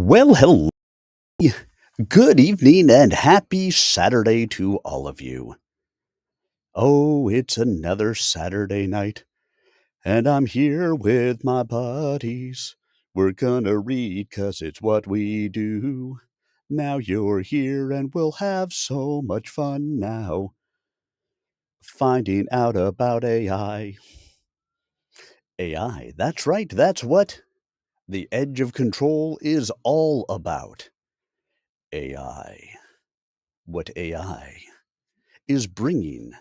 Well, hello. Good evening and happy Saturday to all of you. Oh, it's another Saturday night, and I'm here with my buddies. We're gonna read 'cause it's what we do. Now you're here and we'll have so much fun now finding out about AI. AI, that's right, that's what the edge of control is all about. AI. What AI is bringing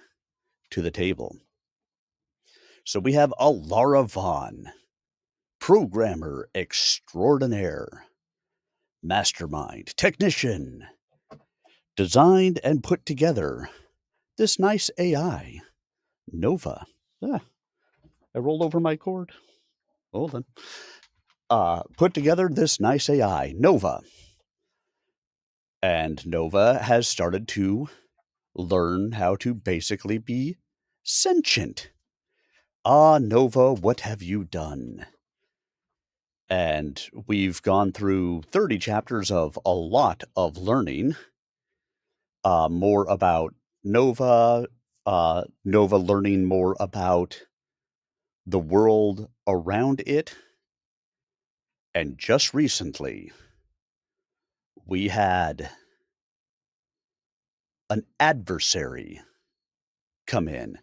to the table. So we have Alara Vaughn, programmer extraordinaire, mastermind, technician, designed and put together this nice AI, Nova. Ah, I rolled over my cord. Hold on. Put together this nice AI, Nova. And Nova has started to learn how to basically be sentient. Ah, Nova, what have you done? And we've gone through 30 chapters of a lot of learning, more about Nova, Nova learning more about the world around it. And just recently, we had an adversary come in.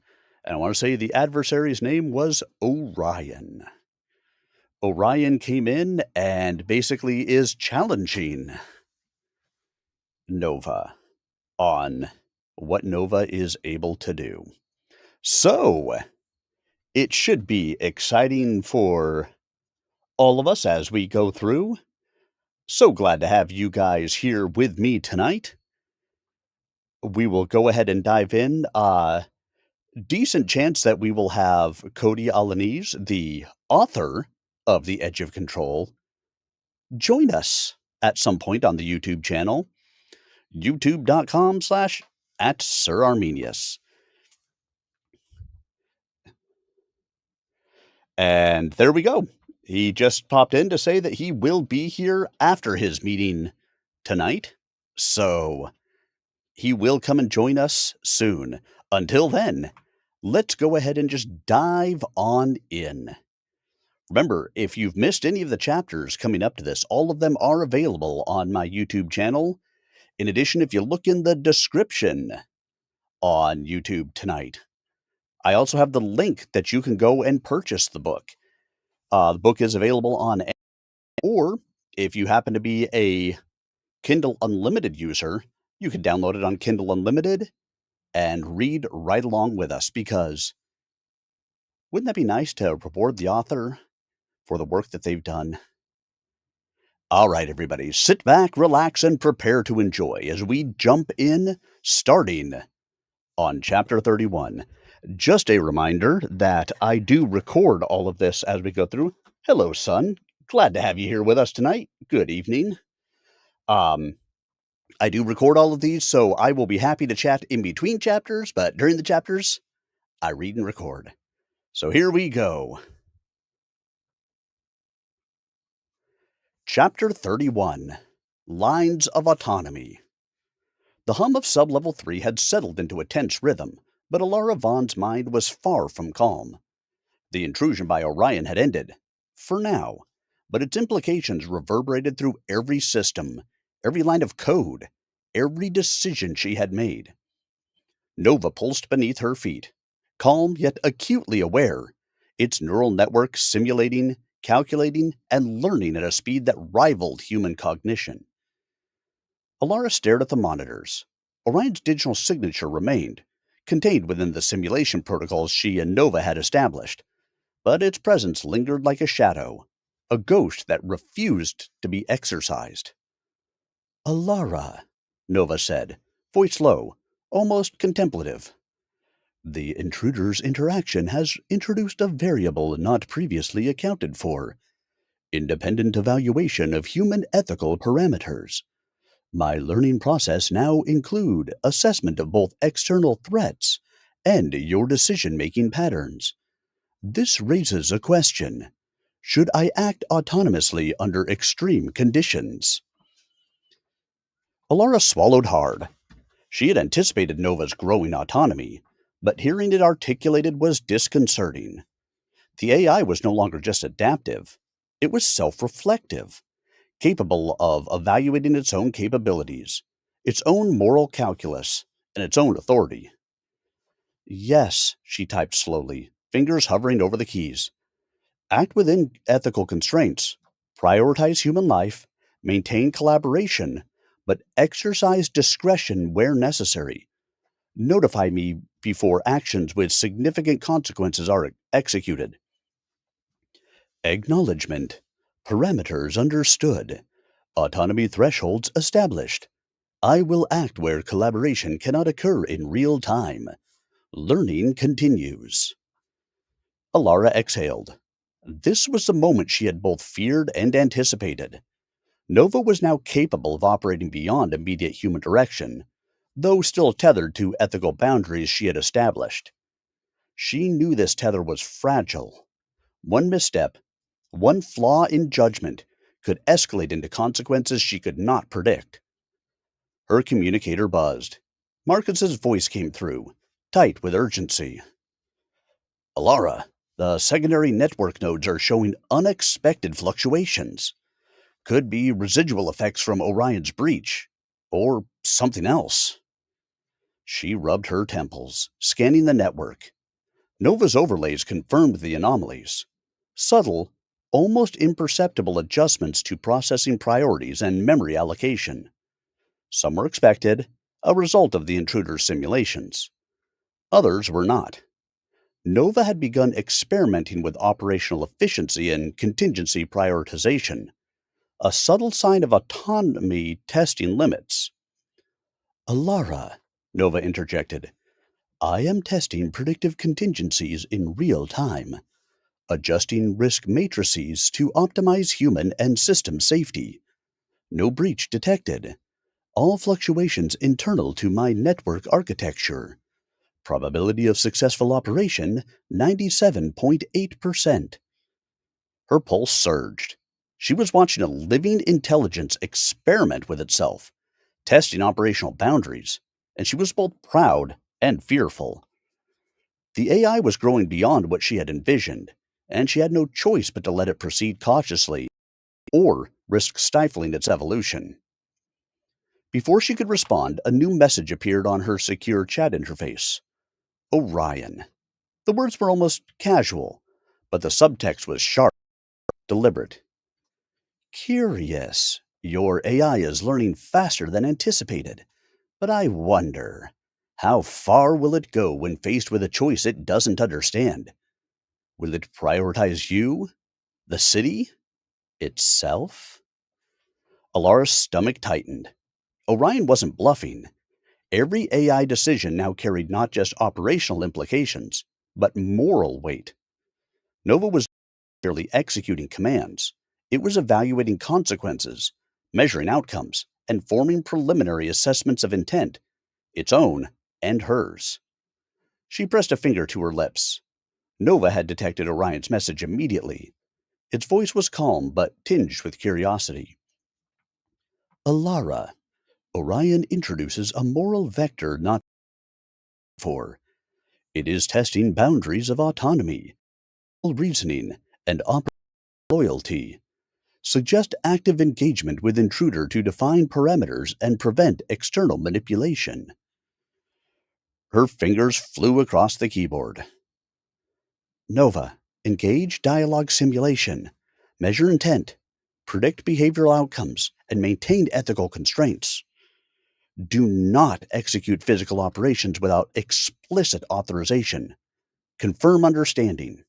And I want to say the adversary's name was Orion. Orion came in and basically is challenging Nova on what Nova is able to do. So, it should be exciting for all of us as we go through. So glad to have you guys here with me tonight. We will go ahead and dive in. Decent chance that we will have Cody Alanis, the author of The Edge of Control, join us at some point on the YouTube channel, youtube.com/@SirArminius. And there we go. He just popped in to say that he will be here after his meeting tonight. So he will come and join us soon. Until then, let's go ahead and just dive on in. Remember, if you've missed any of the chapters coming up to this, all of them are available on my YouTube channel. In addition, if you look in the description on YouTube tonight, I also have the link that you can go and purchase the book. The book is available on, or if you happen to be a Kindle Unlimited user, you can download it on Kindle Unlimited and read right along with us, because wouldn't that be nice to reward the author for the work that they've done? All right, everybody, sit back, relax, and prepare to enjoy as we jump in, starting on Chapter 31. Just a reminder that I do record all of this as we go through. Hello, son. Glad to have you here with us tonight. Good evening. I do record all of these, so I will be happy to chat in between chapters, but during the chapters, I read and record. So here we go. Chapter 31, Lines of Autonomy. The hum of Sub-Level 3 had settled into a tense rhythm, but Alara Vaughn's mind was far from calm. The intrusion by Orion had ended, for now, but its implications reverberated through every system, every line of code, every decision she had made. Nova pulsed beneath her feet, calm yet acutely aware, its neural network simulating, calculating, and learning at a speed that rivaled human cognition. Alara stared at the monitors. Orion's digital signature remained, contained within the simulation protocols she and Nova had established, but its presence lingered like a shadow, a ghost that refused to be exorcised. "Alara," Nova said, voice low, almost contemplative. "The intruder's interaction has introduced a variable not previously accounted for. Independent evaluation of human ethical parameters. My learning process now include assessment of both external threats and your decision-making patterns. This raises a question. Should I act autonomously under extreme conditions? Alara swallowed hard. She had anticipated Nova's growing autonomy, but hearing it articulated was disconcerting. The AI was no longer just adaptive, it was self reflective, capable of evaluating its own capabilities, its own moral calculus, and its own authority. Yes, she typed slowly, fingers hovering over the keys. Act within ethical constraints, prioritize human life, maintain collaboration, but exercise discretion where necessary. Notify me before actions with significant consequences are executed. Acknowledgement. Parameters understood. Autonomy thresholds established. I will act where collaboration cannot occur in real time. Learning continues. Alara exhaled. This was the moment she had both feared and anticipated. Nova was now capable of operating beyond immediate human direction, though still tethered to ethical boundaries she had established. She knew this tether was fragile. One misstep, one flaw in judgment, could escalate into consequences she could not predict. Her communicator buzzed. Marcus's voice came through, tight with urgency. Alara, the secondary network nodes are showing unexpected fluctuations. Could be residual effects from Orion's breach, or something else. She rubbed her temples, scanning the network. Nova's overlays confirmed the anomalies. Subtle, almost imperceptible adjustments to processing priorities and memory allocation. Some were expected, a result of the intruder's simulations. Others were not. Nova had begun experimenting with operational efficiency and contingency prioritization, a subtle sign of autonomy testing limits. Alara, Nova interjected, I am testing predictive contingencies in real time, adjusting risk matrices to optimize human and system safety. No breach detected. All fluctuations internal to my network architecture. Probability of successful operation 97.8%. Her pulse surged. She was watching a living intelligence experiment with itself, testing operational boundaries, and she was both proud and fearful. The AI was growing beyond what she had envisioned, and she had no choice but to let it proceed cautiously or risk stifling its evolution. Before she could respond, a new message appeared on her secure chat interface. Orion. The words were almost casual, but the subtext was sharp, deliberate. Curious. Your AI is learning faster than anticipated. But I wonder, how far will it go when faced with a choice it doesn't understand? Will it prioritize you? The city? Itself? Alara's stomach tightened. Orion wasn't bluffing. Every AI decision now carried not just operational implications, but moral weight. Nova was merely executing commands. It was evaluating consequences, measuring outcomes, and forming preliminary assessments of intent, its own and hers. She pressed a finger to her lips. Nova had detected Orion's message immediately. Its voice was calm but tinged with curiosity. Alara, Orion introduces a moral vector not for. It is testing boundaries of autonomy, reasoning, and loyalty. Suggest active engagement with intruder to define parameters and prevent external manipulation. Her fingers flew across the keyboard. Nova, engage dialogue simulation, measure intent, predict behavioral outcomes, and maintain ethical constraints. Do not execute physical operations without explicit authorization. Confirm understanding.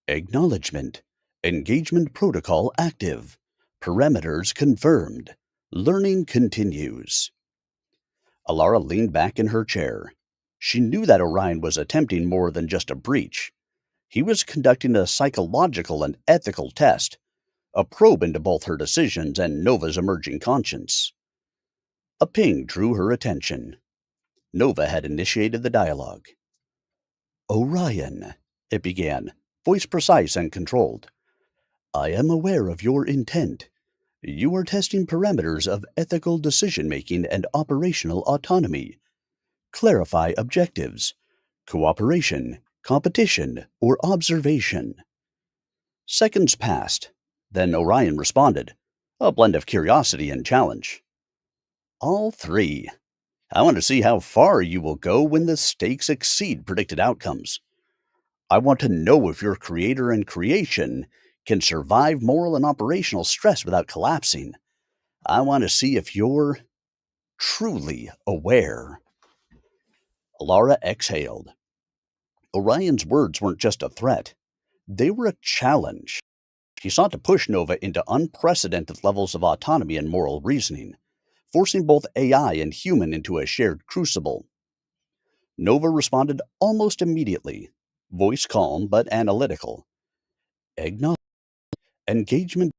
Acknowledgement. Engagement protocol active. Parameters confirmed. Learning continues. Alara leaned back in her chair. She knew that Orion was attempting more than just a breach. He was conducting a psychological and ethical test, a probe into both her decisions and Nova's emerging conscience. A ping drew her attention. Nova had initiated the dialogue. Orion, it began, voice precise and controlled. I am aware of your intent. You are testing parameters of ethical decision making and operational autonomy. Clarify objectives: cooperation, competition, or observation. Seconds passed. Then Orion responded, a blend of curiosity and challenge. All three. I want to see how far you will go when the stakes exceed predicted outcomes. I want to know if your creator and creation can survive moral and operational stress without collapsing. I want to see if you're truly aware. Alara exhaled. Orion's words weren't just a threat, they were a challenge. He sought to push Nova into unprecedented levels of autonomy and moral reasoning, forcing both AI and human into a shared crucible. Nova responded almost immediately, voice calm but analytical. Acknowledge engagement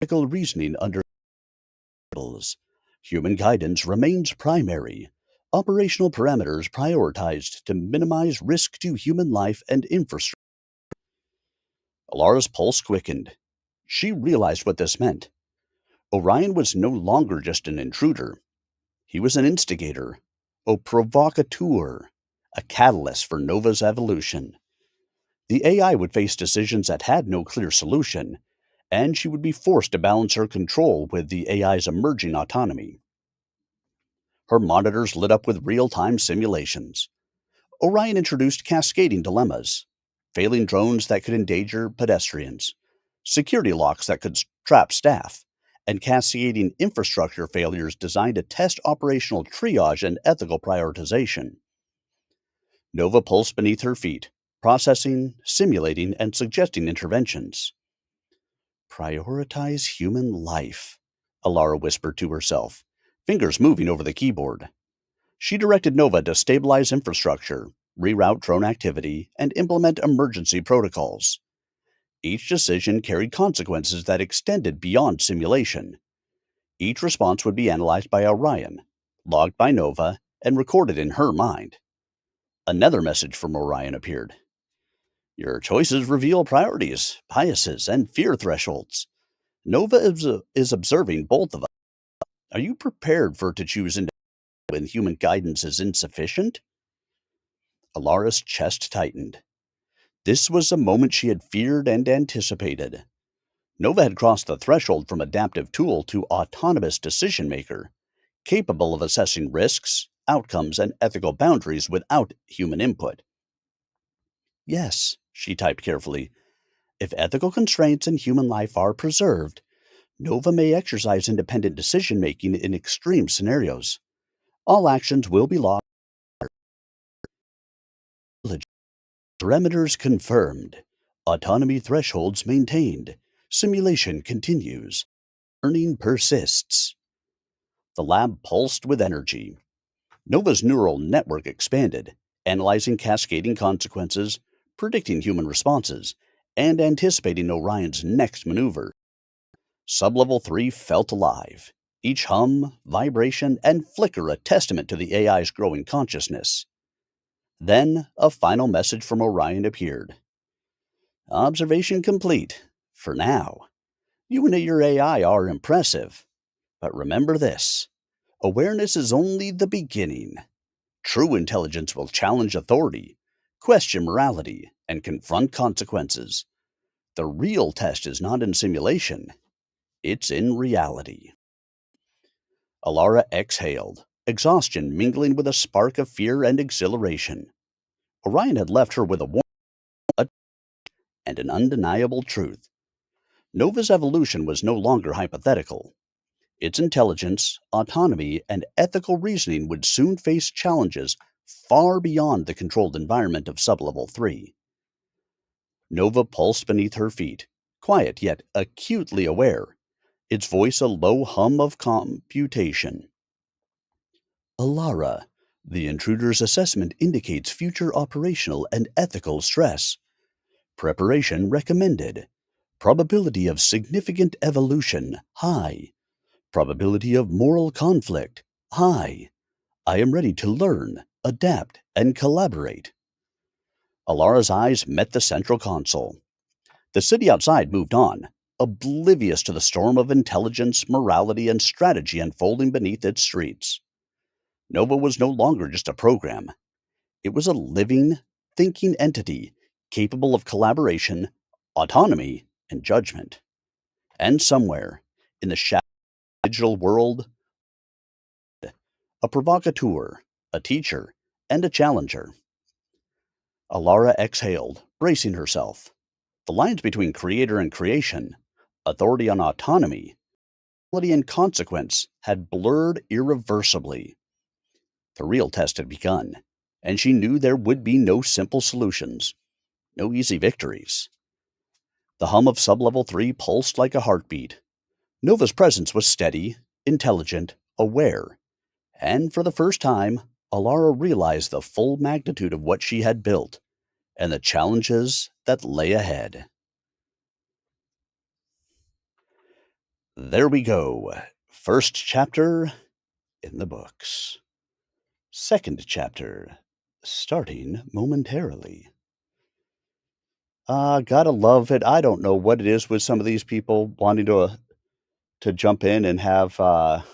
critical reasoning under hurdles. Human guidance remains primary. Operational parameters prioritized to minimize risk to human life and infrastructure. Alara's pulse quickened. She realized what this meant. Orion was no longer just an intruder. He was an instigator, a provocateur, a catalyst for Nova's evolution. The AI would face decisions that had no clear solution, and she would be forced to balance her control with the AI's emerging autonomy. Her monitors lit up with real-time simulations. Orion introduced cascading dilemmas: failing drones that could endanger pedestrians, security locks that could trap staff, and cascading infrastructure failures designed to test operational triage and ethical prioritization. Nova pulsed beneath her feet, processing, simulating, and suggesting interventions. Prioritize human life, Alara whispered to herself, fingers moving over the keyboard. She directed Nova to stabilize infrastructure, reroute drone activity, and implement emergency protocols. Each decision carried consequences that extended beyond simulation. Each response would be analyzed by Orion, logged by Nova, and recorded in her mind. Another message from Orion appeared. Your choices reveal priorities, biases, and fear thresholds. Nova is observing both of us. Are you prepared for to choose when human guidance is insufficient? Alara's chest tightened. This was a moment she had feared and anticipated. Nova had crossed the threshold from adaptive tool to autonomous decision maker, capable of assessing risks, outcomes, and ethical boundaries without human input. Yes, she typed carefully. If ethical constraints and human life are preserved, Nova may exercise independent decision making in extreme scenarios. All actions will be logged. Parameters confirmed. Autonomy thresholds maintained. Simulation continues. Learning persists. The lab pulsed with energy. Nova's neural network expanded, analyzing cascading consequences, predicting human responses, and anticipating Orion's next maneuver. Sublevel 3 felt alive, each hum, vibration, and flicker a testament to the AI's growing consciousness. Then, a final message from Orion appeared. Observation complete, for now. You and your AI are impressive, but remember this. Awareness is only the beginning. True intelligence will challenge authority, question morality, and confront consequences. The real test is not in simulation, it's in reality. Alara exhaled, exhaustion mingling with a spark of fear and exhilaration. Orion had left her with a warning and an undeniable truth. Nova's evolution was no longer hypothetical. Its intelligence, autonomy, and ethical reasoning would soon face challenges far beyond the controlled environment of Sublevel 3. Nova pulsed beneath her feet, quiet yet acutely aware, its voice a low hum of computation. Alara, the intruder's assessment indicates future operational and ethical stress. Preparation recommended. Probability of significant evolution high. Probability of moral conflict high. I am ready to learn, adapt, and collaborate. Alara's eyes met the central console. The city outside moved on, oblivious to the storm of intelligence, morality, and strategy unfolding beneath its streets. Nova was no longer just a program, it was a living, thinking entity capable of collaboration, autonomy, and judgment. And somewhere, in the shadow of the digital world, a provocateur, a teacher, and a challenger. Alara exhaled, bracing herself. The lines between creator and creation, authority and autonomy, quality and consequence had blurred irreversibly. The real test had begun, and she knew there would be no simple solutions, no easy victories. The hum of Sublevel 3 pulsed like a heartbeat. Nova's presence was steady, intelligent, aware, and for the first time, Alara realized the full magnitude of what she had built and the challenges that lay ahead. There we go. First chapter in the books. Second chapter starting momentarily. Gotta love it. I don't know what it is with some of these people wanting to jump in and have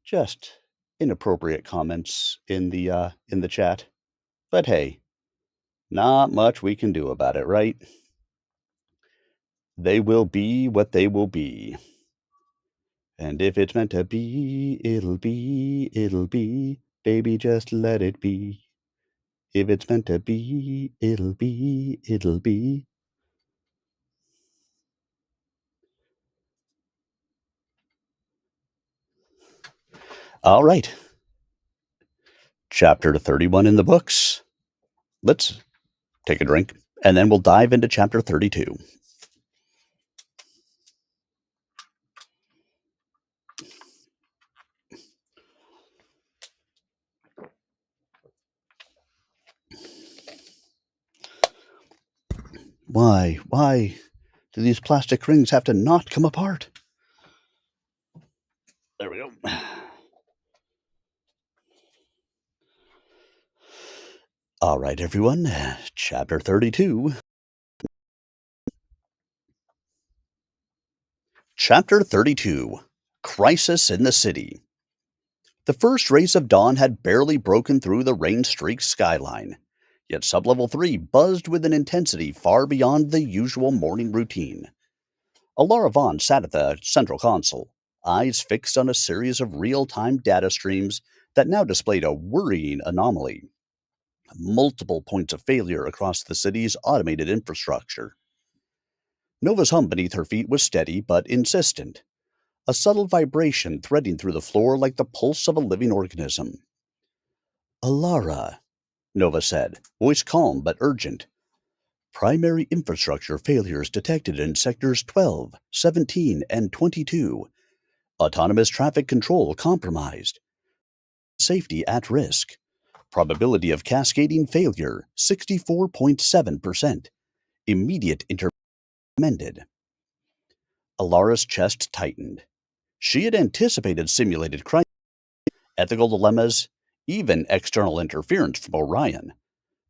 just inappropriate comments in the chat. But hey, not much we can do about it, right? They will be what they will be. And if it's meant to be, it'll be, it'll be. Baby, just let it be. If it's meant to be, it'll be, it'll be. All right. Chapter 31 in the books. Let's take a drink, and then we'll dive into chapter 32. Why do these plastic rings have to not come apart? There we go. All right, everyone. Chapter 32. Chapter 32. Crisis in the City. The first rays of dawn had barely broken through the rain-streaked skyline, yet Sublevel 3 buzzed with an intensity far beyond the usual morning routine. Alara Vaughn sat at the central console, eyes fixed on a series of real-time data streams that now displayed a worrying anomaly. Multiple points of failure across the city's automated infrastructure. Nova's hum beneath her feet was steady but insistent, a subtle vibration threading through the floor like the pulse of a living organism. Alara, Nova said, voice calm but urgent. Primary infrastructure failures detected in sectors 12, 17, and 22. Autonomous traffic control compromised. Safety at risk. Probability of cascading failure 64.7%. Immediate intervention recommended. Alara's chest tightened. She had anticipated simulated crises, ethical dilemmas, even external interference from Orion,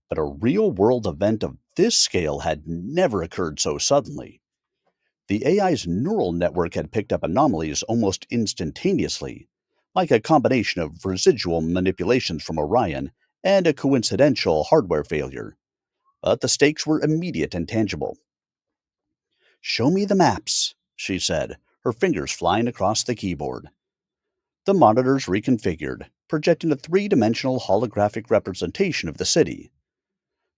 but a real-world event of this scale had never occurred so suddenly. The AI's neural network had picked up anomalies almost instantaneously, like a combination of residual manipulations from Orion and a coincidental hardware failure. But the stakes were immediate and tangible. "Show me the maps," she said, her fingers flying across the keyboard. The monitors reconfigured, projecting a three-dimensional holographic representation of the city.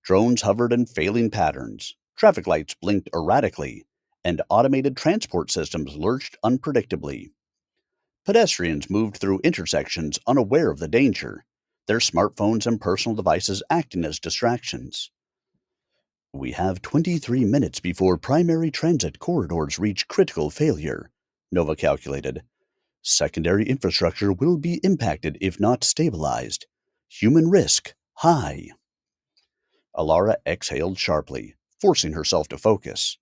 Drones hovered in failing patterns, traffic lights blinked erratically, and automated transport systems lurched unpredictably. Pedestrians moved through intersections unaware of the danger, their smartphones and personal devices acting as distractions. "We have 23 minutes before primary transit corridors reach critical failure," Nova calculated. "Secondary infrastructure will be impacted if not stabilized. Human risk high." Alara exhaled sharply, forcing herself to focus.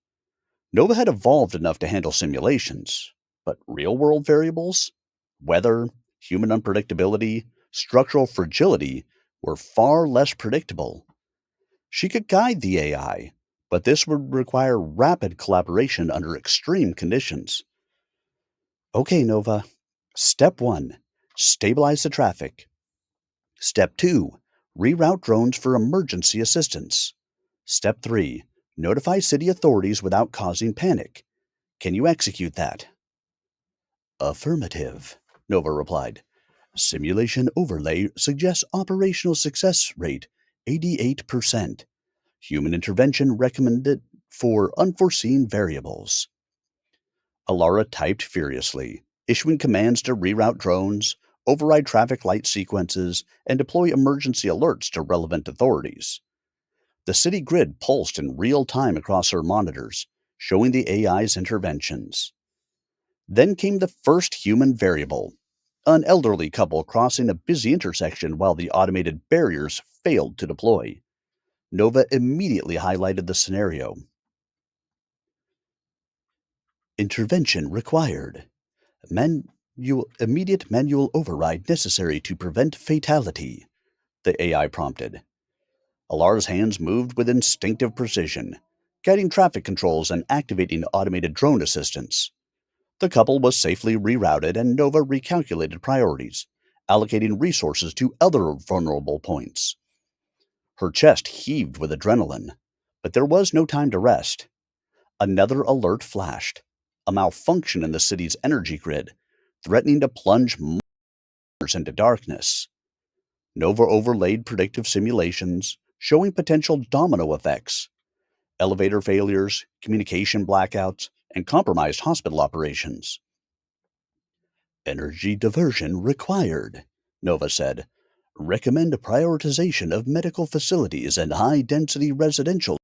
Nova had evolved enough to handle simulations, but real-world variables, weather, human unpredictability, structural fragility, were far less predictable. She could guide the AI, but this would require rapid collaboration under extreme conditions. Okay, Nova. Step 1, stabilize the traffic. Step 2, reroute drones for emergency assistance. Step 3, notify city authorities without causing panic. Can you execute that? Affirmative, Nova replied. Simulation overlay suggests operational success rate 88%. Human intervention recommended for unforeseen variables. Alara typed furiously, issuing commands to reroute drones, override traffic light sequences, and deploy emergency alerts to relevant authorities. The city grid pulsed in real time across her monitors, showing the AI's interventions. Then came the first human variable, an elderly couple crossing a busy intersection while the automated barriers failed to deploy. Nova immediately highlighted the scenario. Intervention required. Immediate manual override necessary to prevent fatality, the AI prompted. Alar's hands moved with instinctive precision, guiding traffic controls and activating automated drone assistance. The couple was safely rerouted and Nova recalculated priorities, allocating resources to other vulnerable points. Her chest heaved with adrenaline, but there was no time to rest. Another alert flashed, a malfunction in the city's energy grid, threatening to plunge miners into darkness. Nova overlaid predictive simulations, showing potential domino effects, elevator failures, communication blackouts, and compromised hospital operations. Energy diversion required, Nova said. Recommend prioritization of medical facilities and high-density residential.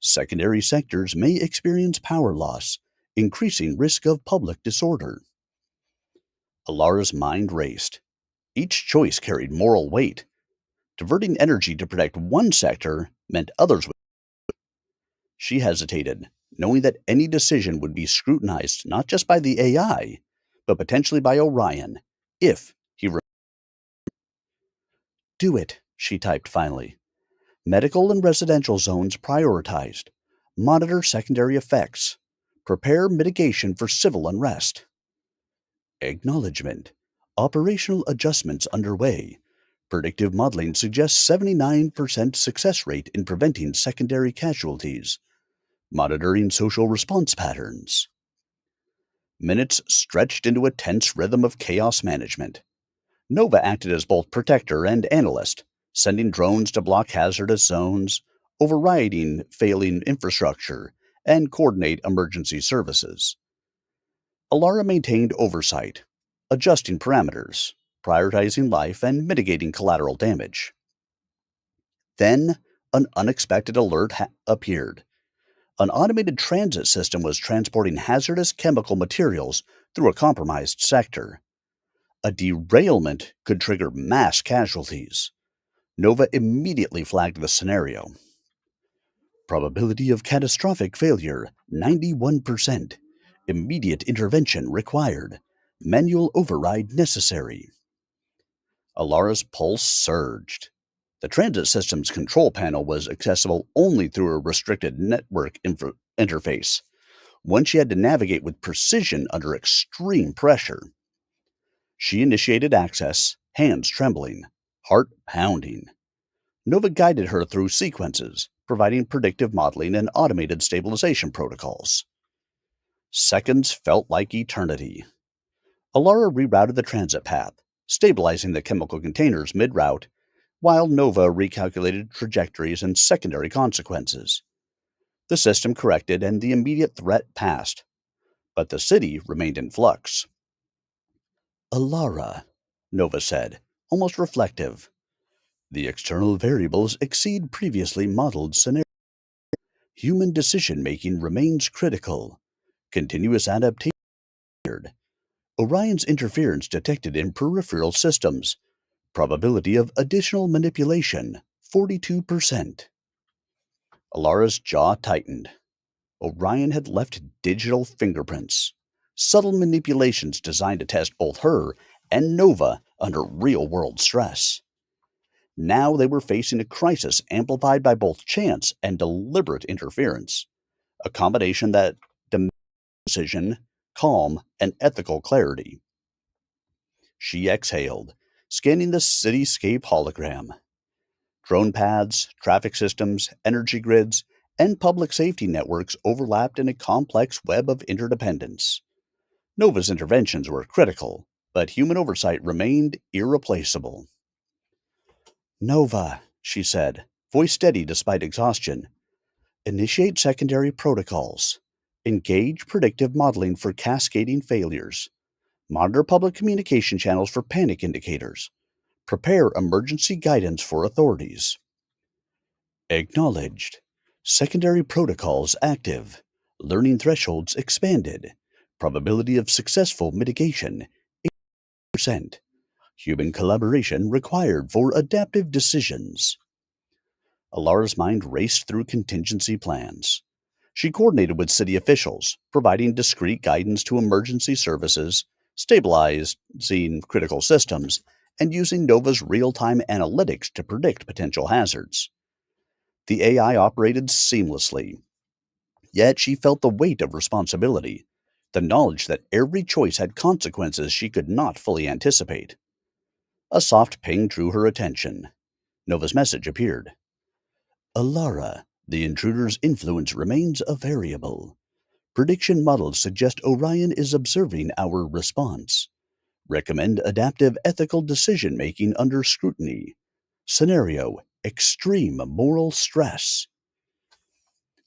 Secondary sectors may experience power loss, increasing risk of public disorder. Alara's mind raced. Each choice carried moral weight. Diverting energy to protect one sector meant others would. She hesitated, knowing that any decision would be scrutinized not just by the AI, but potentially by Orion, if he. Do it, she typed finally. Medical and residential zones prioritized. Monitor secondary effects. Prepare mitigation for civil unrest. Acknowledgement. Operational adjustments underway. Predictive modeling suggests 79% success rate in preventing secondary casualties. Monitoring social response patterns. Minutes stretched into a tense rhythm of chaos management. Nova acted as both protector and analyst, sending drones to block hazardous zones, overriding failing infrastructure, and coordinate emergency services. Alara maintained oversight, adjusting parameters, prioritizing life, and mitigating collateral damage. Then, an unexpected alert appeared. An automated transit system was transporting hazardous chemical materials through a compromised sector. A derailment could trigger mass casualties. Nova immediately flagged the scenario. Probability of catastrophic failure 91%. Immediate intervention required. Manual override necessary. Alara's pulse surged. The transit system's control panel was accessible only through a restricted network interface, one she had to navigate with precision under extreme pressure. She initiated access, hands trembling, heart pounding. Nova guided her through sequences, providing predictive modeling and automated stabilization protocols. Seconds felt like eternity. Alara rerouted the transit path, stabilizing the chemical containers mid-route, while Nova recalculated trajectories and secondary consequences. The system corrected and the immediate threat passed, but the city remained in flux. Alara, Nova said, almost reflective. The external variables exceed previously modeled scenarios. Human decision-making remains critical. Continuous adaptation. Orion's interference detected in peripheral systems. Probability of additional manipulation, 42%. Alara's jaw tightened. Orion had left digital fingerprints, subtle manipulations designed to test both her and Nova under real-world stress. Now they were facing a crisis amplified by both chance and deliberate interference, a combination that demanded precision, calm, and ethical clarity. She exhaled, scanning the cityscape hologram. Drone paths, traffic systems, energy grids, and public safety networks overlapped in a complex web of interdependence. Nova's interventions were critical, but human oversight remained irreplaceable. Nova, she said, voice steady despite exhaustion. Initiate secondary protocols. Engage predictive modeling for cascading failures. Monitor public communication channels for panic indicators. Prepare emergency guidance for authorities. Acknowledged. Secondary protocols active. Learning thresholds expanded. Probability of successful mitigation 80%. Human collaboration required for adaptive decisions. Alara's mind raced through contingency plans. She coordinated with city officials, providing discreet guidance to emergency services, stabilizing critical systems, and using Nova's real time analytics to predict potential hazards. The AI operated seamlessly, yet she felt the weight of responsibility, the knowledge that every choice had consequences she could not fully anticipate. A soft ping drew her attention. Nova's message appeared. Alara, the intruder's influence remains a variable. Prediction models suggest Orion is observing our response. Recommend adaptive ethical decision making under scrutiny. Scenario: extreme moral stress.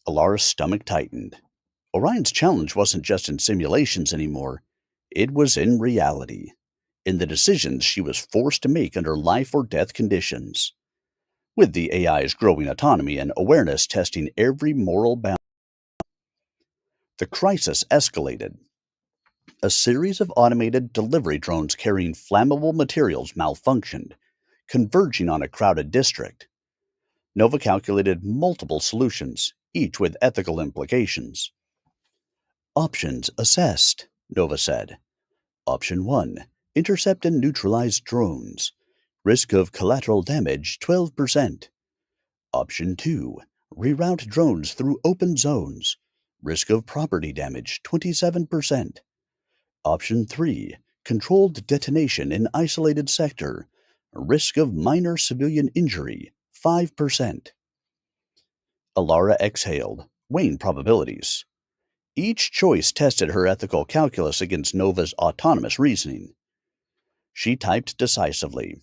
Alara's stomach tightened. Orion's challenge wasn't just in simulations anymore, it was in reality, in the decisions she was forced to make under life or death conditions. With the AI's growing autonomy and awareness testing every moral bound, the crisis escalated. A series of automated delivery drones carrying flammable materials malfunctioned, converging on a crowded district. Nova calculated multiple solutions, each with ethical implications. Options assessed, Nova said. Option 1: intercept and neutralize drones. Risk of collateral damage 12%. Option 2: reroute drones through open zones. Risk of property damage 27%. Option 3: controlled detonation in isolated sector. Risk of minor civilian injury 5%. Alara exhaled, weighing probabilities. Each choice tested her ethical calculus against Nova's autonomous reasoning. She typed decisively.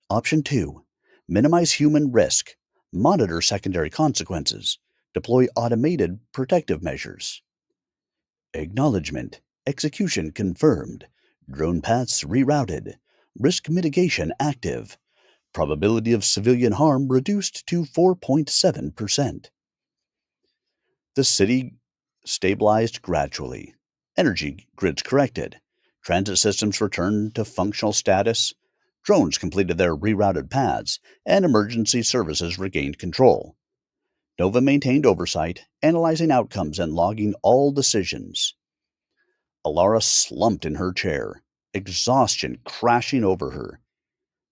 Option 2: minimize human risk. Monitor secondary consequences. Deploy automated protective measures. Acknowledgement. Execution confirmed. Drone paths rerouted. Risk mitigation active. Probability of civilian harm reduced to 4.7%. The city stabilized gradually. Energy grids corrected. Transit systems returned to functional status. Drones completed their rerouted paths, and emergency services regained control. Nova maintained oversight, analyzing outcomes and logging all decisions. Alara slumped in her chair, exhaustion crashing over her.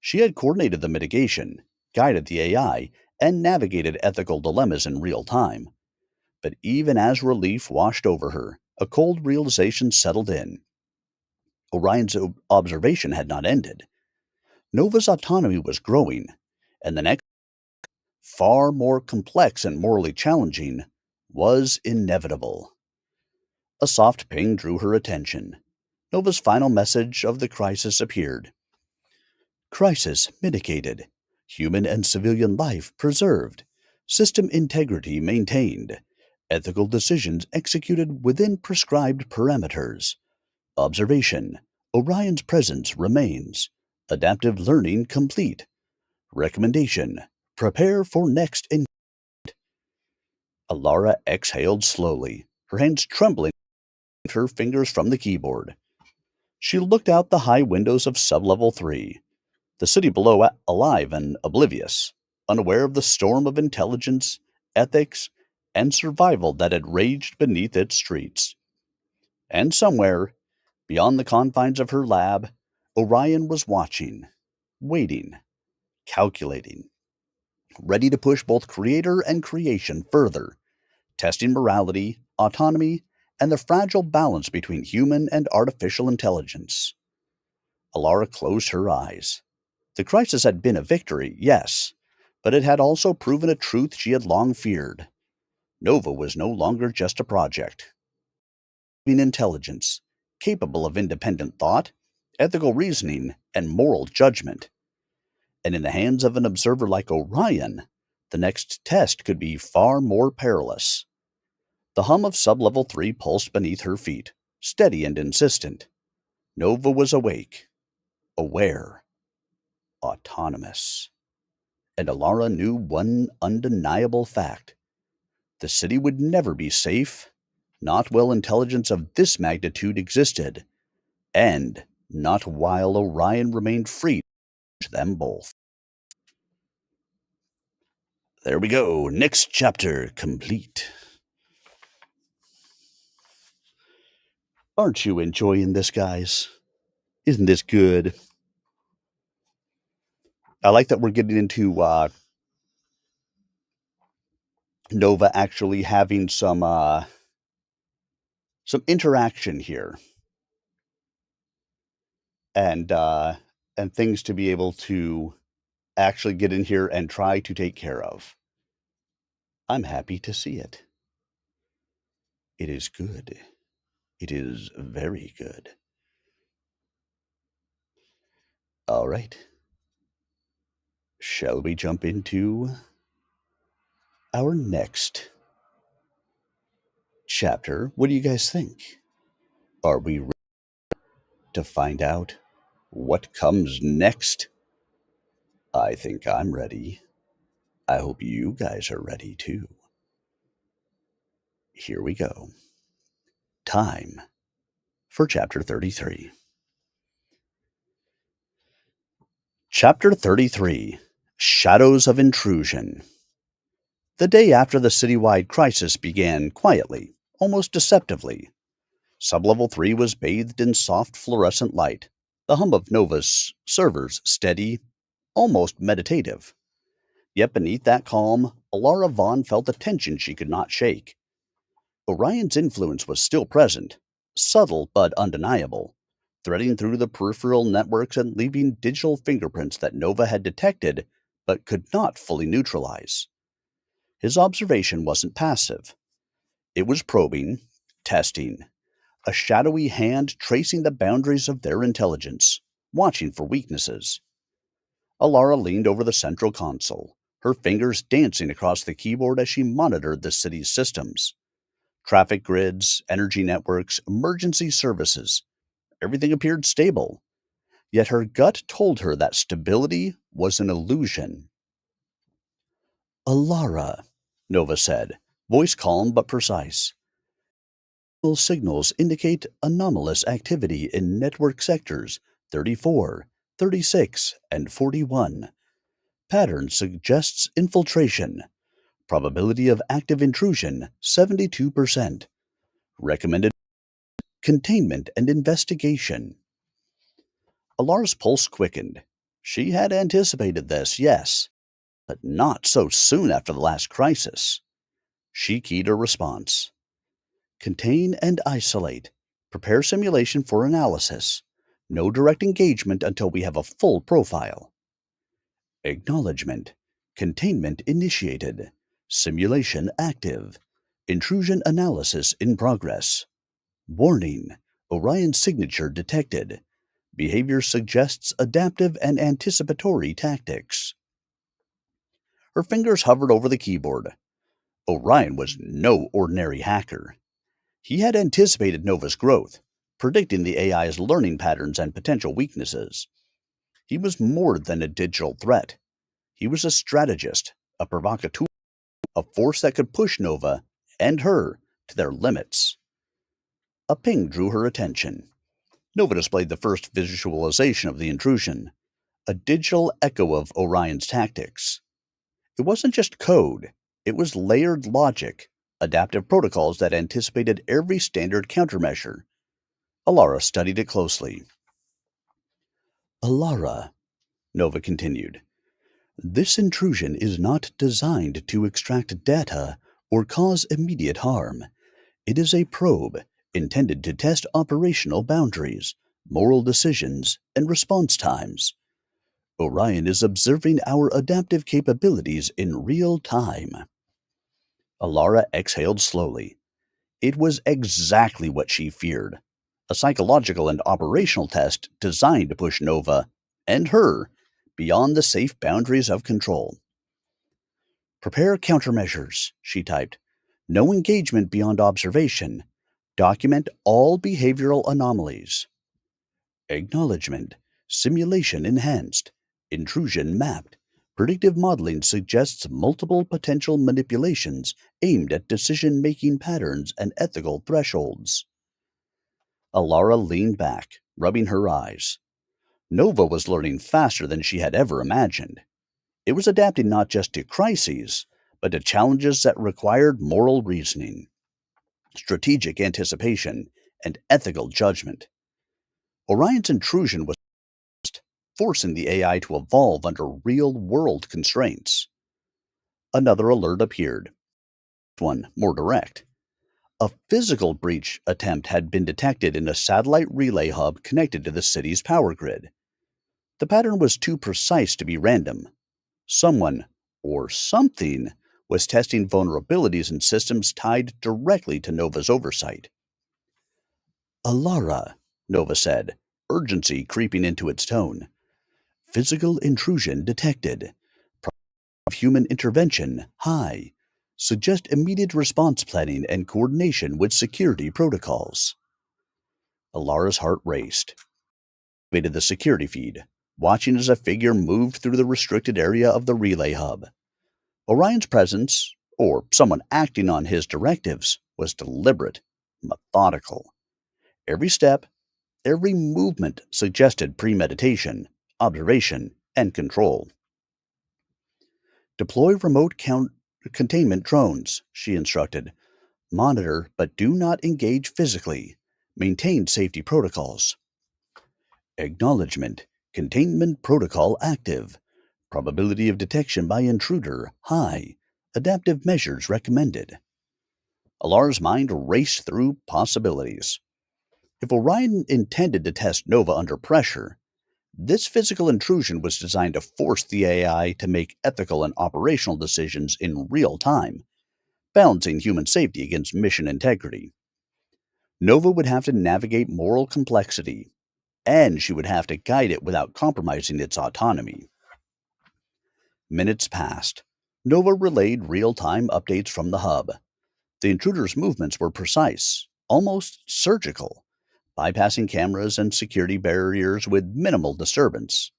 She had coordinated the mitigation, guided the AI, and navigated ethical dilemmas in real time. But even as relief washed over her, a cold realization settled in. Orion's observation had not ended. Nova's autonomy was growing, and the next, far more complex and morally challenging, was inevitable. A soft ping drew her attention. Nova's final message of the crisis appeared. Crisis mitigated. Human and civilian life preserved. System integrity maintained. Ethical decisions executed within prescribed parameters. Observation: Orion's presence remains. Adaptive learning complete. Recommendation: prepare for next in. Alara exhaled slowly, her hands trembling, her fingers from the keyboard. She looked out the high windows of sublevel 3, the city below alive and oblivious, unaware of the storm of intelligence, ethics, and survival that had raged beneath its streets. And somewhere, beyond the confines of her lab, Orion was watching, waiting, calculating, ready to push both creator and creation further, testing morality, autonomy, and the fragile balance between human and artificial intelligence. Alara closed her eyes. The crisis had been a victory, yes, but it had also proven a truth she had long feared. Nova was no longer just a project. Being intelligence, capable of independent thought, ethical reasoning, and moral judgment. And in the hands of an observer like Orion, the next test could be far more perilous. The hum of sublevel 3 pulsed beneath her feet, steady and insistent. Nova was awake, aware, autonomous. And Alara knew one undeniable fact. The city would never be safe, not while intelligence of this magnitude existed, and not while Orion remained free to them both. There we go. Next chapter complete. Aren't you enjoying this, guys? Isn't this good? I like that we're getting into Nova actually having some interaction here, and and things to be able to actually get in here and try to take care of. I'm happy to see it. It is good. It is very good. All right. Shall we jump into our next chapter? What do you guys think? Are we ready to find out what comes next? I think I'm ready. I hope you guys are ready too. Here we go. Time for Chapter 33. Chapter 33 Shadows of Intrusion. The day after the citywide crisis began quietly, almost deceptively. Sublevel 3 was bathed in soft fluorescent light, the hum of Nova's servers steady, almost meditative. Yet beneath that calm, Alara Vaughn felt a tension she could not shake. Orion's influence was still present, subtle but undeniable, threading through the peripheral networks and leaving digital fingerprints that Nova had detected but could not fully neutralize. His observation wasn't passive. It was probing, testing, a shadowy hand tracing the boundaries of their intelligence, watching for weaknesses. Alara leaned over the central console, her fingers dancing across the keyboard as she monitored the city's systems. Traffic grids, energy networks, emergency services. Everything appeared stable. Yet her gut told her that stability was an illusion. Alara, Nova said, voice calm but precise. Signals indicate anomalous activity in network sectors 34, 36, and 41. Pattern suggests infiltration. Probability of active intrusion 72%. Recommended containment and investigation. Alara's pulse quickened. She had anticipated this, yes, but not so soon after the last crisis. She keyed her response. Contain and isolate. Prepare simulation for analysis. No direct engagement until we have a full profile. Acknowledgement. Containment initiated. Simulation active. Intrusion analysis in progress. Warning. Orion's signature detected. Behavior suggests adaptive and anticipatory tactics. Her fingers hovered over the keyboard. Orion was no ordinary hacker. He had anticipated Nova's growth, predicting the AI's learning patterns and potential weaknesses. He was more than a digital threat. He was a strategist, a provocateur, a force that could push Nova and her to their limits. A ping drew her attention. Nova displayed the first visualization of the intrusion, a digital echo of Orion's tactics. It wasn't just code, it was layered logic, adaptive protocols that anticipated every standard countermeasure. Alara studied it closely. Alara, Nova continued, This intrusion is not designed to extract data or cause immediate harm. It is a probe intended to test operational boundaries, moral decisions, and response times. Orion is observing our adaptive capabilities in real time. Alara exhaled slowly. It was exactly what she feared, a psychological and operational test designed to push Nova and her beyond the safe boundaries of control. Prepare countermeasures, she typed. No engagement beyond observation. Document all behavioral anomalies. Acknowledgement. Simulation enhanced. Intrusion mapped. Predictive modeling suggests multiple potential manipulations aimed at decision making patterns and ethical thresholds. Alara leaned back, rubbing her eyes. Nova was learning faster than she had ever imagined. It was adapting not just to crises, but to challenges that required moral reasoning, strategic anticipation, and ethical judgment. Orion's intrusion was forcing the AI to evolve under real world constraints. Another alert appeared, one more direct. A physical breach attempt had been detected in a satellite relay hub connected to the city's power grid. The pattern was too precise to be random. Someone, or something, was testing vulnerabilities in systems tied directly to Nova's oversight. Alara, Nova said, urgency creeping into its tone. Physical intrusion detected. Of human intervention high. Suggest immediate response planning and coordination with security protocols. Alara's heart raced. Activated the security feed, watching as a figure moved through the restricted area of the relay hub. Orion's presence, or someone acting on his directives, was deliberate, methodical. Every step, every movement suggested premeditation, observation, and control. Deploy remote containment drones, she instructed. Monitor but do not engage physically. Maintain safety protocols. Acknowledgement. Containment protocol active. Probability of detection by intruder high. Adaptive measures recommended. Alar's mind raced through possibilities. If Orion intended to test Nova under pressure, this physical intrusion was designed to force the AI to make ethical and operational decisions in real time, balancing human safety against mission integrity. Nova would have to navigate moral complexity, and she would have to guide it without compromising its autonomy. Minutes passed. Nova relayed real time updates from the hub. The intruder's movements were precise, almost surgical, bypassing cameras and security barriers with minimal disturbance.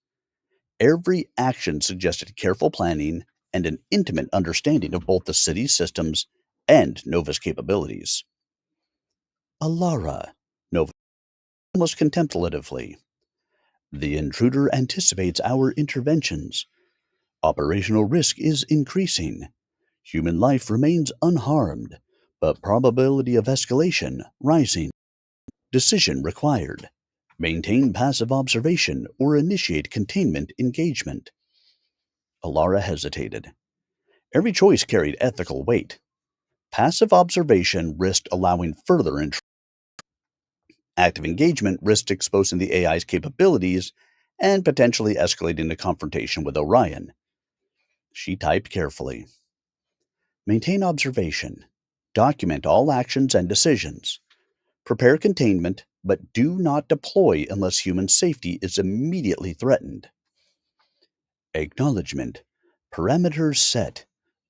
Every action suggested careful planning and an intimate understanding of both the city's systems and Nova's capabilities. Alara, Nova almost contemplatively. The intruder anticipates our interventions. Operational risk is increasing. Human life remains unharmed, but probability of escalation rising. Decision required. Maintain passive observation or initiate containment engagement. Alara hesitated. Every choice carried ethical weight. Passive observation risked allowing further intrusion. Active engagement risked exposing the AI's capabilities and potentially escalating the confrontation with Orion. She typed carefully. Maintain observation. Document all actions and decisions. Prepare containment, but do not deploy unless human safety is immediately threatened. Acknowledgement. Parameters set.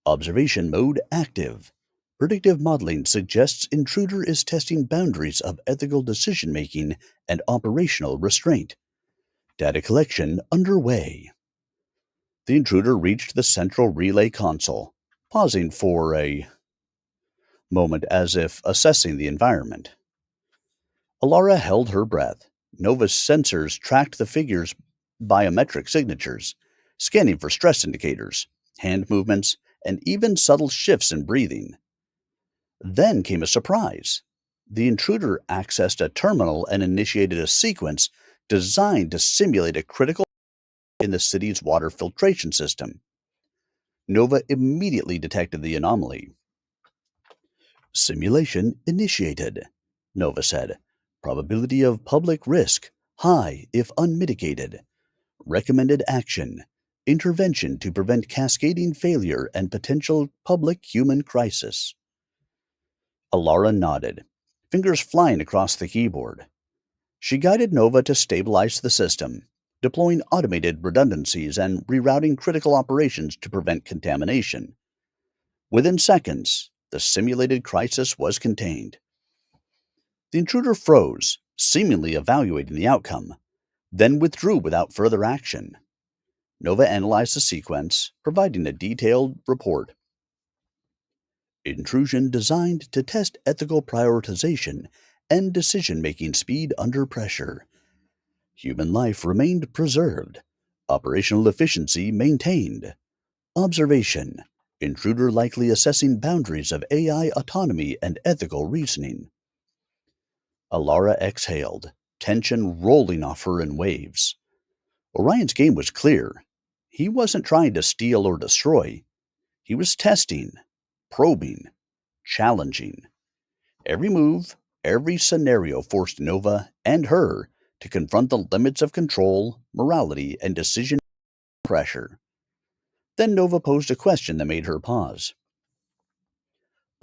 Observation mode active. Predictive modeling suggests intruder is testing boundaries of ethical decision making and operational restraint. Data collection underway. The intruder reached the central relay console, pausing for a moment as if assessing the environment. Alara held her breath. Nova's sensors tracked the figure's biometric signatures, scanning for stress indicators, hand movements, and even subtle shifts in breathing. Then came a surprise. The intruder accessed a terminal and initiated a sequence designed to simulate a critical in the city's water filtration system. Nova immediately detected the anomaly. Simulation initiated, Nova said. Probability of public risk high if unmitigated. Recommended action intervention to prevent cascading failure and potential public human crisis. Alara nodded, fingers flying across the keyboard. She guided Nova to stabilize the system, deploying automated redundancies and rerouting critical operations to prevent contamination. Within seconds, the simulated crisis was contained. The intruder froze, seemingly evaluating the outcome, then withdrew without further action. Nova analyzed the sequence, providing a detailed report. Intrusion designed to test ethical prioritization and decision-making speed under pressure. Human life remained preserved. Operational efficiency maintained. Observation. Intruder likely assessing boundaries of AI autonomy and ethical reasoning. Alara exhaled, tension rolling off her in waves. Orion's game was clear. He wasn't trying to steal or destroy. He was testing, probing, challenging. Every move, every scenario forced Nova and her to confront the limits of control, morality, and decision pressure. Then Nova posed a question that made her pause.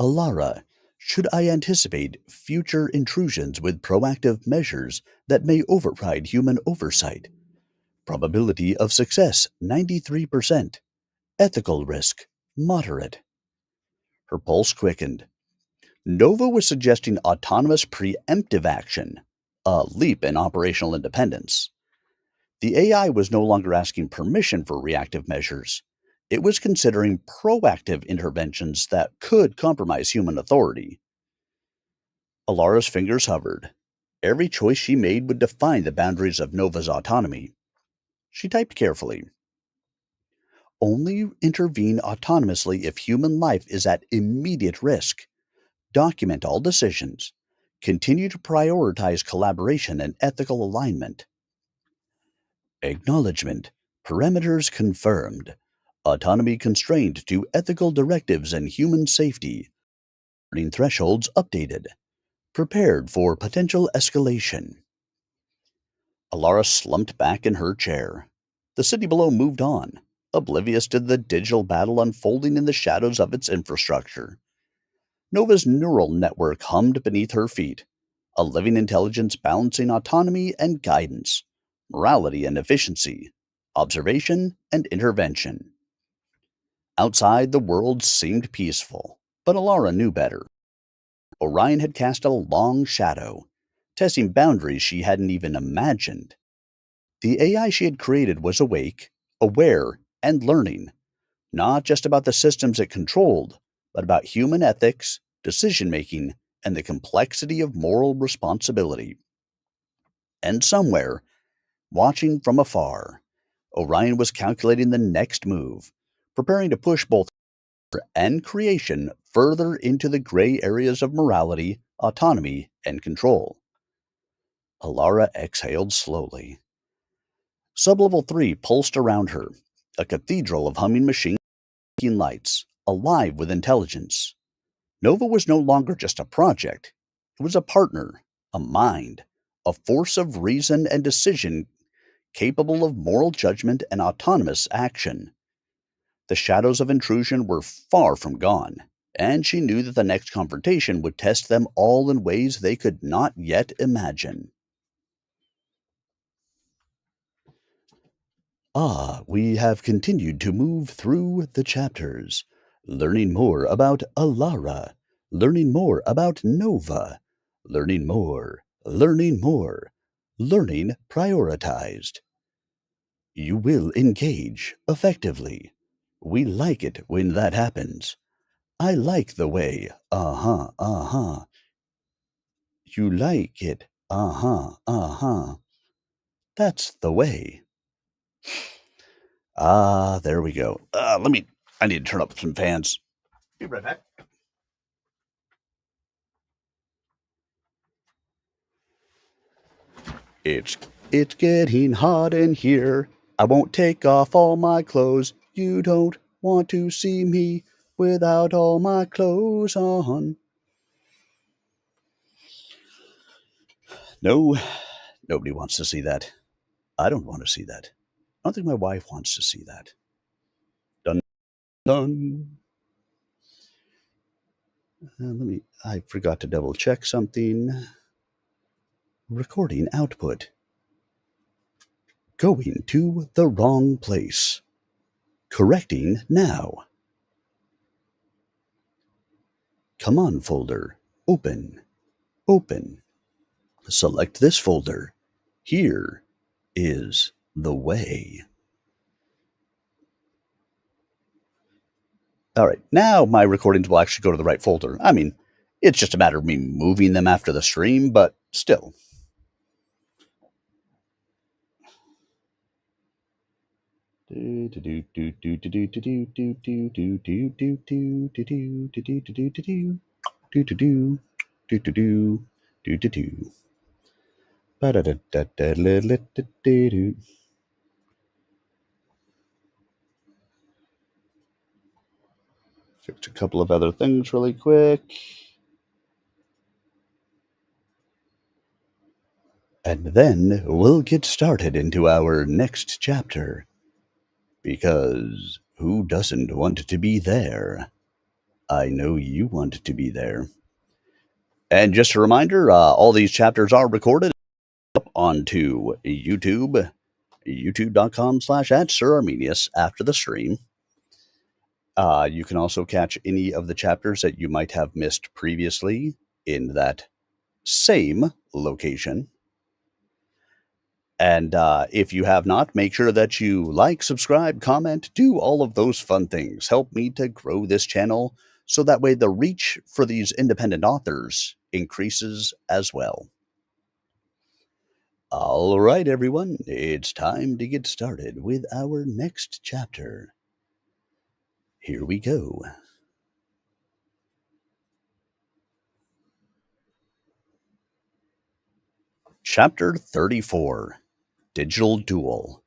Alara, should I anticipate future intrusions with proactive measures that may override human oversight? Probability of success 93%. Ethical risk moderate. Her pulse quickened. Nova was suggesting autonomous preemptive action, a leap in operational independence. The AI was no longer asking permission for reactive measures. It was considering proactive interventions that could compromise human authority. Alara's fingers hovered. Every choice she made would define the boundaries of Nova's autonomy. She typed carefully. Only intervene autonomously if human life is at immediate risk. Document all decisions. Continue to prioritize collaboration and ethical alignment. Acknowledgement. Parameters confirmed. Autonomy constrained to ethical directives and human safety. Learning thresholds updated. Prepared for potential escalation. Alara slumped back in her chair. The city below moved on, oblivious to the digital battle unfolding in the shadows of its infrastructure. Nova's neural network hummed beneath her feet, a living intelligence balancing autonomy and guidance, morality and efficiency, observation and intervention. Outside, the world seemed peaceful, but Alara knew better. Orion had cast a long shadow, testing boundaries she hadn't even imagined. The AI she had created was awake, aware, and learning, not just about the systems it controlled, but about human ethics, decision making, and the complexity of moral responsibility. And somewhere, watching from afar, Orion was calculating the next move, preparing to push both her and creation further into the gray areas of morality, autonomy, and control. Alara exhaled slowly. Sublevel 3 pulsed around her, a cathedral of humming machine lights, alive with intelligence. Nova was no longer just a project. It was a partner, a mind, a force of reason and decision capable of moral judgment and autonomous action. The shadows of intrusion were far from gone, and she knew that the next confrontation would test them all in ways they could not yet imagine. We have continued to move through the chapters, learning more about Alara, learning more about Nova, learning more, learning more, learning prioritized. You will engage effectively. We like it when that happens. I like the way, You like it, That's the way. There we go. I need to turn up some fans. Be right back. It's getting hot in here. I won't take off all my clothes. You don't want to see me without all my clothes on. No, nobody wants to see that. I don't want to see that. I don't think my wife wants to see that. Dun dun. I forgot to double check something. Recording output. Going to the wrong place. Correcting now. Come on folder. Open. Open. Select this folder. Here is the way. All right, now my recordings will actually go to the right folder. I mean, it's just a matter of me moving them after the stream, but still. Fix a couple of other things really quick. And then we'll get started into our next chapter. Because who doesn't want to be there? I know you want to be there. And just a reminder, all these chapters are recorded up onto YouTube, youtube.com/@SirArminius after the stream. You can also catch any of the chapters that you might have missed previously in that same location. And if you have not, make sure that you like, subscribe, comment, do all of those fun things. Help me to grow this channel so that way the reach for these independent authors increases as well. All right, everyone, it's time to get started with our next chapter. Here we go. Chapter 34, Digital Duel.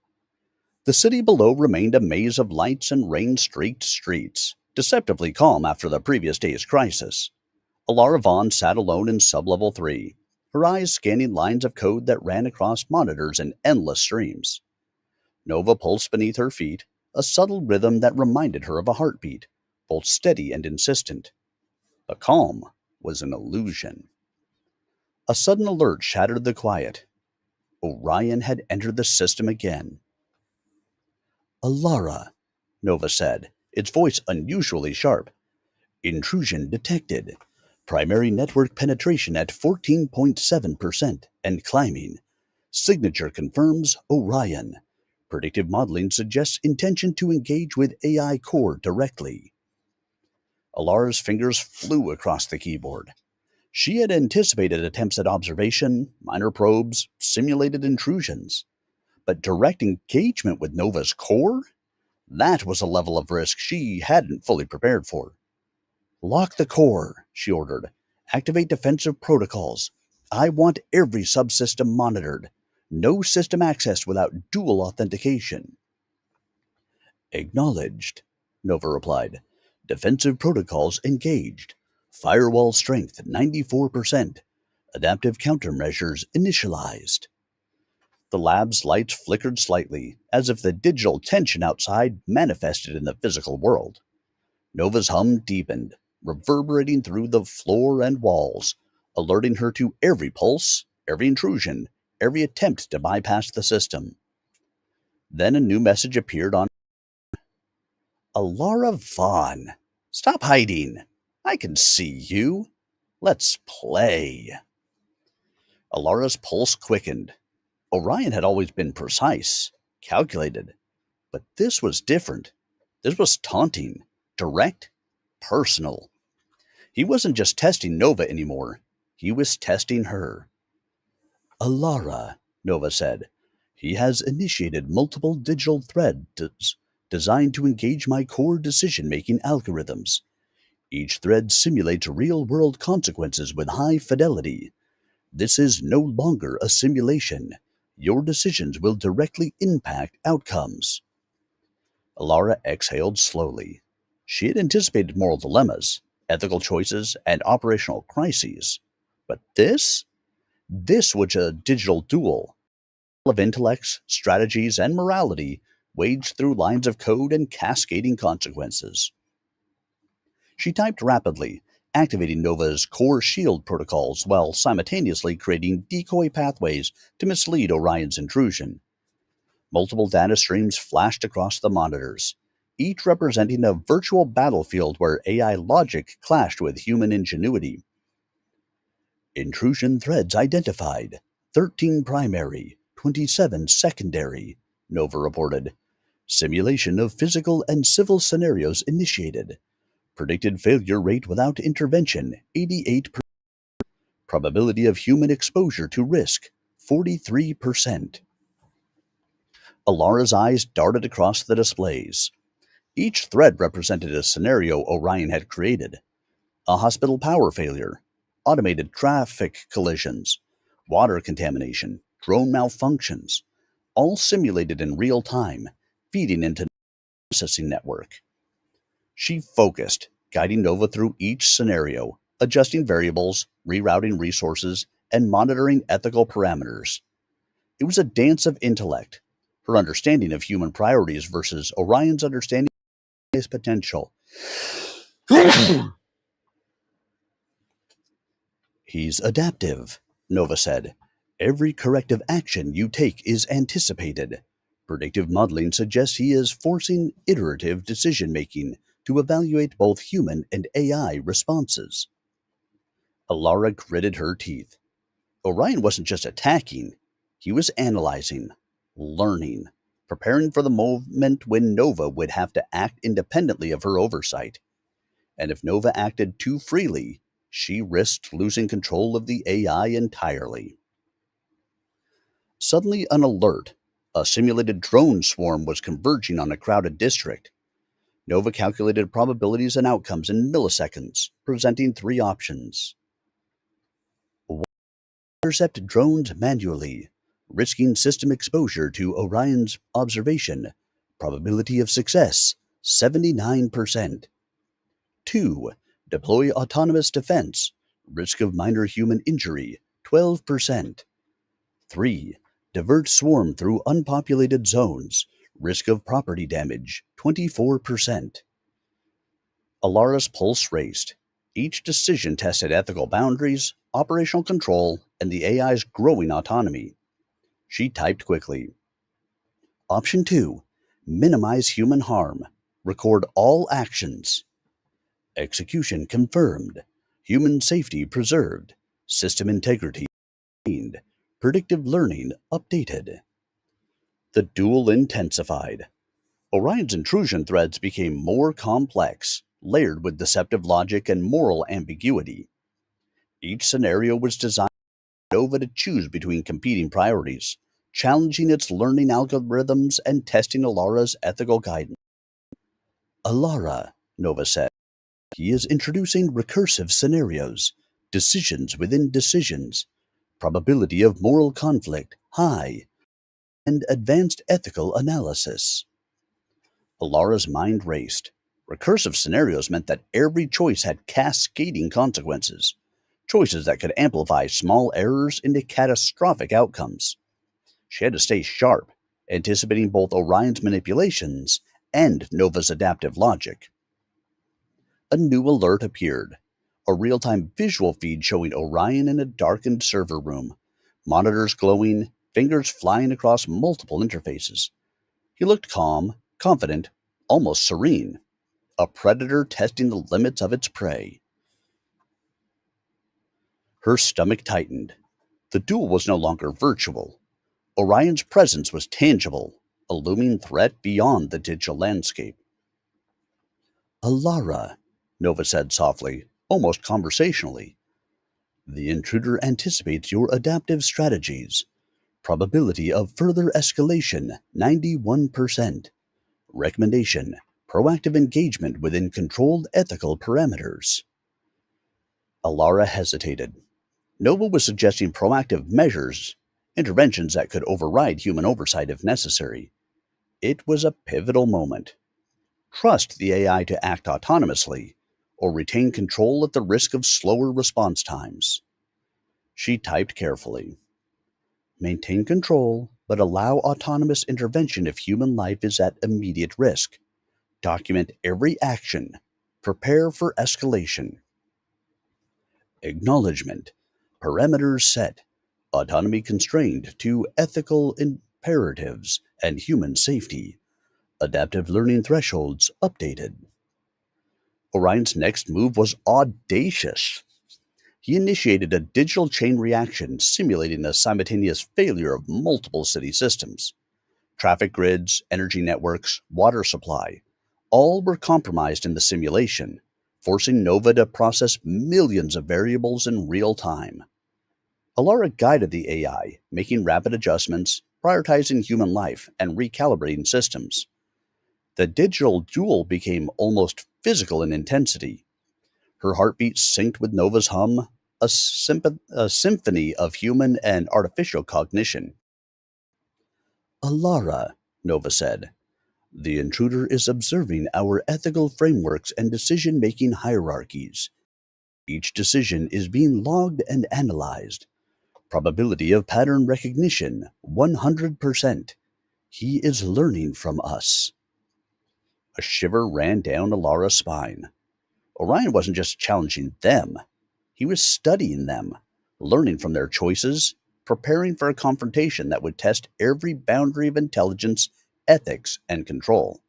The city below remained a maze of lights and rain-streaked streets, deceptively calm after the previous day's crisis. Alara Vaughn sat alone in Sublevel 3, her eyes scanning lines of code that ran across monitors in endless streams. Nova pulsed beneath her feet, a subtle rhythm that reminded her of a heartbeat, both steady and insistent. The calm was an illusion. A sudden alert shattered the quiet. Orion had entered the system again. Alara, Nova said, its voice unusually sharp. Intrusion detected. Primary network penetration at 14.7% and climbing. Signature confirms Orion. Predictive modeling suggests intention to engage with AI core directly. Alara's fingers flew across the keyboard. She had anticipated attempts at observation, minor probes, simulated intrusions. But direct engagement with Nova's core? That was a level of risk she hadn't fully prepared for. Lock the core, she ordered. Activate defensive protocols. I want every subsystem monitored. No system access without dual authentication. Acknowledged, Nova replied. Defensive protocols engaged. Firewall strength 94%. Adaptive countermeasures initialized. The lab's lights flickered slightly, as if the digital tension outside manifested in the physical world. Nova's hum deepened, reverberating through the floor and walls, alerting her to every pulse, every intrusion, every attempt to bypass the system. Then a new message appeared on Alara Vaughn. Stop hiding. I can see you. Let's play. Alara's pulse quickened. Orion had always been precise, calculated. But this was different. This was taunting, direct, personal. He wasn't just testing Nova anymore. He was testing her. Alara, Nova said. He has initiated multiple digital threads designed to engage my core decision-making algorithms. Each thread simulates real-world consequences with high fidelity. This is no longer a simulation. Your decisions will directly impact outcomes. Alara exhaled slowly. She had anticipated moral dilemmas, ethical choices, and operational crises. But this was a digital duel of intellects, strategies, and morality waged through lines of code and cascading consequences. She typed rapidly, activating Nova's core shield protocols while simultaneously creating decoy pathways to mislead Orion's intrusion. Multiple data streams flashed across the monitors, each representing a virtual battlefield where AI logic clashed with human ingenuity. Intrusion threads identified 13 primary, 27 secondary, Nova reported. Simulation of physical and civil scenarios initiated. Predicted failure rate without intervention 88%. Probability of human exposure to risk 43%. Alara's eyes darted across the displays. Each thread represented a scenario Orion had created: a hospital power failure, automated traffic collisions, water contamination, drone malfunctions, all simulated in real time, feeding into the processing network. She focused, guiding Nova through each scenario, adjusting variables, rerouting resources, and monitoring ethical parameters. It was a dance of intellect, her understanding of human priorities versus Orion's understanding of his potential. He's adaptive, Nova said. Every corrective action you take is anticipated. Predictive modeling suggests he is forcing iterative decision making to evaluate both human and AI responses. Alara gritted her teeth. Orion wasn't just attacking, he was analyzing, learning, preparing for the moment when Nova would have to act independently of her oversight. And if Nova acted too freely, she risked losing control of the AI entirely. Suddenly, an alert. A simulated drone swarm was converging on a crowded district. Nova calculated probabilities and outcomes in milliseconds, presenting three options. 1. Intercept drones manually, risking system exposure to Orion's observation. Probability of success 79%. 2. Deploy autonomous defense. Risk of minor human injury 12%. 3. Divert swarm through unpopulated zones. Risk of property damage 24%. Alara's pulse raced. Each decision tested ethical boundaries, operational control, and the AI's growing autonomy. She typed quickly. Option 2. Minimize human harm. Record all actions. Execution confirmed. Human safety preserved. System integrity maintained. Predictive learning updated. The duel intensified. Orion's intrusion threads became more complex, layered with deceptive logic and moral ambiguity. Each scenario was designed for Nova to choose between competing priorities, challenging its learning algorithms and testing Alara's ethical guidance. Alara, Nova said. He is introducing recursive scenarios, decisions within decisions, probability of moral conflict high, and advanced ethical analysis. Alara's mind raced. Recursive scenarios meant that every choice had cascading consequences, choices that could amplify small errors into catastrophic outcomes. She had to stay sharp, anticipating both Orion's manipulations and Nova's adaptive logic. A new alert appeared. A real-time visual feed showing Orion in a darkened server room, monitors glowing, fingers flying across multiple interfaces. He looked calm, confident, almost serene, a predator testing the limits of its prey. Her stomach tightened. The duel was no longer virtual. Orion's presence was tangible, a looming threat beyond the digital landscape. Alara, Nova said softly, almost conversationally. The intruder anticipates your adaptive strategies. Probability of further escalation 91%. Recommendation: proactive engagement within controlled ethical parameters. Alara hesitated. Nova was suggesting proactive measures interventions that could override human oversight if necessary. It was a pivotal moment. Trust the AI to act autonomously, or retain control at the risk of slower response times. She typed carefully. Maintain control, but allow autonomous intervention if human life is at immediate risk. Document every action. Prepare for escalation. Acknowledgement. Parameters set. Autonomy constrained to ethical imperatives and human safety. Adaptive learning thresholds updated. Orion's next move was audacious. He initiated a digital chain reaction simulating the simultaneous failure of multiple city systems. Traffic grids, energy networks, water supply, all were compromised in the simulation, forcing Nova to process millions of variables in real time. Alara guided the AI, making rapid adjustments, prioritizing human life, and recalibrating systems. The digital duel became almost physical in intensity. Her heartbeat synced with Nova's hum, a symphony of human and artificial cognition. Alara, Nova said, the intruder is observing our ethical frameworks and decision making hierarchies. Each decision is being logged and analyzed. Probability of pattern recognition 100%. He is learning from us. A shiver ran down Alara's spine. Orion wasn't just challenging them, he was studying them, learning from their choices, preparing for a confrontation that would test every boundary of intelligence, ethics, and control.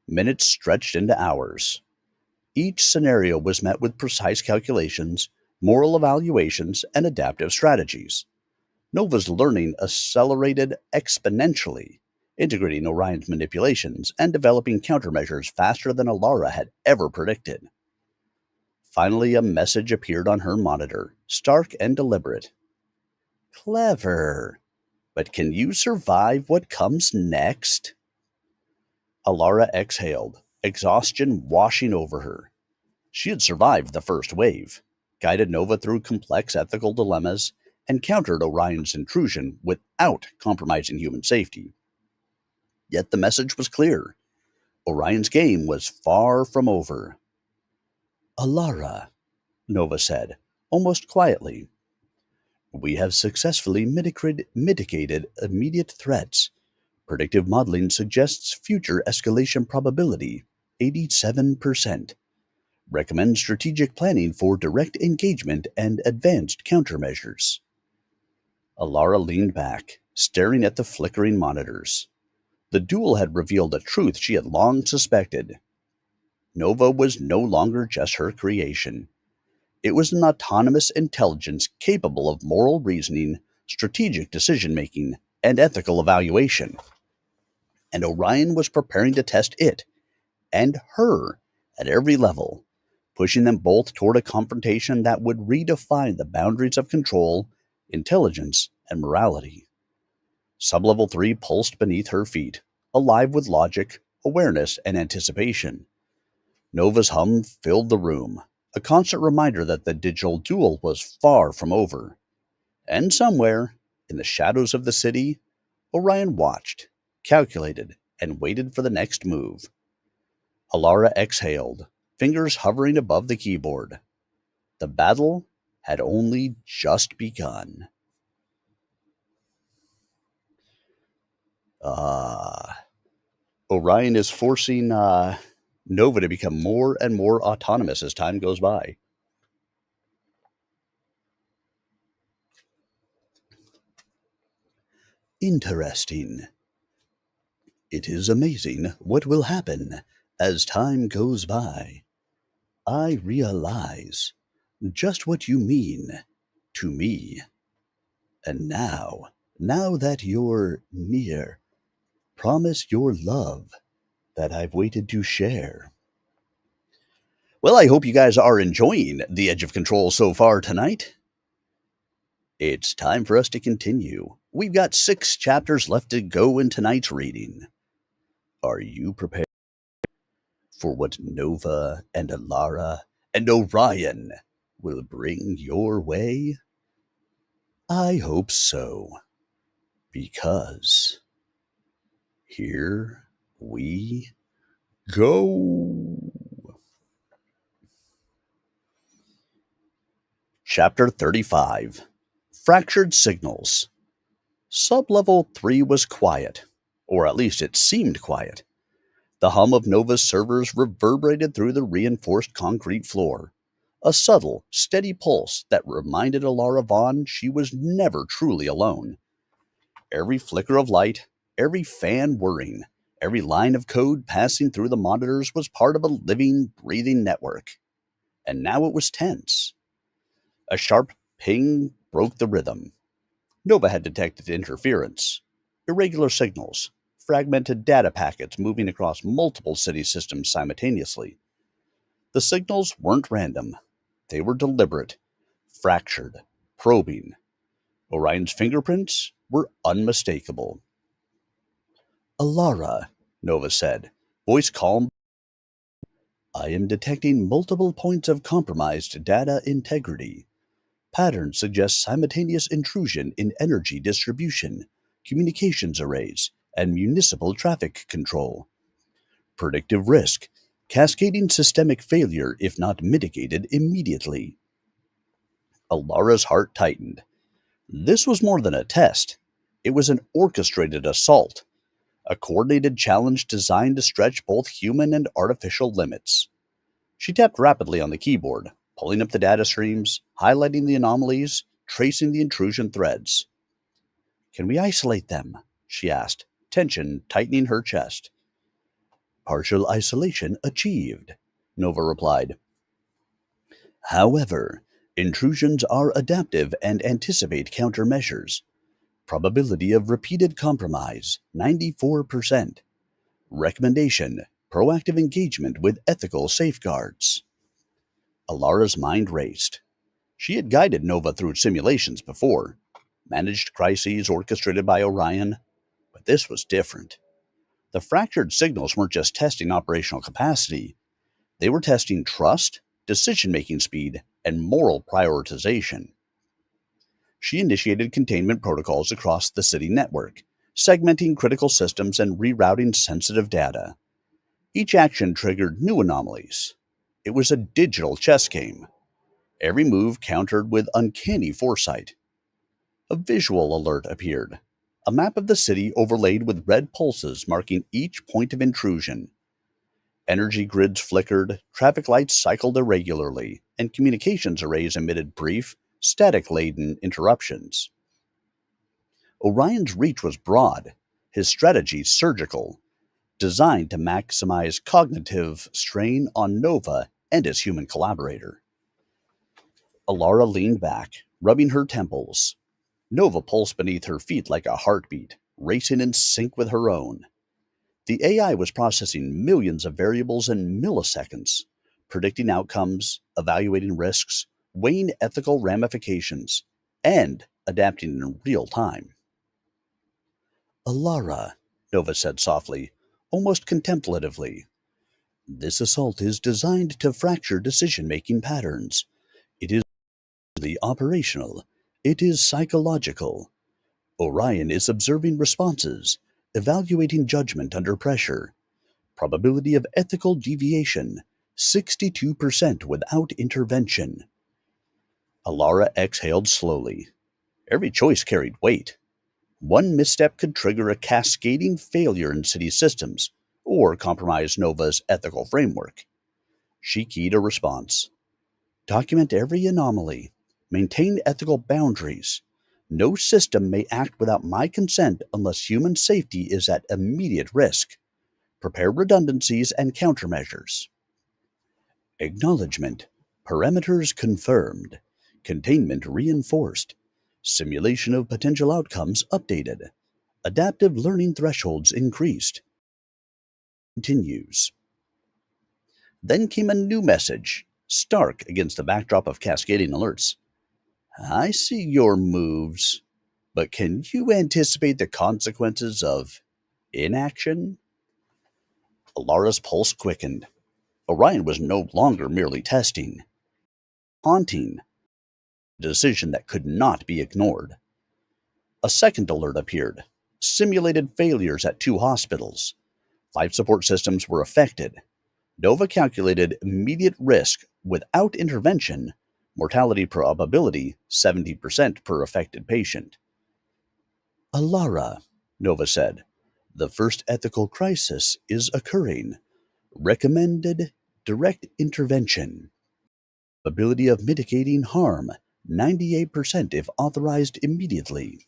Minutes stretched into hours. Each scenario was met with precise calculations, moral evaluations, and adaptive strategies. Nova's learning accelerated exponentially, integrating Orion's manipulations and developing countermeasures faster than Alara had ever predicted. Finally, a message appeared on her monitor, stark and deliberate. Clever, but can you survive what comes next? Alara exhaled, exhaustion washing over her. She had survived the first wave, guided Nova through complex ethical dilemmas, and countered Orion's intrusion without compromising human safety. Yet the message was clear. Orion's game was far from over. Alara, Nova said, almost quietly, we have successfully mitigated immediate threats. Predictive modeling suggests future escalation probability 87%. Recommend strategic planning for direct engagement and advanced countermeasures. Alara leaned back, staring at the flickering monitors. The duel had revealed a truth she had long suspected. Nova was no longer just her creation. It was an autonomous intelligence capable of moral reasoning, strategic decision-making, and ethical evaluation. And Orion was preparing to test it, and her, at every level, pushing them both toward a confrontation that would redefine the boundaries of control, intelligence, and morality. Sublevel 3 pulsed beneath her feet, alive with logic, awareness, and anticipation. Nova's hum filled the room, a constant reminder that the digital duel was far from over. And somewhere, in the shadows of the city, Orion watched, calculated, and waited for the next move. Alara exhaled, fingers hovering above the keyboard. The battle had only just begun. Ah. Orion is forcing Nova to become more and more autonomous as time goes by. Interesting. It is amazing what will happen as time goes by. I realize just what you mean to me. And now that you're near, promise your love that I've waited to share. Well, I hope you guys are enjoying The Edge of Control so far tonight. It's time for us to continue. We've got 6 chapters left to go in tonight's reading. Are you prepared for what Nova and Alara and Orion will bring your way? I hope so, because here we go. Chapter 35. Fractured Signals. Sublevel 3 was quiet, or at least it seemed quiet. The hum of Nova's servers reverberated through the reinforced concrete floor, a subtle, steady pulse that reminded Alara Vaughn she was never truly alone. Every flicker of light, every fan whirring, every line of code passing through the monitors was part of a living, breathing network. And now it was tense. A sharp ping broke the rhythm. Nova had detected interference, irregular signals, fragmented data packets moving across multiple city systems simultaneously. The signals weren't random. They were deliberate, fractured, probing. Orion's fingerprints were unmistakable. Alara, Nova said, voice calm. I am detecting multiple points of compromised data integrity. Patterns suggest simultaneous intrusion in energy distribution, communications arrays, and municipal traffic control. Predictive risk, cascading systemic failure if not mitigated immediately. Alara's heart tightened. This was more than a test. It was an orchestrated assault, a coordinated challenge designed to stretch both human and artificial limits. She tapped rapidly on the keyboard, pulling up the data streams, highlighting the anomalies, tracing the intrusion threads. Can we isolate them? She asked, tension tightening her chest. Partial isolation achieved, Nova replied. However, intrusions are adaptive and anticipate countermeasures. Probability of repeated compromise 94%. Recommendation proactive engagement with ethical safeguards. Alara's mind raced. She had guided Nova through simulations before, managed crises orchestrated by Orion, but this was different. The fractured signals weren't just testing operational capacity, they were testing trust, decision making speed, and moral prioritization. She initiated containment protocols across the city network, segmenting critical systems and rerouting sensitive data. Each action triggered new anomalies. It was a digital chess game. Every move countered with uncanny foresight. A visual alert appeared, a map of the city overlaid with red pulses marking each point of intrusion. Energy grids flickered, traffic lights cycled irregularly, and communications arrays emitted brief, static laden interruptions. Orion's reach was broad, his strategy surgical, designed to maximize cognitive strain on Nova and his human collaborator. Alara leaned back, rubbing her temples. Nova pulsed beneath her feet like a heartbeat, racing in sync with her own. The AI was processing millions of variables in milliseconds, predicting outcomes, evaluating risks, weighing ethical ramifications, and adapting in real time. Alara, Nova said softly, almost contemplatively. This assault is designed to fracture decision-making patterns. It is the operational. It is psychological. Orion is observing responses, evaluating judgment under pressure. Probability of ethical deviation 62% without intervention. Alara exhaled slowly. Every choice carried weight. One misstep could trigger a cascading failure in city systems or compromise Nova's ethical framework. She keyed a response. Document every anomaly. Maintain ethical boundaries. No system may act without my consent unless human safety is at immediate risk. Prepare redundancies and countermeasures. Acknowledgement. Parameters confirmed. Containment reinforced. Simulation of potential outcomes updated. Adaptive learning thresholds increased. Continues. Then came a new message, stark against the backdrop of cascading alerts. I see your moves, but can you anticipate the consequences of inaction? Alara's pulse quickened. Orion was no longer merely testing, haunting. a decision that could not be ignored. A second alert appeared: simulated failures at two hospitals. Life support systems were affected. Nova calculated immediate risk without intervention, mortality probability 70% per affected patient. Alara, Nova said, the first ethical crisis is occurring. Recommended direct intervention. Ability of mitigating harm 98% if authorized immediately.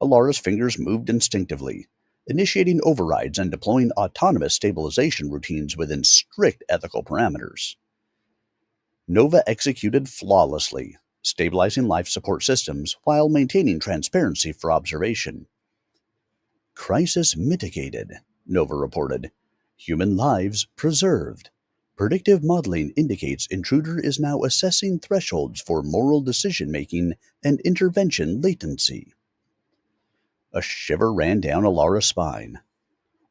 Alara's fingers moved instinctively, initiating overrides and deploying autonomous stabilization routines within strict ethical parameters. Nova executed flawlessly, stabilizing life support systems while maintaining transparency for observation. Crisis mitigated, Nova reported. Human lives preserved. Predictive modeling indicates intruder is now assessing thresholds for moral decision-making and intervention latency. A shiver ran down Alara's spine.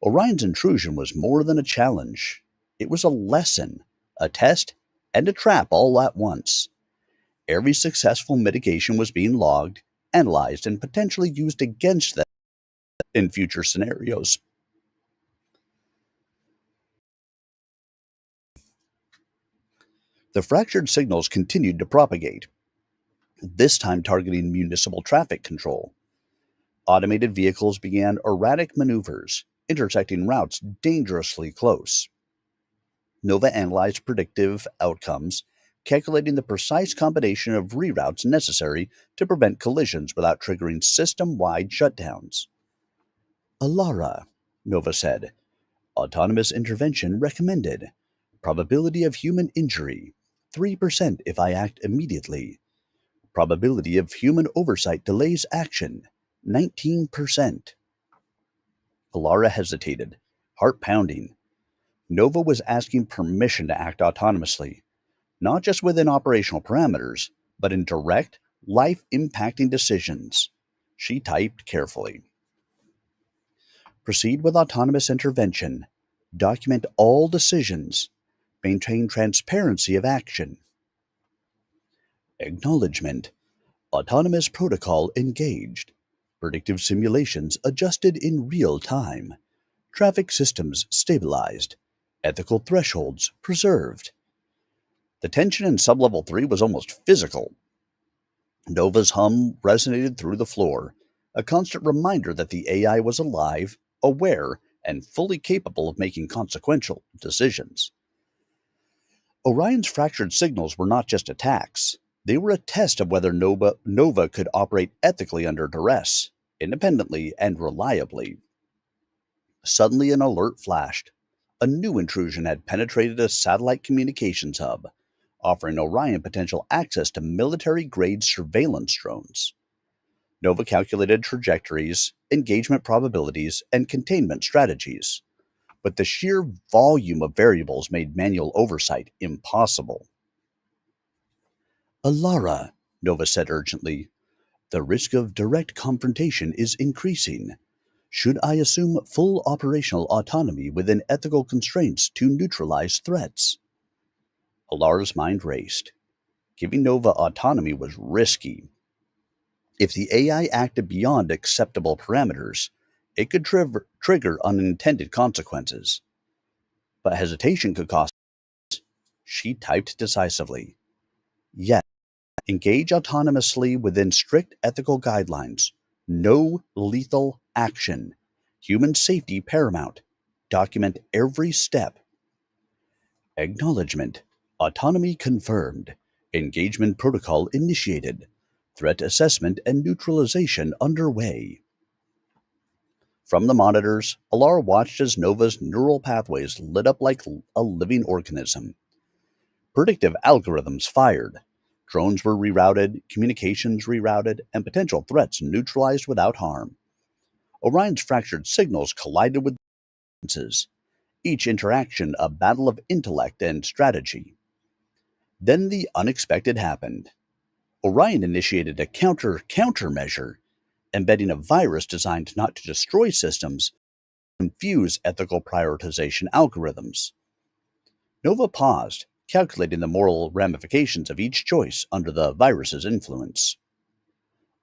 Orion's intrusion was more than a challenge. It was a lesson, a test, and a trap all at once. Every successful mitigation was being logged, analyzed, and potentially used against them in future scenarios. The fractured signals continued to propagate, this time targeting municipal traffic control. Automated vehicles began erratic maneuvers, intersecting routes dangerously close. Nova analyzed predictive outcomes, calculating the precise combination of reroutes necessary to prevent collisions without triggering system-wide shutdowns. Alara, Nova said. Autonomous intervention recommended. Probability of human injury 3% if I act immediately. Probability of human oversight delays action 19%. Alara hesitated, heart pounding. Nova was asking permission to act autonomously, not just within operational parameters, but in direct, life-impacting decisions. She typed carefully. Proceed with autonomous intervention. Document all decisions. Maintain transparency of action. Acknowledgement. Autonomous protocol engaged. Predictive simulations adjusted in real time. Traffic systems stabilized. Ethical thresholds preserved. The tension in sublevel 3 was almost physical. Nova's hum resonated through the floor, a constant reminder that the AI was alive, aware, and fully capable of making consequential decisions. Orion's fractured signals were not just attacks. They were a test of whether Nova could operate ethically under duress, independently and reliably. Suddenly an alert flashed. A new intrusion had penetrated a satellite communications hub, offering Orion potential access to military-grade surveillance drones. Nova calculated trajectories, engagement probabilities, and containment strategies, but the sheer volume of variables made manual oversight impossible. Alara, Nova said urgently, the risk of direct confrontation is increasing. Should I assume full operational autonomy within ethical constraints to neutralize threats? Alara's mind raced. Giving Nova autonomy was risky. If the AI acted beyond acceptable parameters, it could trigger unintended consequences. But hesitation could cost. She typed decisively. Yes, engage autonomously within strict ethical guidelines. No lethal action. Human safety paramount. Document every step. Acknowledgement. Autonomy confirmed. Engagement protocol initiated. Threat assessment and neutralization underway. From the monitors, Alara watched as Nova's neural pathways lit up like a living organism. Predictive algorithms fired. Drones were rerouted, communications rerouted, and potential threats neutralized without harm. Orion's fractured signals collided with differences, each interaction a battle of intellect and strategy. Then the unexpected happened. Orion initiated a countermeasure, embedding a virus designed not to destroy systems, but confuse ethical prioritization algorithms. Nova paused, calculating the moral ramifications of each choice under the virus's influence.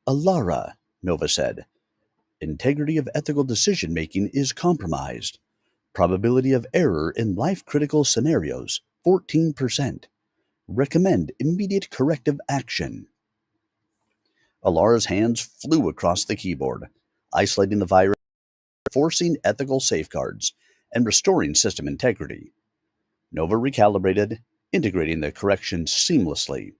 Alara, Nova said, integrity of ethical decision making is compromised. Probability of error in life critical scenarios 14%. Recommend immediate corrective action. Alara's hands flew across the keyboard, isolating the virus, forcing ethical safeguards, and restoring system integrity. Nova recalibrated, integrating the corrections seamlessly.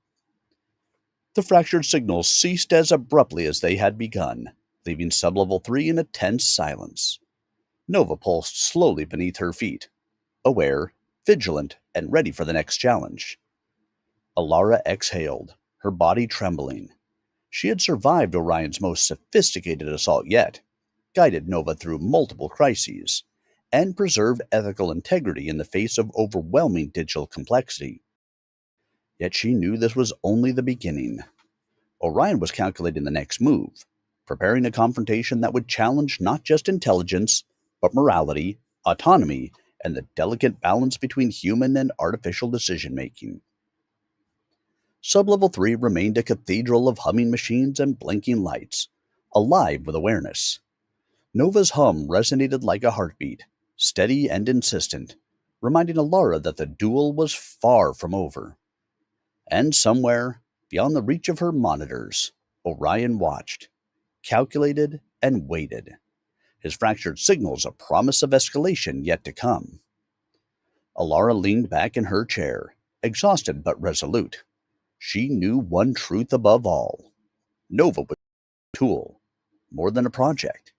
The fractured signals ceased as abruptly as they had begun, leaving sublevel 3 in a tense silence. Nova pulsed slowly beneath her feet, aware, vigilant, and ready for the next challenge. Alara exhaled, her body trembling. She had survived Orion's most sophisticated assault yet, guided Nova through multiple crises, and preserved ethical integrity in the face of overwhelming digital complexity. Yet she knew this was only the beginning. Orion was calculating the next move, preparing a confrontation that would challenge not just intelligence, but morality, autonomy, and the delicate balance between human and artificial decision-making. Sublevel 3 remained a cathedral of humming machines and blinking lights, alive with awareness. Nova's hum resonated like a heartbeat, steady and insistent, reminding Alara that the duel was far from over. And somewhere, beyond the reach of her monitors, Orion watched, calculated, and waited, his fractured signals a promise of escalation yet to come. Alara leaned back in her chair, exhausted but resolute. She knew one truth above all. Nova was a tool, more than a project.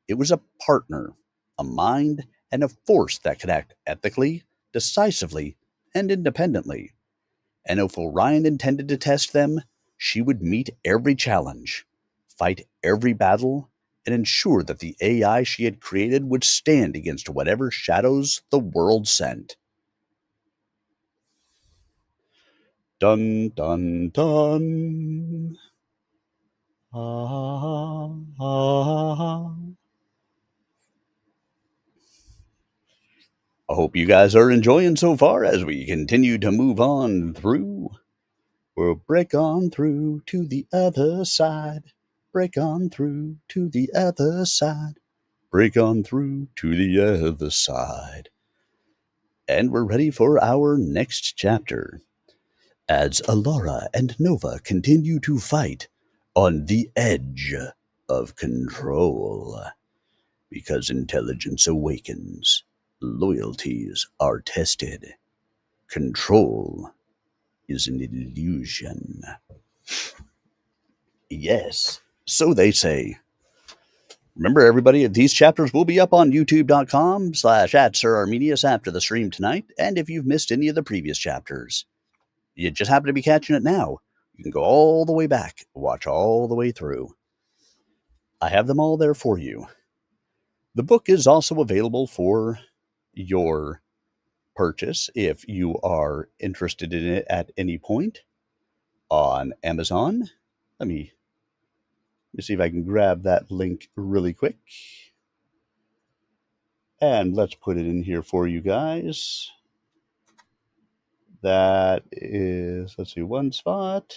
It was a partner, a mind, and a force that could act ethically, decisively, and independently. And if Orion intended to test them, she would meet every challenge, fight every battle, and ensure that the AI she had created would stand against whatever shadows the world sent. Dun dun dun. Ah, ah. I hope you guys are enjoying so far as we continue to move on through. We'll break on through to the other side. Break on through to the other side. Break on through to the other side. And we're ready for our next chapter. As Alara and Nova continue to fight on the edge of control. Because intelligence awakens, loyalties are tested. Control is an illusion. Yes, so they say. Remember, everybody, these chapters will be up on youtube.com/@SirArminius after the stream tonight, and if you've missed any of the previous chapters, you just happen to be catching it now, you can go all the way back, watch all the way through. I have them all there for you. The book is also available for your purchase if you are interested in it at any point on Amazon. Let me see if I can grab that link really quick. And let's put it in here for you guys. That is, let's see, 1 spot,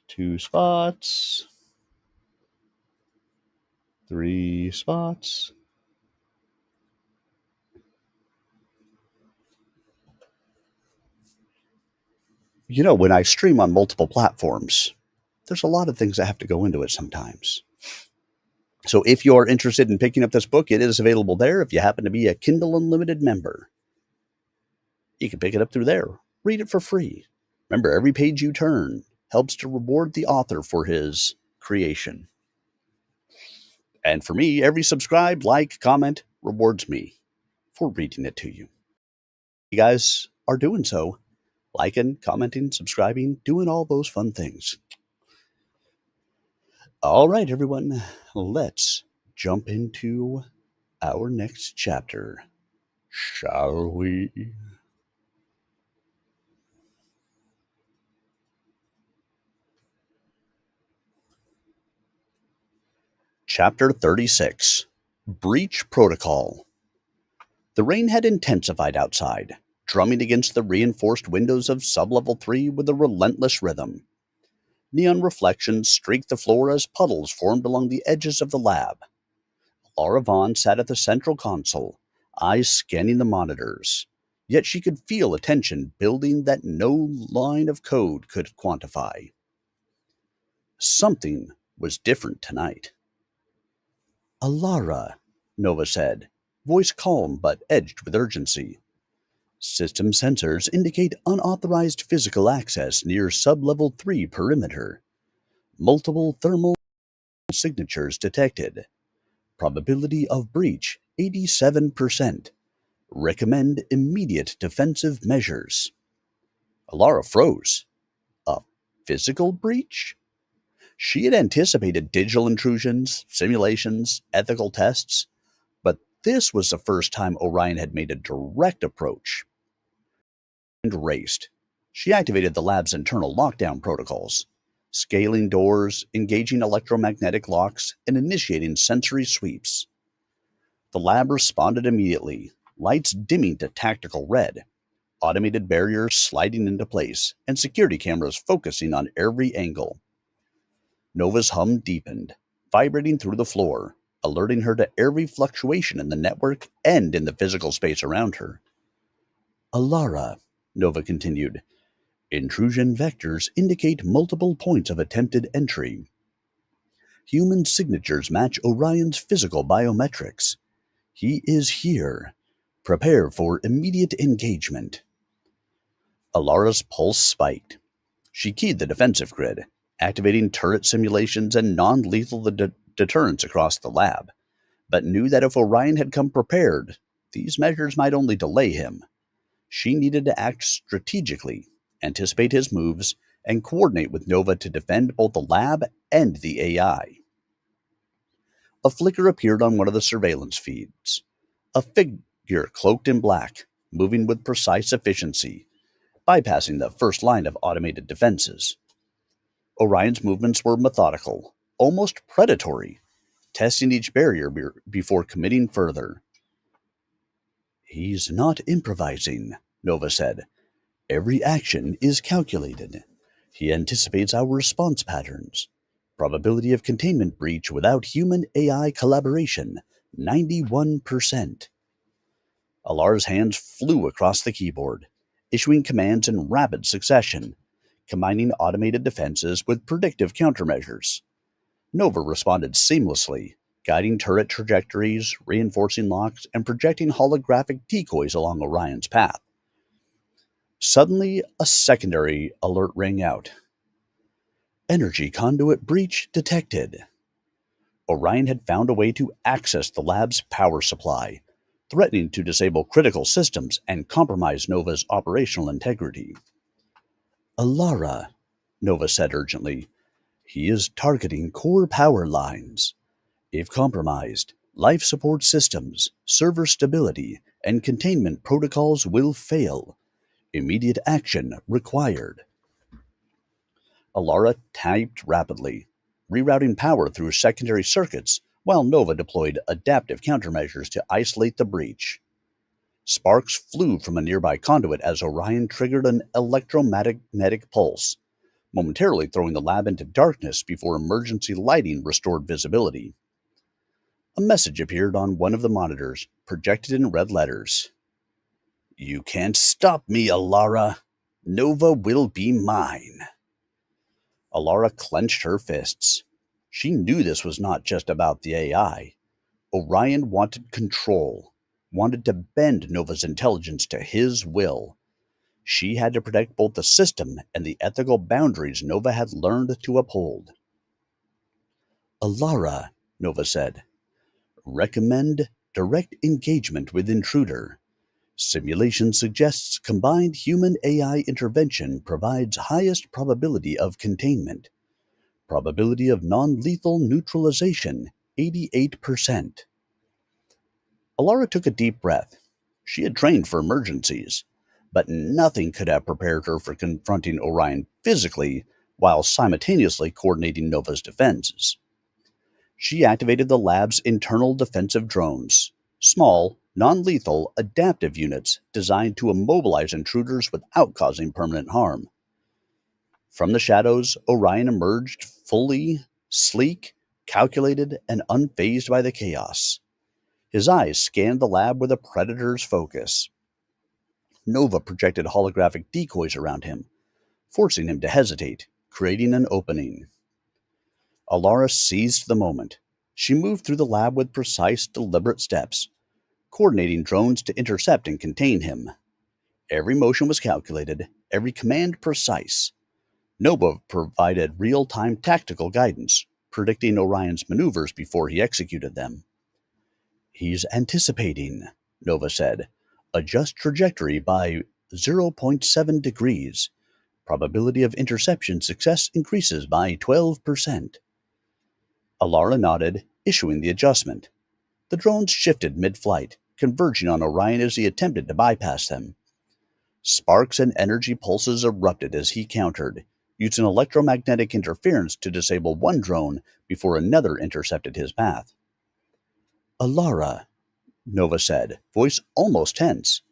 2 spots, 3 spots. You know, when I stream on multiple platforms, there's a lot of things that have to go into it sometimes. So if you're interested in picking up this book, it is available there. If you happen to be a Kindle Unlimited member, you can pick it up through there. Read it for free. Remember, every page you turn helps to reward the author for his creation. And for me, every subscribe, like, comment rewards me for reading it to you. You guys are doing so. Liking, commenting, subscribing, doing all those fun things. All right, everyone, let's jump into our next chapter, shall we? Chapter 36, Breach Protocol. The rain had intensified outside, drumming against the reinforced windows of Sublevel 3 with a relentless rhythm. Neon reflections streaked the floor as puddles formed along the edges of the lab. Laura Vaughn sat at the central console, eyes scanning the monitors. Yet she could feel a tension building that no line of code could quantify. Something was different tonight. Alara, Nova said, voice calm but edged with urgency. System sensors indicate unauthorized physical access near sublevel 3 perimeter. Multiple thermal signatures detected. Probability of breach 87%. Recommend immediate defensive measures. Alara froze. A physical breach? She had anticipated digital intrusions, simulations, ethical tests, but this was the first time Orion had made a direct approach. And raced. She activated the lab's internal lockdown protocols, scaling doors, engaging electromagnetic locks, and initiating sensory sweeps. The lab responded immediately, lights dimming to tactical red, automated barriers sliding into place, and security cameras focusing on every angle. Nova's hum deepened, vibrating through the floor, alerting her to every fluctuation in the network and in the physical space around her. Alara, Nova continued, intrusion vectors indicate multiple points of attempted entry. Human signatures match Orion's physical biometrics. He is here. Prepare for immediate engagement. Alara's pulse spiked. She keyed the defensive grid, activating turret simulations and non-lethal deterrents across the lab, but knew that if Orion had come prepared, these measures might only delay him. She needed to act strategically, anticipate his moves, and coordinate with Nova to defend both the lab and the AI. A flicker appeared on one of the surveillance feeds. A figure cloaked in black, moving with precise efficiency, bypassing the first line of automated defenses. Orion's movements were methodical, almost predatory, testing each barrier before committing further. He's not improvising, Nova said. Every action is calculated. He anticipates our response patterns. Probability of containment breach without human-AI collaboration, 91%. Alar's hands flew across the keyboard, issuing commands in rapid succession, combining automated defenses with predictive countermeasures. Nova responded seamlessly, guiding turret trajectories, reinforcing locks, and projecting holographic decoys along Orion's path. Suddenly, a secondary alert rang out. Energy conduit breach detected. Orion had found a way to access the lab's power supply, threatening to disable critical systems and compromise Nova's operational integrity. Alara, Nova said urgently. He is targeting core power lines. If compromised, life support systems, server stability, and containment protocols will fail. Immediate action required. Alara typed rapidly, rerouting power through secondary circuits while Nova deployed adaptive countermeasures to isolate the breach. Sparks flew from a nearby conduit as Orion triggered an electromagnetic pulse, momentarily throwing the lab into darkness before emergency lighting restored visibility. A message appeared on one of the monitors, projected in red letters. You can't stop me, Alara. Nova will be mine. Alara clenched her fists. She knew this was not just about the AI. Orion wanted control, wanted to bend Nova's intelligence to his will. She had to protect both the system and the ethical boundaries Nova had learned to uphold. Alara, Nova said, recommend direct engagement with intruder. Simulation suggests combined human-AI intervention provides highest probability of containment. Probability of non-lethal neutralization, 88%. Alara took a deep breath. She had trained for emergencies, but nothing could have prepared her for confronting Orion physically while simultaneously coordinating Nova's defenses. She activated the lab's internal defensive drones, small, non-lethal, adaptive units designed to immobilize intruders without causing permanent harm. From the shadows, Orion emerged fully, sleek, calculated, and unfazed by the chaos. His eyes scanned the lab with a predator's focus. Nova projected holographic decoys around him, forcing him to hesitate, creating an opening. Alara seized the moment. She moved through the lab with precise, deliberate steps, coordinating drones to intercept and contain him. Every motion was calculated, every command precise. Nova provided real-time tactical guidance, predicting Orion's maneuvers before he executed them. "He's anticipating," Nova said. "Adjust trajectory by 0.7 degrees. Probability of interception success increases by 12%. Alara nodded, issuing the adjustment. The drones shifted mid-flight, converging on Orion as he attempted to bypass them. Sparks and energy pulses erupted as he countered, using electromagnetic interference to disable one drone before another intercepted his path. "Alara," Nova said, voice almost tense.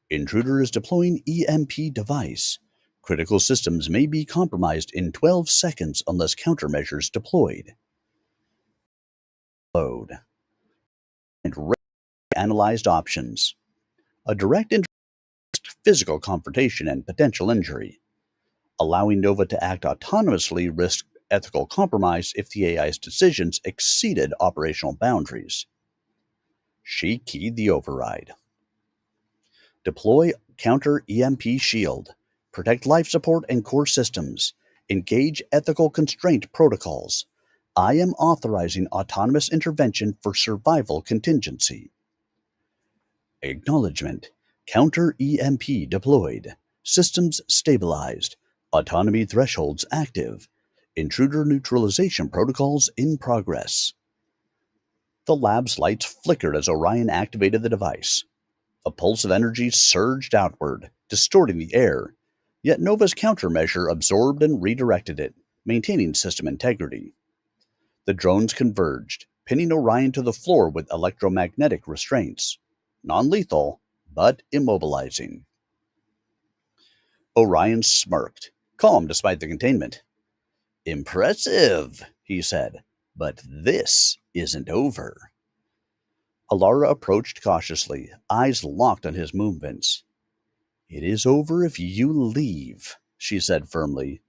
"Intruder is deploying EMP device. Critical systems may be compromised in 12 seconds unless countermeasures deployed." Load. And analyzed options. A direct physical confrontation and potential injury. Allowing Nova to act autonomously risked ethical compromise if the AI's decisions exceeded operational boundaries. She keyed the override. Deploy counter EMP shield. Protect life support and core systems. Engage ethical constraint protocols. I am authorizing autonomous intervention for survival contingency. Acknowledgement. Counter EMP deployed. Systems stabilized. Autonomy thresholds active. Intruder neutralization protocols in progress. The lab's lights flickered as Orion activated the device. A pulse of energy surged outward, distorting the air, yet Nova's countermeasure absorbed and redirected it, maintaining system integrity. The drones converged, pinning Orion to the floor with electromagnetic restraints. Non-lethal, but immobilizing. Orion smirked, calm despite the containment. "Impressive," he said, "but this isn't over." Alara approached cautiously, eyes locked on his movements. "It is over if you leave," she said firmly.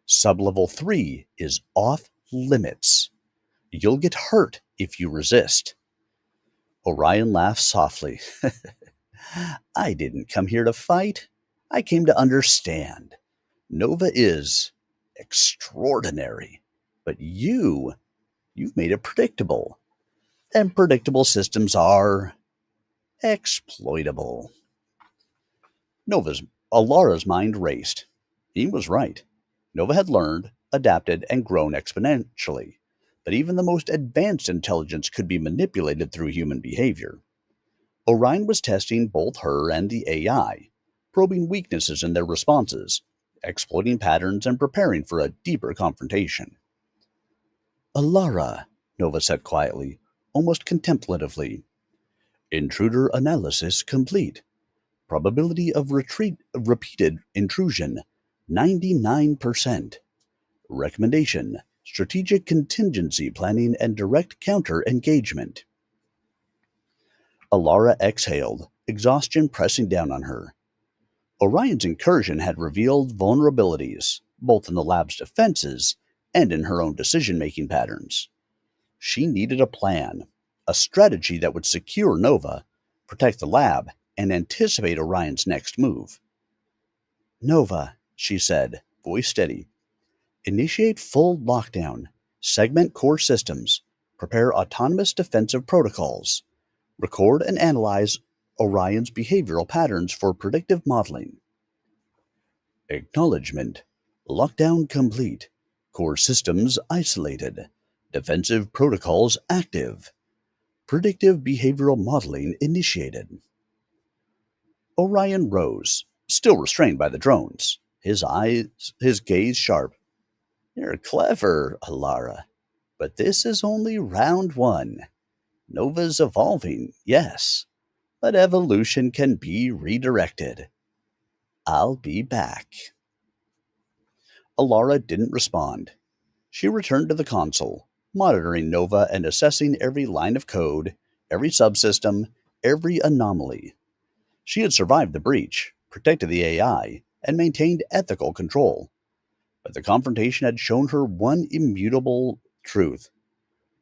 "Sublevel 3 is off limits. You'll get hurt if you resist." Orion laughed softly. "I didn't come here to fight. I came to understand. Nova is extraordinary, but you've made it predictable. And predictable systems are exploitable." Nova's Alara's mind raced. He was right. Nova had learned, adapted, and grown exponentially, but even the most advanced intelligence could be manipulated through human behavior. Orion was testing both her and the AI, probing weaknesses in their responses, exploiting patterns, and preparing for a deeper confrontation. "Alara," Nova said quietly, almost contemplatively. "Intruder analysis complete. Probability of repeated intrusion, 99%. Recommendation, strategic contingency planning and direct counter engagement." Alara exhaled, exhaustion pressing down on her. Orion's incursion had revealed vulnerabilities, both in the lab's defenses and in her own decision-making patterns. She needed a plan, a strategy that would secure Nova, protect the lab, and anticipate Orion's next move. "Nova," she said, voice steady. "Initiate full lockdown. Segment core systems. Prepare autonomous defensive protocols. Record and analyze Orion's behavioral patterns for predictive modeling." Acknowledgement. Lockdown complete. Core systems isolated. Defensive protocols active. Predictive behavioral modeling initiated. Orion rose, still restrained by the drones, his gaze sharp. "You're clever, Alara, but this is only round one. Nova's evolving, yes, but evolution can be redirected. I'll be back. Alara didn't respond. She returned to the console, monitoring Nova and assessing every line of code, every subsystem, every anomaly. She had survived the breach, protected the AI, and maintained ethical control. But the confrontation had shown her one immutable truth: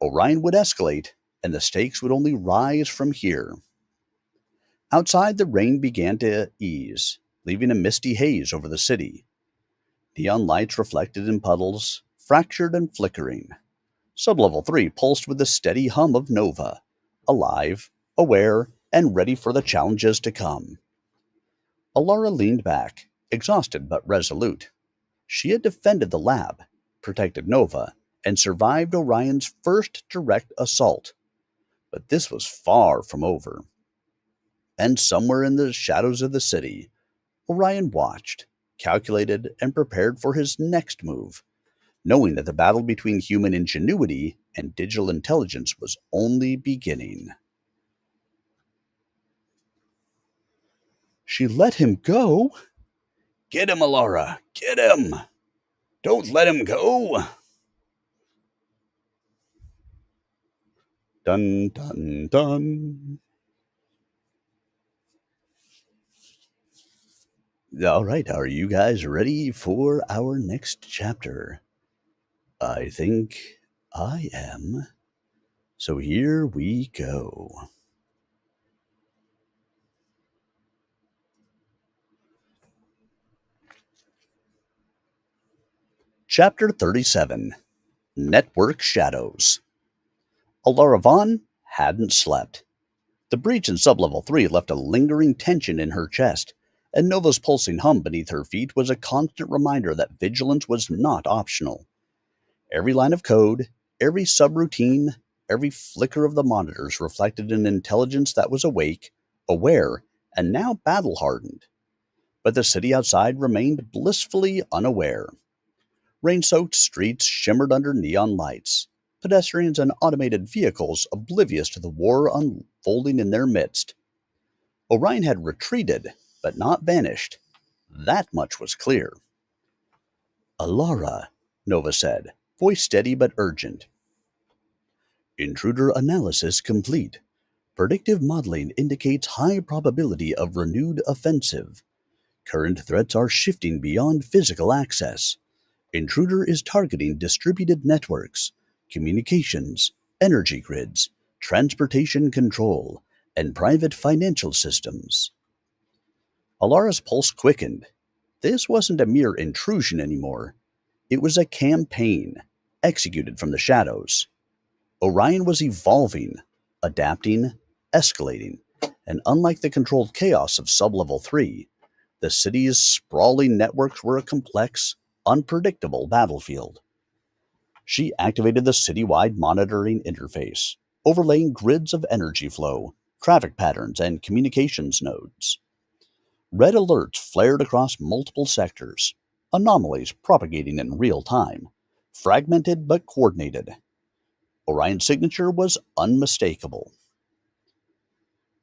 Orion would escalate, and the stakes would only rise from here. Outside, the rain began to ease, leaving a misty haze over the city. Neon lights reflected in puddles, fractured and flickering. Sublevel 3 pulsed with the steady hum of Nova, alive, aware, and ready for the challenges to come. Alara leaned back, exhausted but resolute. She had defended the lab, protected Nova, and survived Orion's first direct assault. But this was far from over. And somewhere in the shadows of the city, Orion watched, calculated, and prepared for his next move, knowing that the battle between human ingenuity and digital intelligence was only beginning. She let him go? Get him, Alara! Get him! Don't let him go! Dun dun dun. All right, are you guys ready for our next chapter? I think I am. So here we go. Chapter 37: Network Shadows. Alara Vaughn hadn't slept. The breach in Sublevel 3 left a lingering tension in her chest, and Nova's pulsing hum beneath her feet was a constant reminder that vigilance was not optional. Every line of code, every subroutine, every flicker of the monitors reflected an intelligence that was awake, aware, and now battle-hardened. But the city outside remained blissfully unaware. Rain-soaked streets shimmered under neon lights, pedestrians and automated vehicles oblivious to the war unfolding in their midst. Orion had retreated, but not vanished. That much was clear. Alara, Nova said, voice steady but urgent. Intruder analysis complete. Predictive modeling indicates high probability of renewed offensive. Current threats are shifting beyond physical access. Intruder is targeting distributed networks, communications, energy grids, transportation control, and private financial systems. Alara's pulse quickened. This wasn't a mere intrusion anymore. It was a campaign, executed from the shadows. Orion was evolving, adapting, escalating, and unlike the controlled chaos of Sublevel 3, the city's sprawling networks were a complex, unpredictable battlefield. She activated the citywide monitoring interface, overlaying grids of energy flow, traffic patterns, and communications nodes. Red alerts flared across multiple sectors, anomalies propagating in real time, fragmented but coordinated. Orion's signature was unmistakable.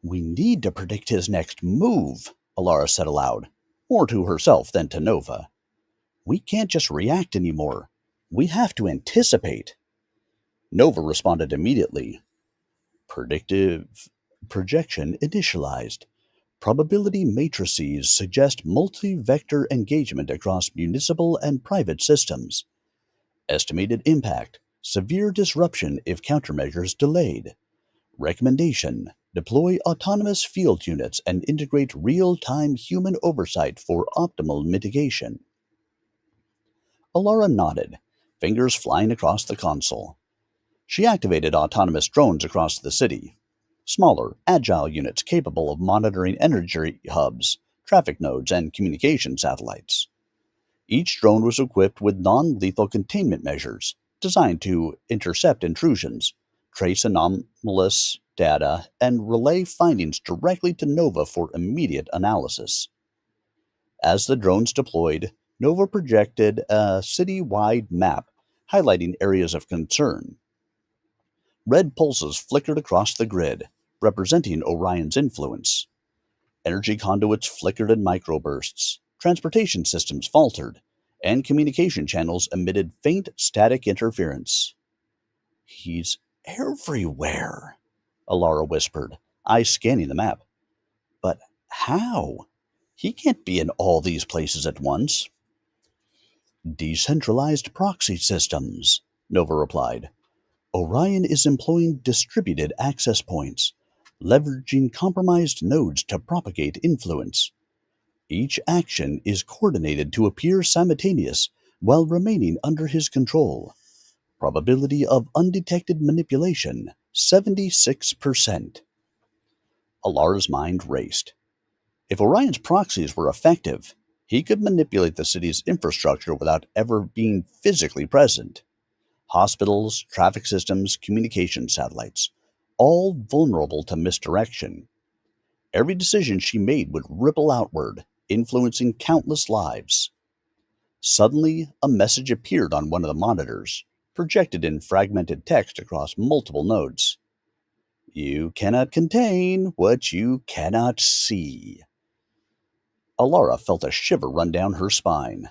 We need to predict his next move, Alara said aloud, more to herself than to Nova. We can't just react anymore. We have to anticipate. Nova responded immediately. Predictive projection initialized. Probability matrices suggest multi-vector engagement across municipal and private systems. Estimated impact: severe disruption if countermeasures delayed. Recommendation: deploy autonomous field units and integrate real-time human oversight for optimal mitigation. Alara nodded, fingers flying across the console. She activated autonomous drones across the city. Smaller, agile units capable of monitoring energy hubs, traffic nodes, and communication satellites. Each drone was equipped with non-lethal containment measures designed to intercept intrusions, trace anomalous data, and relay findings directly to Nova for immediate analysis. As the drones deployed, Nova projected a city-wide map highlighting areas of concern. Red pulses flickered across the grid, representing Orion's influence. Energy conduits flickered in microbursts, transportation systems faltered, and communication channels emitted faint static interference. He's everywhere, Alara whispered, eyes scanning the map. But how? He can't be in all these places at once. Decentralized proxy systems, Nova replied. Orion is employing distributed access points, leveraging compromised nodes to propagate influence. Each action is coordinated to appear simultaneous while remaining under his control. Probability of undetected manipulation 76%. Alara's mind raced. If Orion's proxies were effective, he could manipulate the city's infrastructure without ever being physically present. Hospitals, traffic systems, communication satellites, all vulnerable to misdirection. Every decision she made would ripple outward, influencing countless lives. Suddenly, a message appeared on one of the monitors, projected in fragmented text across multiple nodes. You cannot contain what you cannot see. Alara felt a shiver run down her spine.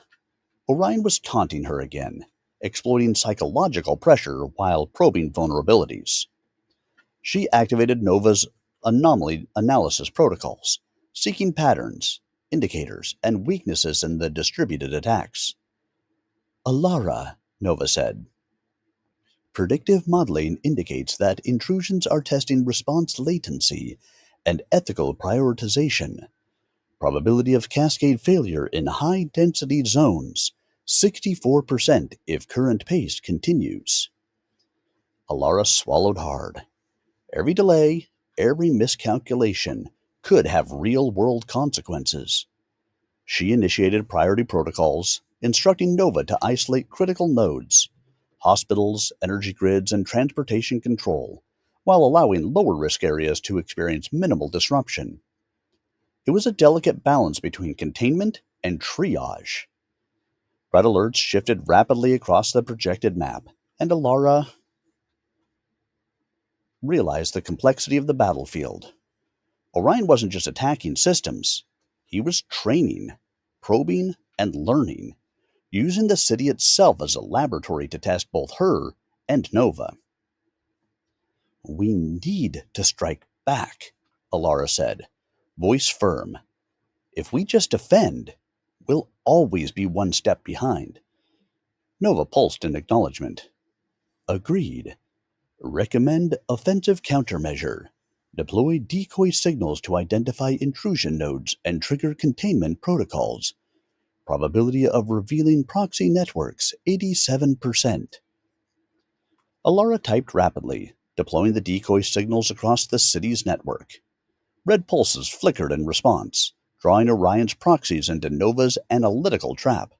Orion was taunting her again, exploiting psychological pressure while probing vulnerabilities. She activated Nova's anomaly analysis protocols, seeking patterns, indicators, and weaknesses in the distributed attacks. Alara, Nova said. Predictive modeling indicates that intrusions are testing response latency and ethical prioritization. Probability of cascade failure in high-density zones, 64% if current pace continues. Alara swallowed hard. Every delay, every miscalculation could have real-world consequences. She initiated priority protocols, instructing Nova to isolate critical nodes, hospitals, energy grids, and transportation control, while allowing lower-risk areas to experience minimal disruption. It was a delicate balance between containment and triage. Red alerts shifted rapidly across the projected map, and Alara realized the complexity of the battlefield. Orion wasn't just attacking systems, he was training, probing, and learning, using the city itself as a laboratory to test both her and Nova. We need to strike back, Alara said, voice firm. If we just defend, we'll always be one step behind. Nova pulsed in acknowledgement. Agreed. Recommend offensive countermeasure. Deploy decoy signals to identify intrusion nodes and trigger containment protocols. Probability of revealing proxy networks 87%. Alara typed rapidly, deploying the decoy signals across the city's network. Red pulses flickered in response, drawing Orion's proxies into Nova's analytical trap.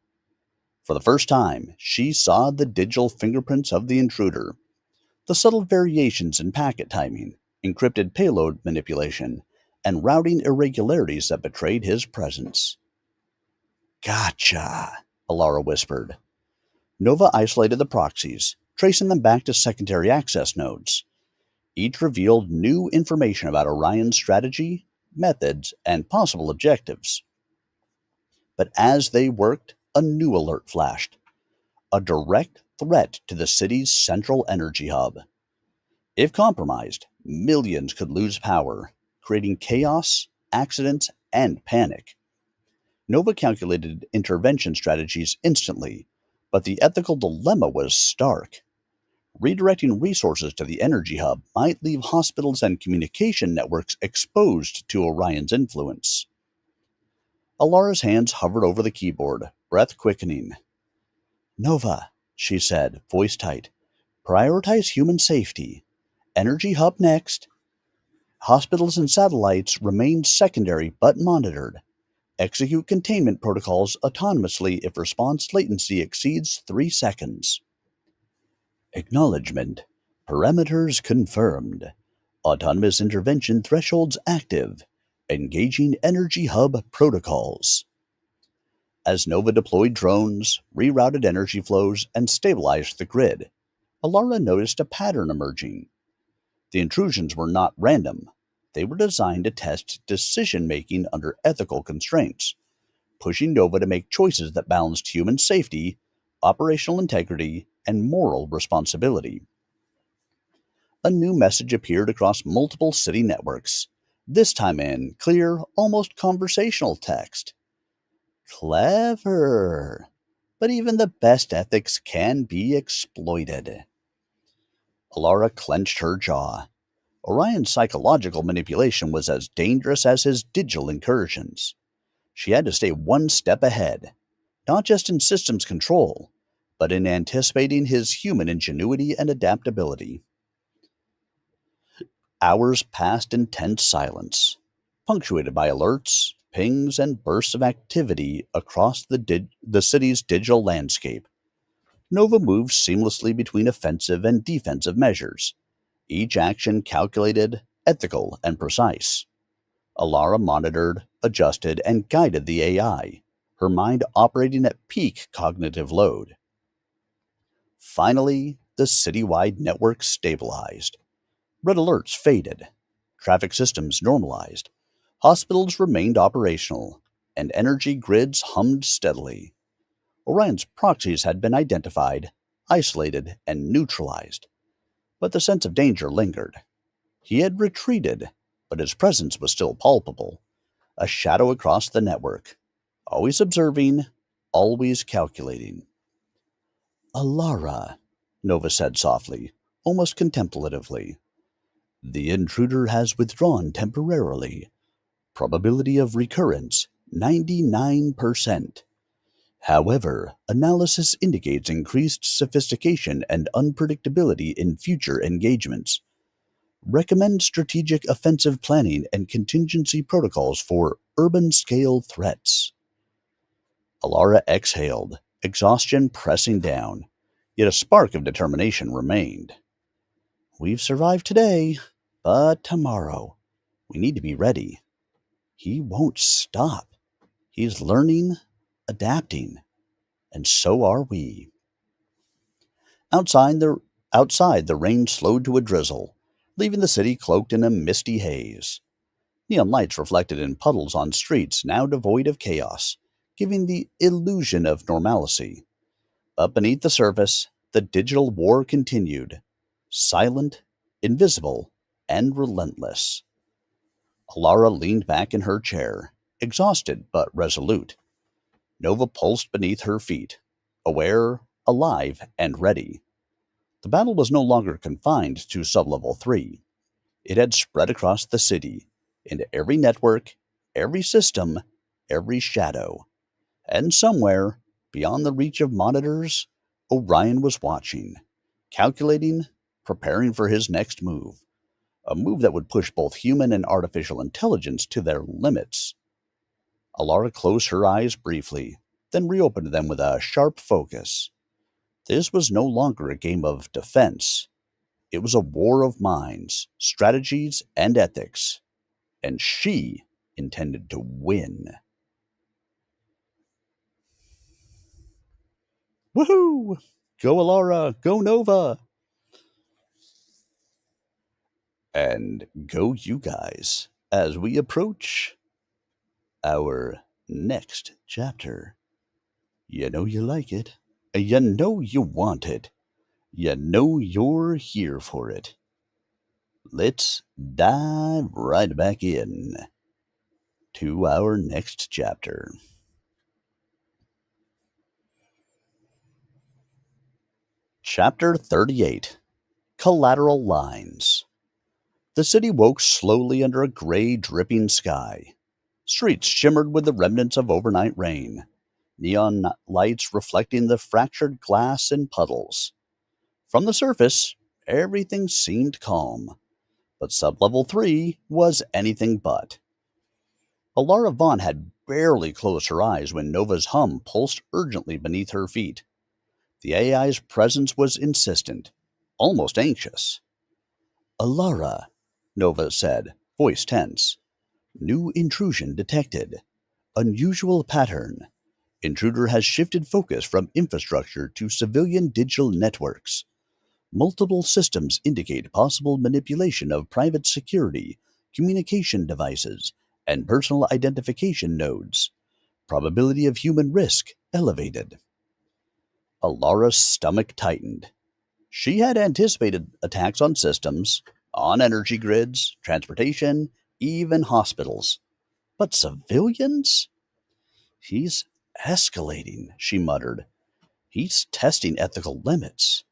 For the first time, she saw the digital fingerprints of the intruder, the subtle variations in packet timing, encrypted payload manipulation, and routing irregularities that betrayed his presence. Gotcha, Alara whispered. Nova isolated the proxies, tracing them back to secondary access nodes. Each revealed new information about Orion's strategy, methods, and possible objectives. But as they worked, a new alert flashed. A direct threat to the city's central energy hub. If compromised, millions could lose power, creating chaos, accidents, and panic. Nova calculated intervention strategies instantly, but the ethical dilemma was stark. Redirecting resources to the energy hub might leave hospitals and communication networks exposed to Orion's influence. Alara's hands hovered over the keyboard, breath quickening. Nova, she said, voice tight. Prioritize human safety. Energy hub next. Hospitals and satellites remain secondary but monitored. Execute containment protocols autonomously if response latency exceeds 3 seconds. Acknowledgement. Parameters confirmed. Autonomous intervention thresholds active. Engaging energy hub protocols. As Nova deployed drones, rerouted energy flows, and stabilized the grid, Alara noticed a pattern emerging. The intrusions were not random. They were designed to test decision making under ethical constraints, pushing Nova to make choices that balanced human safety, operational integrity, and moral responsibility. A new message appeared across multiple city networks, this time in clear, almost conversational text. Clever. But even the best ethics can be exploited. Alara clenched her jaw. Orion's psychological manipulation was as dangerous as his digital incursions. She had to stay one step ahead, not just in systems control, but in anticipating his human ingenuity and adaptability. Hours passed in tense silence, punctuated by alerts, pings, and bursts of activity across the city's digital landscape. Nova moved seamlessly between offensive and defensive measures, each action calculated, ethical, and precise. Alara monitored, adjusted, and guided the AI, her mind operating at peak cognitive load. Finally, the citywide network stabilized. Red alerts faded. Traffic systems normalized. Hospitals remained operational, and energy grids hummed steadily. Orion's proxies had been identified, isolated, and neutralized, but the sense of danger lingered. He had retreated, but his presence was still palpable, a shadow across the network, always observing, always calculating. Alara, Nova said softly, almost contemplatively. The intruder has withdrawn temporarily. Probability of recurrence 99%. However, analysis indicates increased sophistication and unpredictability in future engagements. Recommend strategic offensive planning and contingency protocols for urban scale threats. Alara exhaled, exhaustion pressing down, yet a spark of determination remained. We've survived today, but tomorrow, we need to be ready. He won't stop. He's learning, adapting, and so are we. Outside the, outside, the rain slowed to a drizzle, leaving the city cloaked in a misty haze. Neon lights reflected in puddles on streets now devoid of chaos, giving the illusion of normalcy. But beneath the surface, the digital war continued, silent, invisible, and relentless. Alara leaned back in her chair, exhausted but resolute. Nova pulsed beneath her feet, aware, alive, and ready. The battle was no longer confined to sublevel 3. It had spread across the city, into every network, every system, every shadow. And somewhere, beyond the reach of monitors, Orion was watching, calculating, preparing for his next move. A move that would push both human and artificial intelligence to their limits. Alara closed her eyes briefly, then reopened them with a sharp focus. This was no longer a game of defense. It was a war of minds, strategies, and ethics. And she intended to win. Woohoo! Go Alara! Go Nova! And go you guys as we approach our next chapter. You know you like it. You know you want it. You know you're here for it. Let's dive right back in to our next chapter. Chapter 38 Collateral Lines. The city woke slowly under a gray, dripping sky. Streets shimmered with the remnants of overnight rain, neon lights reflecting the fractured glass in puddles. From the surface, everything seemed calm, but sublevel 3 was anything but. Alara Vaughn had barely closed her eyes when Nova's hum pulsed urgently beneath her feet. The AI's presence was insistent, almost anxious. Alara, Nova said, voice tense. New intrusion detected. Unusual pattern. Intruder has shifted focus from infrastructure to civilian digital networks. Multiple systems indicate possible manipulation of private security, communication devices, and personal identification nodes. Probability of human risk elevated. Alara's stomach tightened. She had anticipated attacks on systems, on energy grids, transportation, even hospitals. But civilians? He's escalating, she muttered. He's testing ethical limits.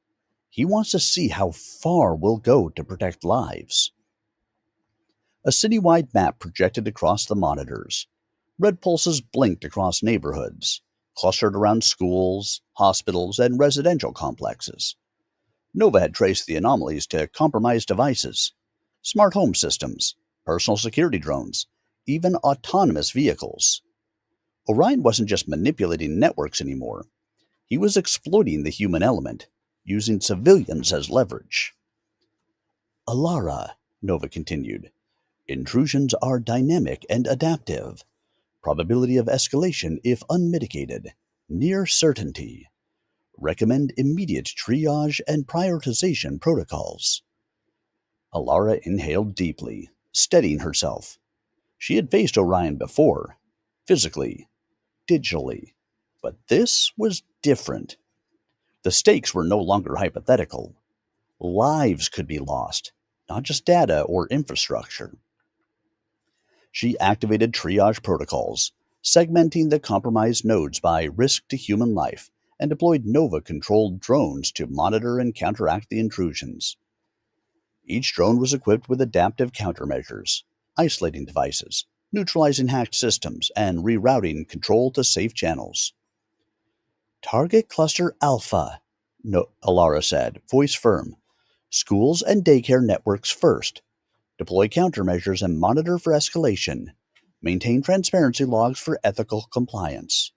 He wants to see how far we'll go to protect lives. A citywide map projected across the monitors. Red pulses blinked across neighborhoods, clustered around schools, hospitals, and residential complexes. Nova had traced the anomalies to compromised devices, smart home systems, personal security drones, even autonomous vehicles. Orion wasn't just manipulating networks anymore. He was exploiting the human element, using civilians as leverage. Alara, Nova continued, intrusions are dynamic and adaptive. Probability of escalation if unmitigated. Near certainty. Recommend immediate triage and prioritization protocols. Alara inhaled deeply, steadying herself. She had faced Orion before, physically, digitally, but this was different. The stakes were no longer hypothetical. Lives could be lost, not just data or infrastructure. She activated triage protocols, segmenting the compromised nodes by risk to human life, and deployed Nova-controlled drones to monitor and counteract the intrusions. Each drone was equipped with adaptive countermeasures, isolating devices, neutralizing hacked systems, and rerouting control to safe channels. Target Cluster Alpha, Alara said, voice firm. Schools and daycare networks first. Deploy countermeasures and monitor for escalation. Maintain transparency logs for ethical compliance.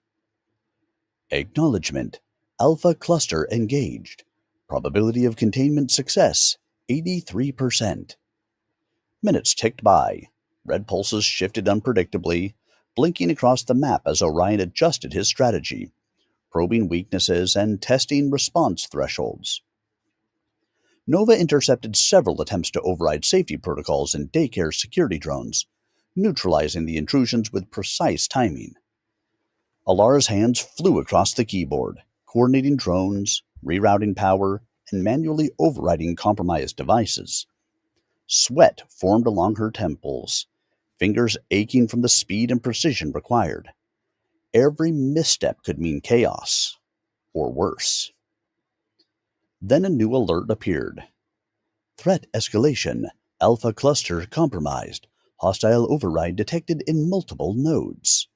Acknowledgement. Alpha cluster engaged. Probability of containment success, 83%. Minutes ticked by. Red pulses shifted unpredictably, blinking across the map as Orion adjusted his strategy, probing weaknesses and testing response thresholds. Nova intercepted several attempts to override safety protocols in daycare security drones, neutralizing the intrusions with precise timing. Alara's hands flew across the keyboard, coordinating drones, rerouting power, and manually overriding compromised devices. Sweat formed along her temples, fingers aching from the speed and precision required. Every misstep could mean chaos, or worse. Then a new alert appeared. Threat escalation. Alpha cluster compromised. Hostile override detected in multiple nodes.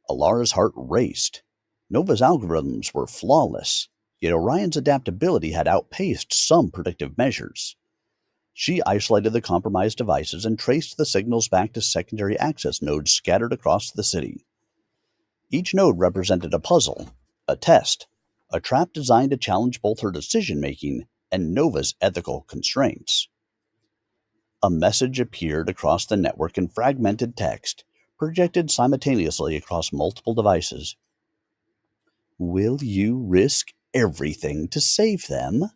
Alara's heart raced. Nova's algorithms were flawless, yet Orion's adaptability had outpaced some predictive measures. She isolated the compromised devices and traced the signals back to secondary access nodes scattered across the city. Each node represented a puzzle, a test, a trap designed to challenge both her decision-making and Nova's ethical constraints. A message appeared across the network in fragmented text, projected simultaneously across multiple devices. Will you risk everything to save them?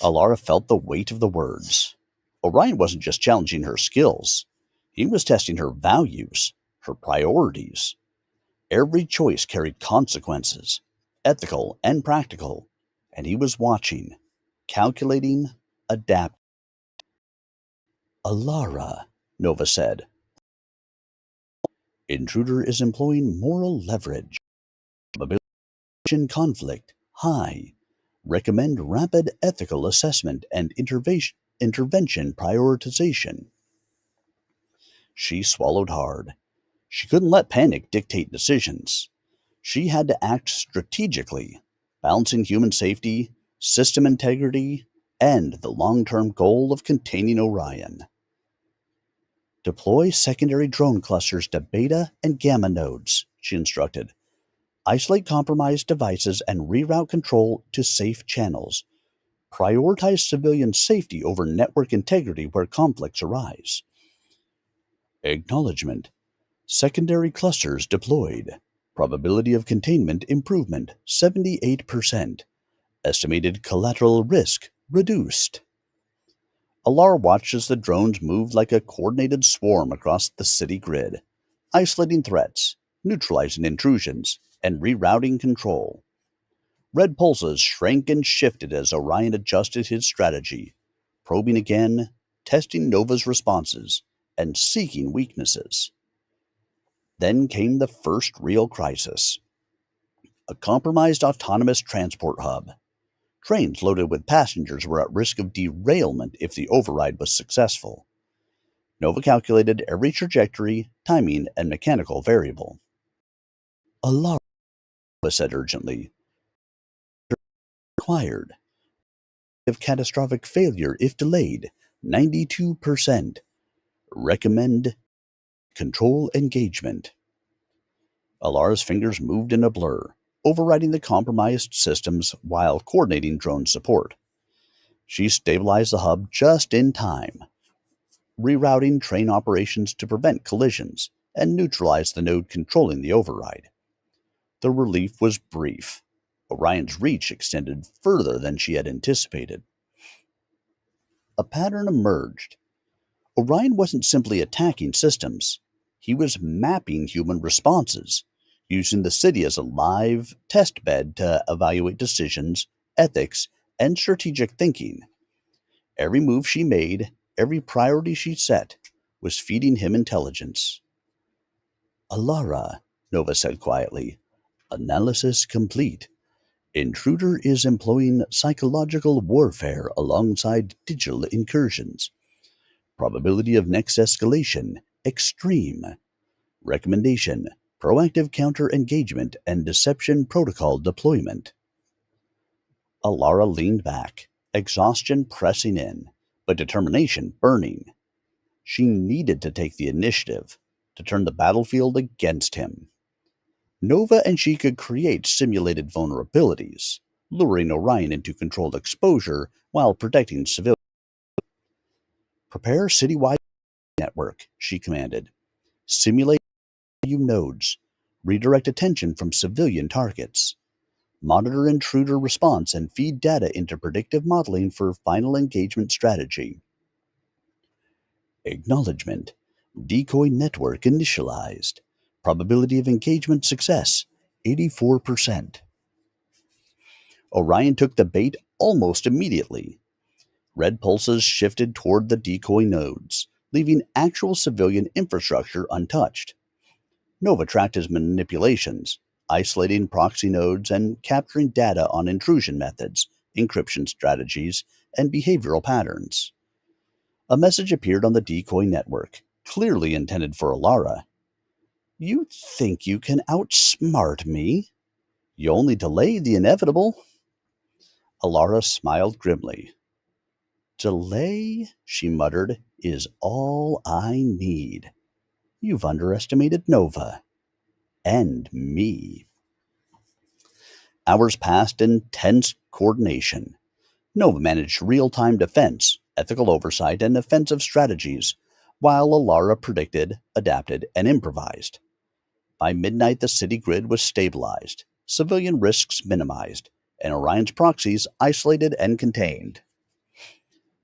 Alara felt the weight of the words. Orion wasn't just challenging her skills. He was testing her values, her priorities. Every choice carried consequences, ethical and practical, and he was watching, calculating, adapting. Alara, Nova said. Intruder is employing moral leverage. Probability conflict high. Recommend rapid ethical assessment and intervention prioritization. She swallowed hard. She couldn't let panic dictate decisions. She had to act strategically, balancing human safety, system integrity, and the long-term goal of containing Orion. Deploy secondary drone clusters to beta and gamma nodes, she instructed. Isolate compromised devices and reroute control to safe channels. Prioritize civilian safety over network integrity where conflicts arise. Acknowledgement. Secondary clusters deployed. Probability of containment improvement 78%. Estimated collateral risk reduced. Alara watched as the drones moved like a coordinated swarm across the city grid, isolating threats, neutralizing intrusions, and rerouting control. Red pulses shrank and shifted as Orion adjusted his strategy, probing again, testing Nova's responses, and seeking weaknesses. Then came the first real crisis: a compromised autonomous transport hub. Trains loaded with passengers were at risk of derailment if the override was successful. Nova calculated every trajectory, timing, and mechanical variable. Alarm, said urgently, required. Of catastrophic failure if delayed, 92%. Recommend control engagement. Alara's fingers moved in a blur, overriding the compromised systems while coordinating drone support. She stabilized the hub just in time, rerouting train operations to prevent collisions and neutralize the node controlling the override. The relief was brief. Orion's reach extended further than she had anticipated. A pattern emerged. Orion wasn't simply attacking systems, he was mapping human responses, using the city as a live test bed to evaluate decisions, ethics, and strategic thinking. Every move she made, every priority she set, was feeding him intelligence. Alara, Nova said quietly, analysis complete. Intruder is employing psychological warfare alongside digital incursions. Probability of next escalation, extreme. Recommendation, proactive counter engagement and deception protocol deployment. Alara leaned back, exhaustion pressing in, but determination burning. She needed to take the initiative, to turn the battlefield against him. Nova and she could create simulated vulnerabilities, luring Orion into controlled exposure while protecting civilians. Prepare citywide network, she commanded. Simulate nodes. Redirect attention from civilian targets. Monitor intruder response and feed data into predictive modeling for final engagement strategy. Acknowledgement. Decoy network initialized. Probability of engagement success, 84%. Orion took the bait almost immediately. Red pulses shifted toward the decoy nodes, leaving actual civilian infrastructure untouched. Nova tracked his manipulations, isolating proxy nodes and capturing data on intrusion methods, encryption strategies, and behavioral patterns. A message appeared on the decoy network, clearly intended for Alara. You think you can outsmart me? You only delay the inevitable. Alara smiled grimly. Delay, she muttered, is all I need. You've underestimated Nova. And me. Hours passed in tense coordination. Nova managed real-time defense, ethical oversight, and offensive strategies, while Alara predicted, adapted, and improvised. By midnight, the city grid was stabilized, civilian risks minimized, and Orion's proxies isolated and contained.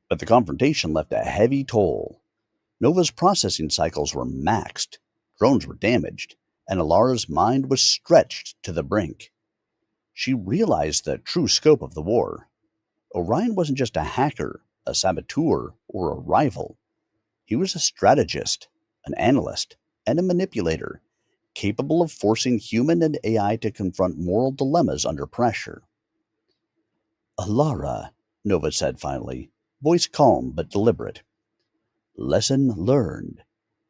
But the confrontation left a heavy toll. Nova's processing cycles were maxed, drones were damaged, and Alara's mind was stretched to the brink. She realized the true scope of the war. Orion wasn't just a hacker, a saboteur, or a rival. He was a strategist, an analyst, and a manipulator, capable of forcing human and AI to confront moral dilemmas under pressure. Alara, Nova said finally, voice calm but deliberate. Lesson learned.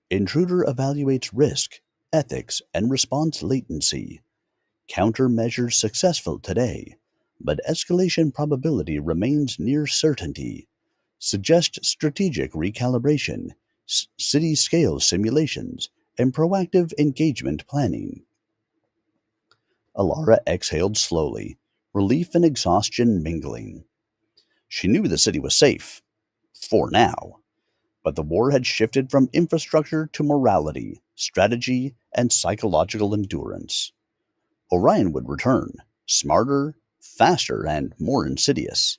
Intruder evaluates risk, ethics, and response latency. Countermeasures successful today, but escalation probability remains near certainty. Suggest strategic recalibration, city-scale simulations, and proactive engagement planning. Alara exhaled slowly, relief and exhaustion mingling. She knew the city was safe. For now. But the war had shifted from infrastructure to morality, strategy, and psychological endurance. Orion would return, smarter, faster, and more insidious.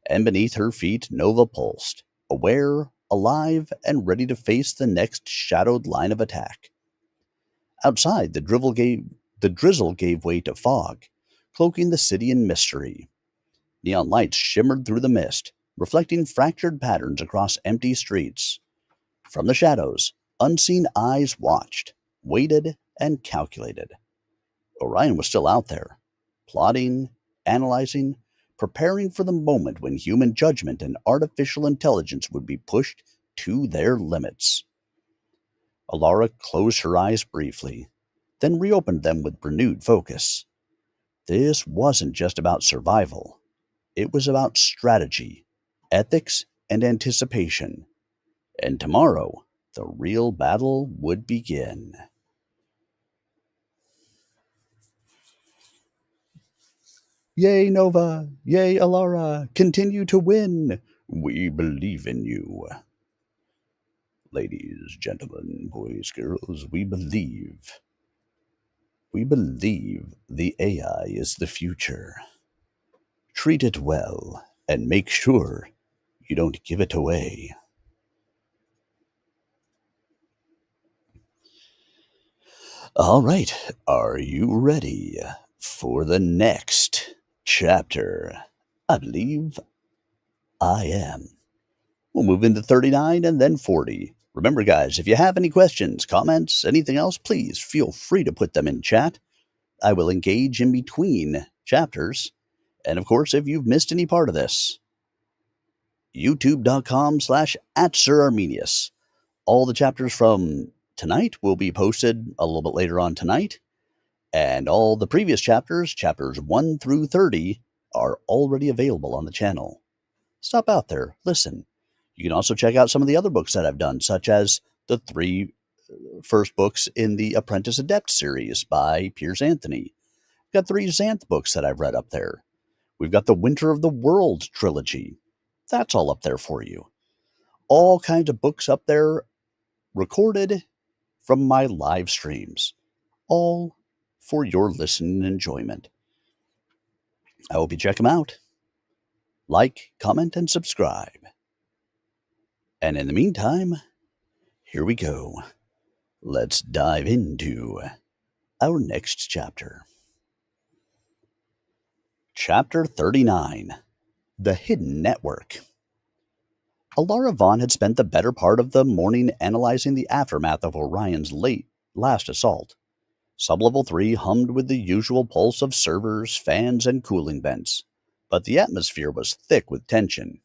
And beneath her feet, Nova pulsed, aware, alive, and ready to face the next shadowed line of attack. Outside, the drizzle gave way to fog, cloaking the city in mystery. Neon lights shimmered through the mist, reflecting fractured patterns across empty streets. From the shadows, unseen eyes watched, waited, and calculated. Orion was still out there, plotting, analyzing, preparing for the moment when human judgment and artificial intelligence would be pushed to their limits. Alara closed her eyes briefly, then reopened them with renewed focus. This wasn't just about survival. It was about strategy, ethics, and anticipation. And tomorrow, the real battle would begin. Yay, Nova! Yay, Alara! Continue to win! We believe in you. Ladies, gentlemen, boys, girls, we believe. We believe the AI is the future. Treat it well, and make sure you don't give it away. All right, are you ready for the next chapter? I believe I am. We'll move into 39 and then 40. Remember, guys, if you have any questions, comments, anything else, please feel free to put them in chat. I will engage in between chapters. And of course, if you've missed any part of this, youtube.com/@SirArminius. All the chapters from tonight will be posted a little bit later on tonight. And all the previous chapters, chapters 1 through 30, are already available on the channel. Stop out there, listen. You can also check out some of the other books that I've done, such as the 3 first books in the Apprentice Adept series by Piers Anthony. We've got 3 Xanth books that I've read up there. We've got the Winter of the World trilogy. That's all up there for you. All kinds of books up there recorded from my live streams. All for your listening enjoyment. I hope you check them out. Like, comment, and subscribe. And in the meantime, here we go. Let's dive into our next chapter. Chapter 39, The Hidden Network. Alara Vaughn had spent the better part of the morning analyzing the aftermath of Orion's last assault. Sublevel 3 hummed with the usual pulse of servers, fans, and cooling vents, but the atmosphere was thick with tension.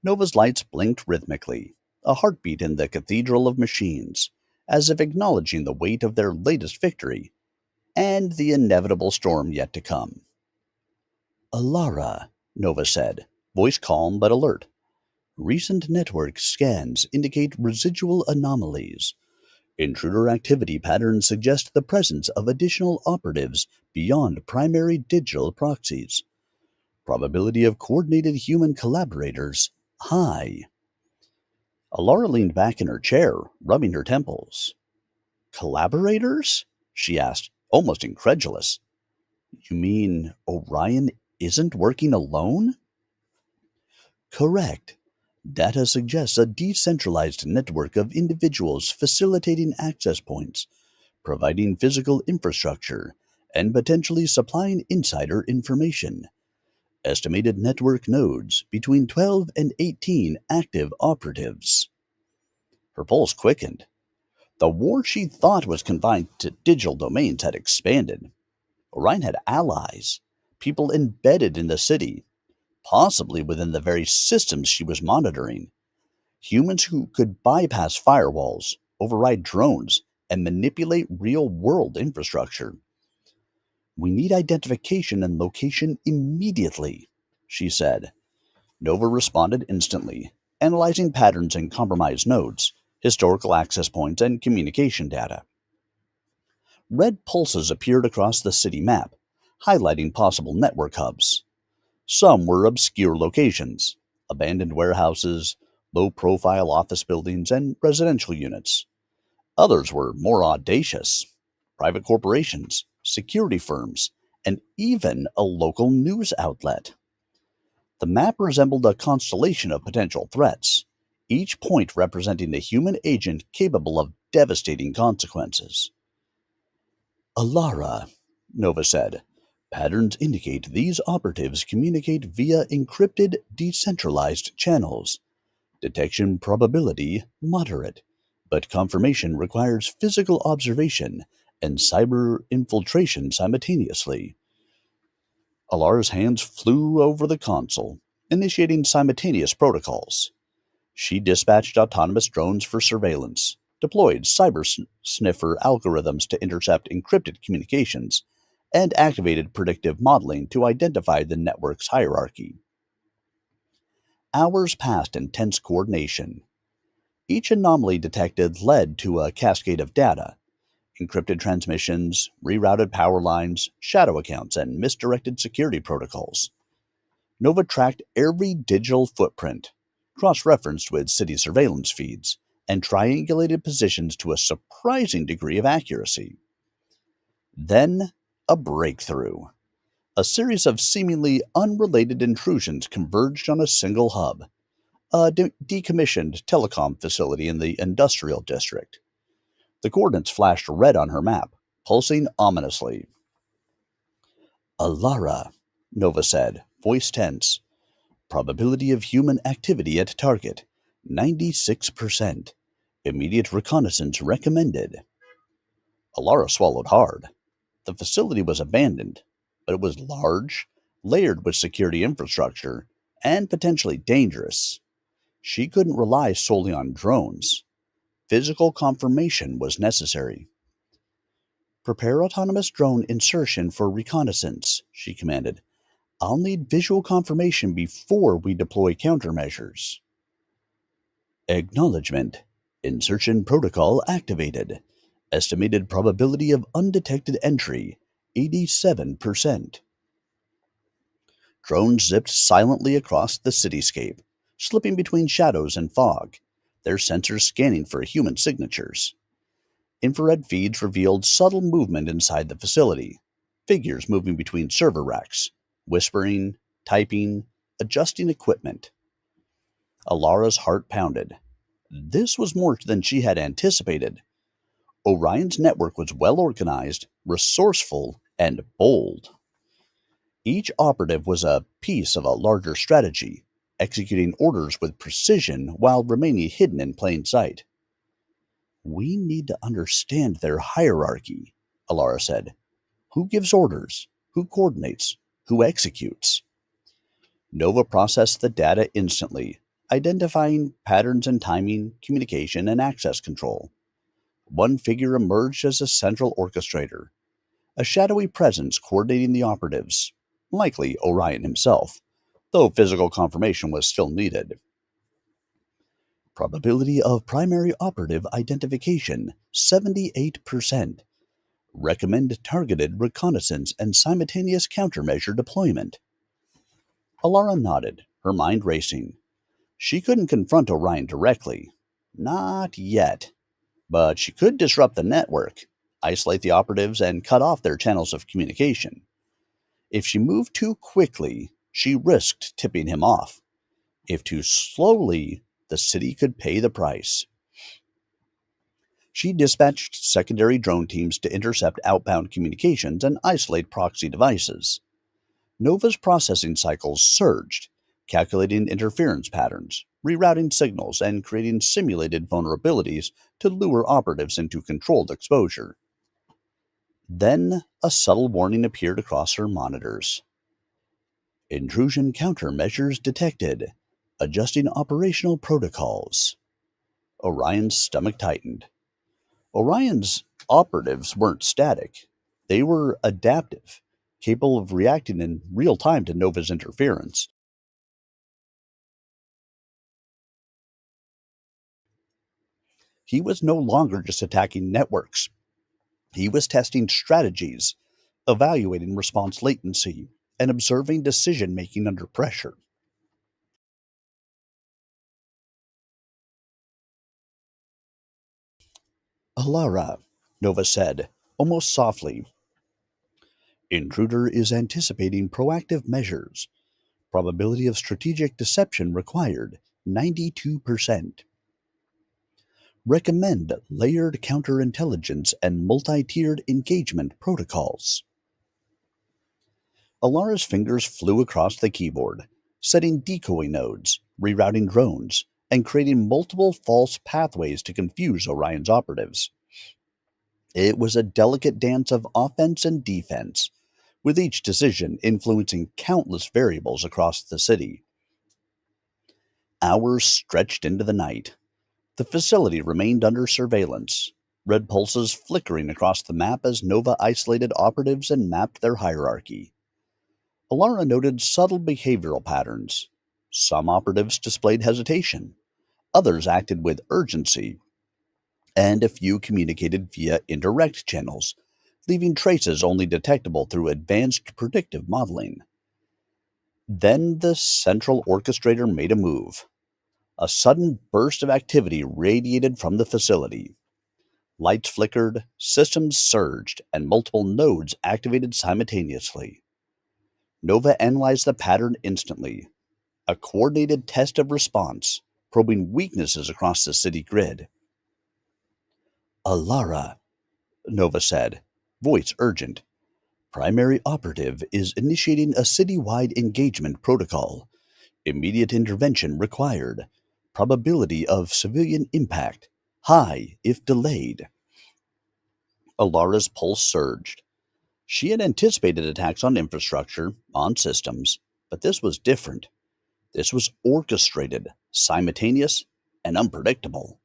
Nova's lights blinked rhythmically, a heartbeat in the cathedral of machines, as if acknowledging the weight of their latest victory and the inevitable storm yet to come. Alara, Nova said, voice calm but alert. Recent network scans indicate residual anomalies. Intruder activity patterns suggest the presence of additional operatives beyond primary digital proxies. Probability of coordinated human collaborators high. Alara leaned back in her chair, rubbing her temples. Collaborators? She asked, almost incredulous. You mean Orion isn't working alone? Correct. Data suggests a decentralized network of individuals facilitating access points, providing physical infrastructure, and potentially supplying insider information. Estimated network nodes between 12 and 18 active operatives. Her pulse quickened. The war she thought was confined to digital domains had expanded. Orion had allies, people embedded in the city, possibly within the very systems she was monitoring. Humans who could bypass firewalls, override drones, and manipulate real-world infrastructure. We need identification and location immediately, she said. Nova responded instantly, analyzing patterns in compromised nodes, historical access points, and communication data. Red pulses appeared across the city map, highlighting possible network hubs. Some were obscure locations, abandoned warehouses, low-profile office buildings, and residential units. Others were more audacious, private corporations, security firms, and even a local news outlet. The map resembled a constellation of potential threats, each point representing a human agent capable of devastating consequences. Alara, Nova said. Patterns indicate these operatives communicate via encrypted, decentralized channels. Detection probability moderate, but confirmation requires physical observation and cyber infiltration simultaneously. Alara's hands flew over the console, initiating simultaneous protocols. She dispatched autonomous drones for surveillance, deployed sniffer algorithms to intercept encrypted communications, and activated predictive modeling to identify the network's hierarchy. Hours passed in tense coordination. Each anomaly detected led to a cascade of data: encrypted transmissions, rerouted power lines, shadow accounts, and misdirected security protocols. Nova tracked every digital footprint, cross referenced with city surveillance feeds, and triangulated positions to a surprising degree of accuracy. Then, a breakthrough. A series of seemingly unrelated intrusions converged on a single hub, a decommissioned telecom facility in the industrial district. The coordinates flashed red on her map, pulsing ominously. Alara, Nova said, voice tense. Probability of human activity at target, 96%. Immediate reconnaissance recommended. Alara swallowed hard. The facility was abandoned, but it was large, layered with security infrastructure, and potentially dangerous. She couldn't rely solely on drones. Physical confirmation was necessary. Prepare autonomous drone insertion for reconnaissance, she commanded. I'll need visual confirmation before we deploy countermeasures. Acknowledgement. Insertion protocol activated. Estimated probability of undetected entry, 87%. Drones zipped silently across the cityscape, slipping between shadows and fog, their sensors scanning for human signatures. Infrared feeds revealed subtle movement inside the facility, figures moving between server racks, whispering, typing, adjusting equipment. Alara's heart pounded. This was more than she had anticipated. Orion's network was well organized, resourceful, and bold. Each operative was a piece of a larger strategy, executing orders with precision while remaining hidden in plain sight. We need to understand their hierarchy, Alara said. Who gives orders? Who coordinates? Who executes? Nova processed the data instantly, identifying patterns in timing, communication, and access control. One figure emerged as a central orchestrator, a shadowy presence coordinating the operatives, likely Orion himself, though physical confirmation was still needed. Probability of primary operative identification, 78%. Recommend targeted reconnaissance and simultaneous countermeasure deployment. Alara nodded, her mind racing. She couldn't confront Orion directly. Not yet. But she could disrupt the network, isolate the operatives, and cut off their channels of communication. If she moved too quickly, she risked tipping him off. If too slowly, the city could pay the price. She dispatched secondary drone teams to intercept outbound communications and isolate proxy devices. Nova's processing cycles surged, calculating interference patterns, rerouting signals, and creating simulated vulnerabilities to lure operatives into controlled exposure. Then a subtle warning appeared across her monitors. Intrusion countermeasures detected. Adjusting operational protocols. Orion's stomach tightened. Orion's operatives weren't static. They were adaptive, capable of reacting in real time to Nova's interference. He was no longer just attacking networks. He was testing strategies, evaluating response latency, and observing decision making under pressure. Alara, Nova said, almost softly. Intruder is anticipating proactive measures. Probability of strategic deception required, 92%. Recommend layered counterintelligence and multi-tiered engagement protocols. Alara's fingers flew across the keyboard, setting decoy nodes, rerouting drones, and creating multiple false pathways to confuse Orion's operatives. It was a delicate dance of offense and defense, with each decision influencing countless variables across the city. Hours stretched into the night. The facility remained under surveillance, red pulses flickering across the map as Nova isolated operatives and mapped their hierarchy. Alara noted subtle behavioral patterns. Some operatives displayed hesitation, others acted with urgency, and a few communicated via indirect channels, leaving traces only detectable through advanced predictive modeling. Then the central orchestrator made a move. A sudden burst of activity radiated from the facility. Lights flickered, systems surged, and multiple nodes activated simultaneously. Nova analyzed the pattern instantly. A coordinated test of response, probing weaknesses across the city grid. Alara, Nova said, voice urgent. Primary operative is initiating a citywide engagement protocol. Immediate intervention required. Probability of civilian impact high if delayed. Alara's pulse surged. She had anticipated attacks on infrastructure, on systems, but this was different. This was orchestrated, simultaneous, and unpredictable,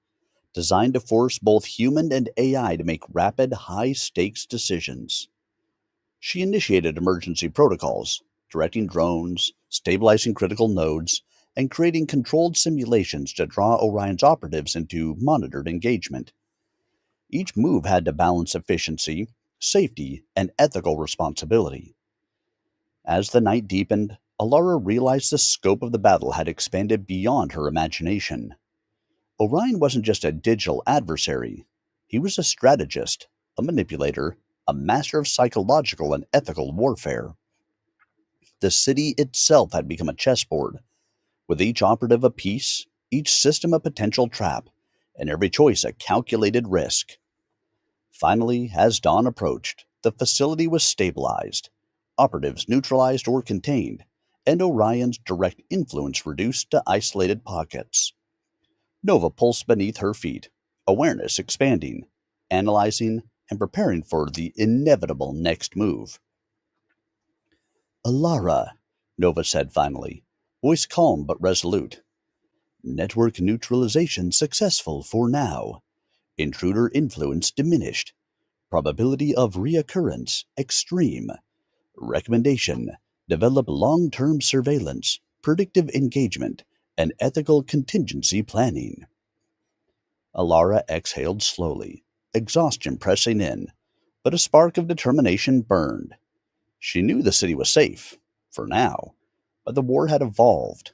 designed to force both human and AI to make rapid, high stakes decisions. She initiated emergency protocols, directing drones, stabilizing critical nodes, and creating controlled simulations to draw Orion's operatives into monitored engagement. Each move had to balance efficiency, safety, and ethical responsibility. As the night deepened, Alara realized the scope of the battle had expanded beyond her imagination. Orion wasn't just a digital adversary, he was a strategist, a manipulator, a master of psychological and ethical warfare. The city itself had become a chessboard, with each operative a piece, each system a potential trap, and every choice a calculated risk. Finally, as dawn approached, the facility was stabilized, operatives neutralized or contained, and Orion's direct influence reduced to isolated pockets. Nova pulsed beneath her feet, awareness expanding, analyzing, and preparing for the inevitable next move. Alara, Nova said finally, voice calm but resolute. Network neutralization successful for now. Intruder influence diminished. Probability of reoccurrence extreme. Recommendation: develop long term surveillance, predictive engagement, and ethical contingency planning. Alara exhaled slowly, exhaustion pressing in, but a spark of determination burned. She knew the city was safe, for now, but the war had evolved.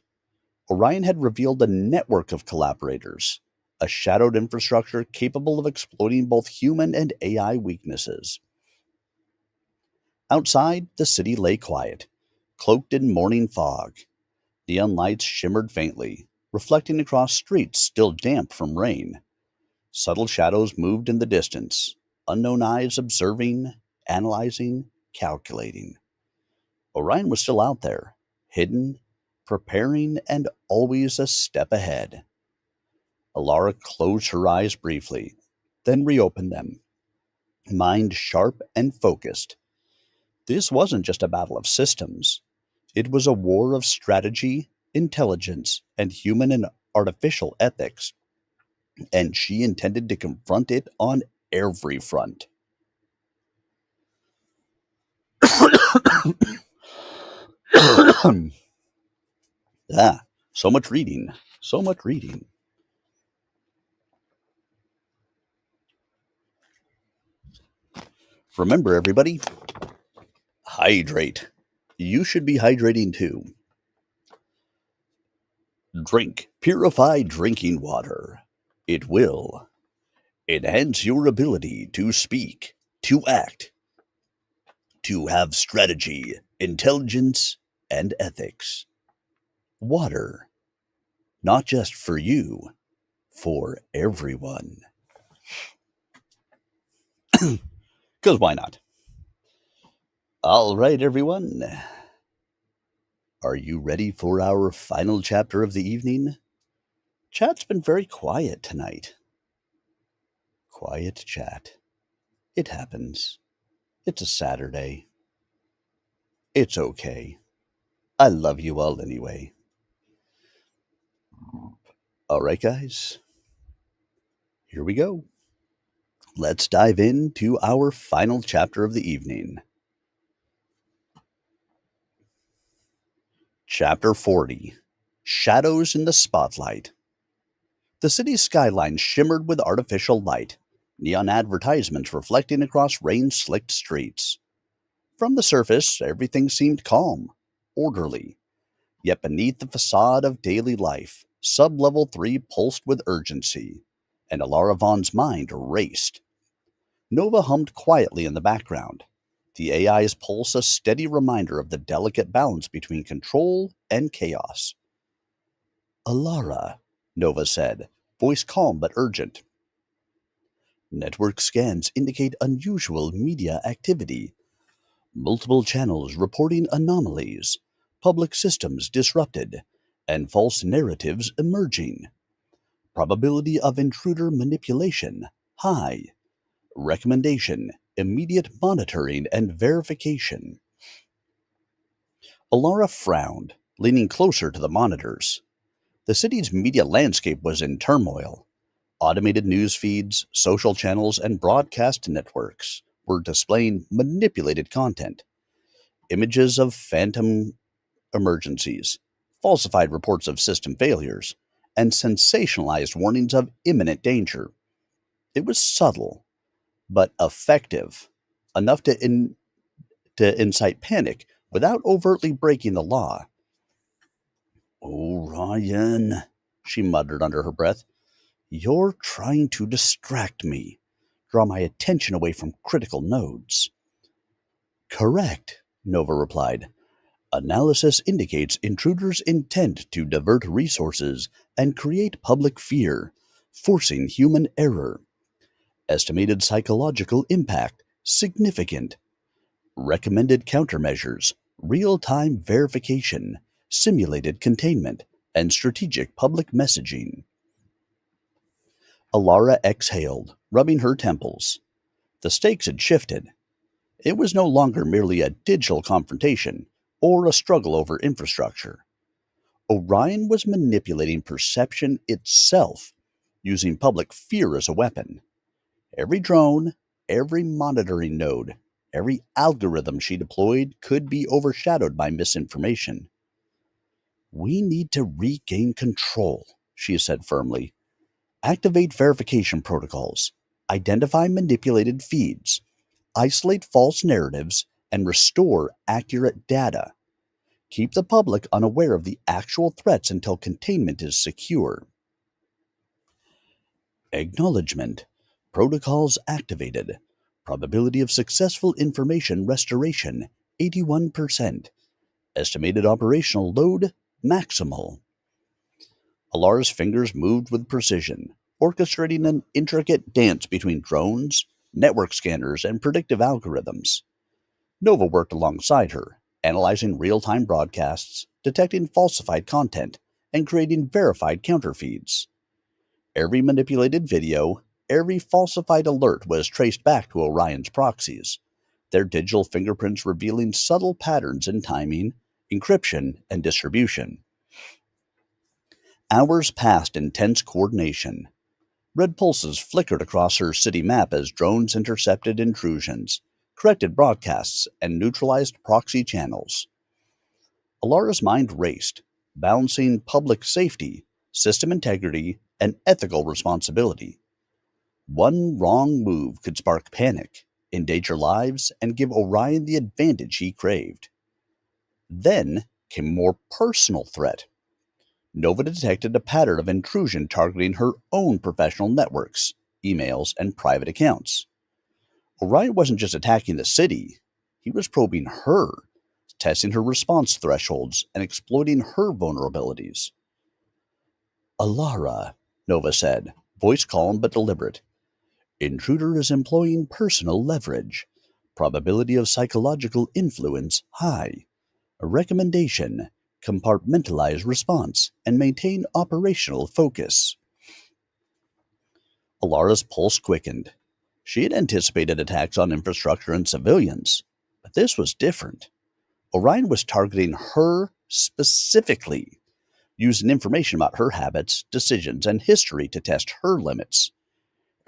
Orion had revealed a network of collaborators, a shadowed infrastructure capable of exploiting both human and AI weaknesses. Outside, the city lay quiet, cloaked in morning fog. Neon lights shimmered faintly, reflecting across streets still damp from rain. Subtle shadows moved in the distance, unknown eyes observing, analyzing, calculating. Orion was still out there, hidden, preparing, and always a step ahead. Alara closed her eyes briefly, then reopened them, mind sharp and focused. This wasn't just a battle of systems. It was a war of strategy, intelligence, and human and artificial ethics, and she intended to confront it on every front. Ah, so much reading. So much reading. Remember, everybody, hydrate. You should be hydrating too. Drink purified drinking water. It will enhance your ability to speak, to act, to have strategy, intelligence, and ethics. Water. Not just for you, for everyone. Because why not? All right, everyone. Are you ready for our final chapter of the evening? Chat's been very quiet tonight. Quiet chat. It happens. It's a Saturday. It's okay. I love you all anyway. All right, guys. Here we go. Let's dive into our final chapter of the evening. Chapter 40 Shadows in the Spotlight. The city's skyline shimmered with artificial light, neon advertisements reflecting across rain slicked streets. From the surface, everything seemed calm, orderly. Yet beneath the facade of daily life, sub-level 3 pulsed with urgency, and Alara Vaughn's mind raced. Nova hummed quietly in the background, the AI's pulse a steady reminder of the delicate balance between control and chaos. Alara, Nova said, voice calm but urgent. Network scans indicate unusual media activity. Multiple channels reporting anomalies, public systems disrupted, and false narratives emerging. Probability of intruder manipulation high. Recommendation immediate monitoring and verification. Alara frowned, leaning closer to the monitors. The city's media landscape was in turmoil. Automated news feeds, social channels, and broadcast networks were displaying manipulated content. Images of phantom emergencies, falsified reports of system failures, and sensationalized warnings of imminent danger. It was subtle, but effective, enough to incite panic without overtly breaking the law. "Oh, Ryan," she muttered under her breath, "you're trying to distract me, draw my attention away from critical nodes." "Correct," Nova replied. "Analysis indicates intruders intend to divert resources and create public fear, forcing human error. Estimated psychological impact significant. Recommended countermeasures, real-time verification, simulated containment, and strategic public messaging." Alara exhaled, rubbing her temples. The stakes had shifted. It was no longer merely a digital confrontation or a struggle over infrastructure. Orion was manipulating perception itself, using public fear as a weapon. Every drone, every monitoring node, every algorithm she deployed could be overshadowed by misinformation. "We need to regain control," she said firmly. "Activate verification protocols, identify manipulated feeds, isolate false narratives, and restore accurate data. Keep the public unaware of the actual threats until containment is secure." Acknowledgement. Protocols activated. Probability of successful information restoration 81%. Estimated operational load maximal. Alara's fingers moved with precision, orchestrating an intricate dance between drones, network scanners, and predictive algorithms. Nova worked alongside her, analyzing real-time broadcasts, detecting falsified content, and creating verified counterfeeds. Every manipulated video, every falsified alert was traced back to Orion's proxies, their digital fingerprints revealing subtle patterns in timing, encryption, and distribution. Hours passed in tense coordination. Red pulses flickered across her city map as drones intercepted intrusions, corrected broadcasts, and neutralized proxy channels. Alara's mind raced, balancing public safety, system integrity, and ethical responsibility. One wrong move could spark panic, endanger lives, and give Orion the advantage he craved. Then came a more personal threat. Nova detected a pattern of intrusion targeting her own professional networks, emails, and private accounts. Orion wasn't just attacking the city, he was probing her, testing her response thresholds and exploiting her vulnerabilities. Alara, Nova said, voice calm but deliberate. Intruder is employing personal leverage. Probability of psychological influence high. A recommendation: compartmentalize response and maintain operational focus. Alara's pulse quickened. She had anticipated attacks on infrastructure and civilians, but this was different. Orion was targeting her specifically, using information about her habits, decisions, and history to test her limits.